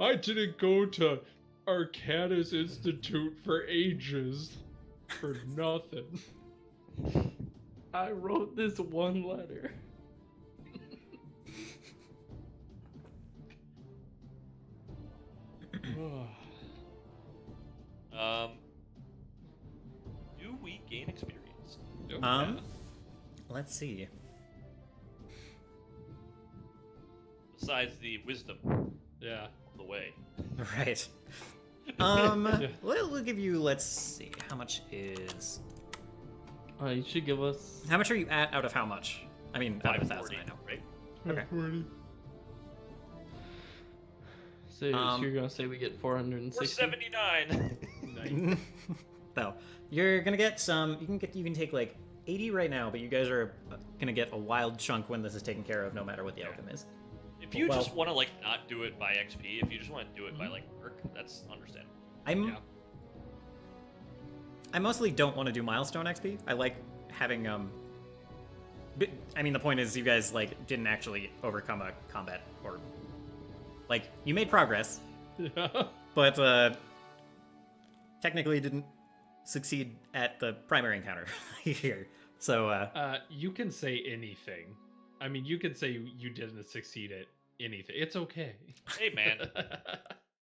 I didn't go to Arcadis Institute for ages for nothing. I wrote this one letter. Do we gain experience? Oh, Let's see. Besides the wisdom yeah. of the way. Right. We'll give you, let's see, how much is... You should give us. How much are you at out of how much? I mean, out of 1,000, 540, I know. right? Okay. So you're gonna say we get 460? We're 79. Nice. No, you're gonna get some. You can take like 80 right now, but you guys are gonna get a wild chunk when this is taken care of, no matter what the outcome is. If you Well- just want to like not do it by XP, if you just want to do it by like work, that's understandable. Yeah. I mostly don't want to do milestone XP. I like having I mean, the point is, you guys like didn't actually overcome a combat, or like you made progress, Yeah. but technically didn't succeed at the primary encounter here. So You can say anything. I mean, you can say you didn't succeed at anything. It's okay. Hey man,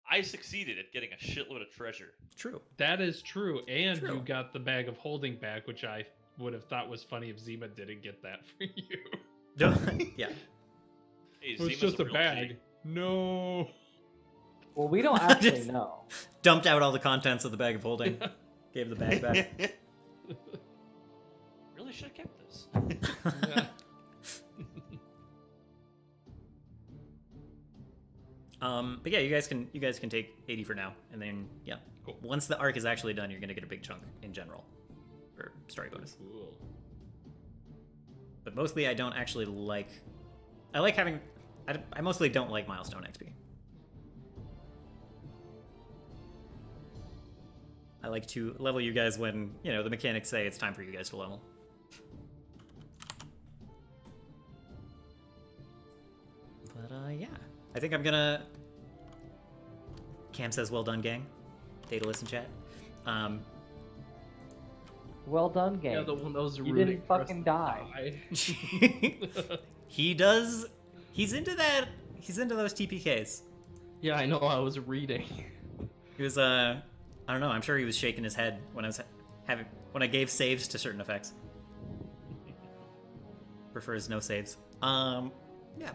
I succeeded at getting a shitload of treasure. true. That is true. And True. you got the bag of holding back, which I would have thought was funny if Zima didn't get that for you. Yeah. Hey, It was Zima's just a real bag. G. No. Well, we don't actually Just- know. Dumped out all the contents of the bag of holding. Gave the bag back. Really should have kept this. Yeah. But yeah, you guys can take 80 for now, and then yeah, Cool. once the arc is actually done, you're gonna get a big chunk in general for story bonus. Cool. But mostly, I don't actually like. I like having. I mostly don't like milestone XP. I like to level you guys when the mechanics say it's time for you guys to level. But yeah, I think I'm gonna. Cam says, "Well done, gang." Data listen chat. Well done, game. Yeah, the one that was You rooting didn't for us fucking to die. He does. He's into that. He's into those TPKs. Yeah, I know. I was reading. He was I don't know. I'm sure he was shaking his head when I was when I gave saves to certain effects. Prefers no saves. Yeah.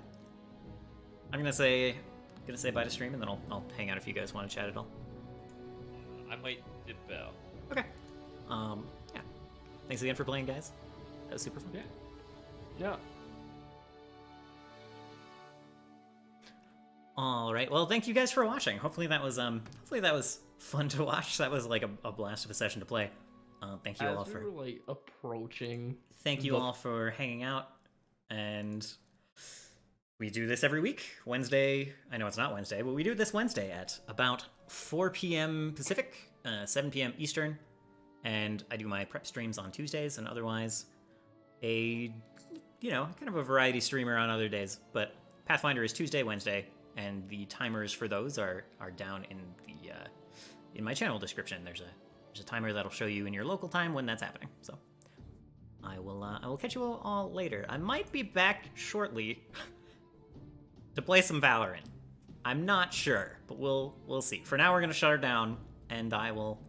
I'm gonna say bye to stream, and then I'll hang out if you guys want to chat at all. I might dip out. Okay. Yeah. Thanks again for playing, guys. That was super fun. Yeah. Yeah. All right. Well, thank you guys for watching. Hopefully that was fun to watch. That was like a blast of a session to play. Thank you all As we for were like approaching. thank you the- all for hanging out, and we do this every week. Wednesday, I know it's not Wednesday, but we do it this Wednesday at about 4 p.m. Pacific, 7 p.m. Eastern. And I do my prep streams on Tuesdays, and otherwise kind of a variety streamer on other days. But Pathfinder is Tuesday, Wednesday, and the timers for those are down in the in my channel description. There's a timer that'll show you in your local time when that's happening. So I will catch you all later. I might be back shortly to play some Valorant. I'm not sure, but we'll see. For now, we're gonna shut her down, and I will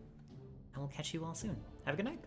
catch you all soon. Have a good night.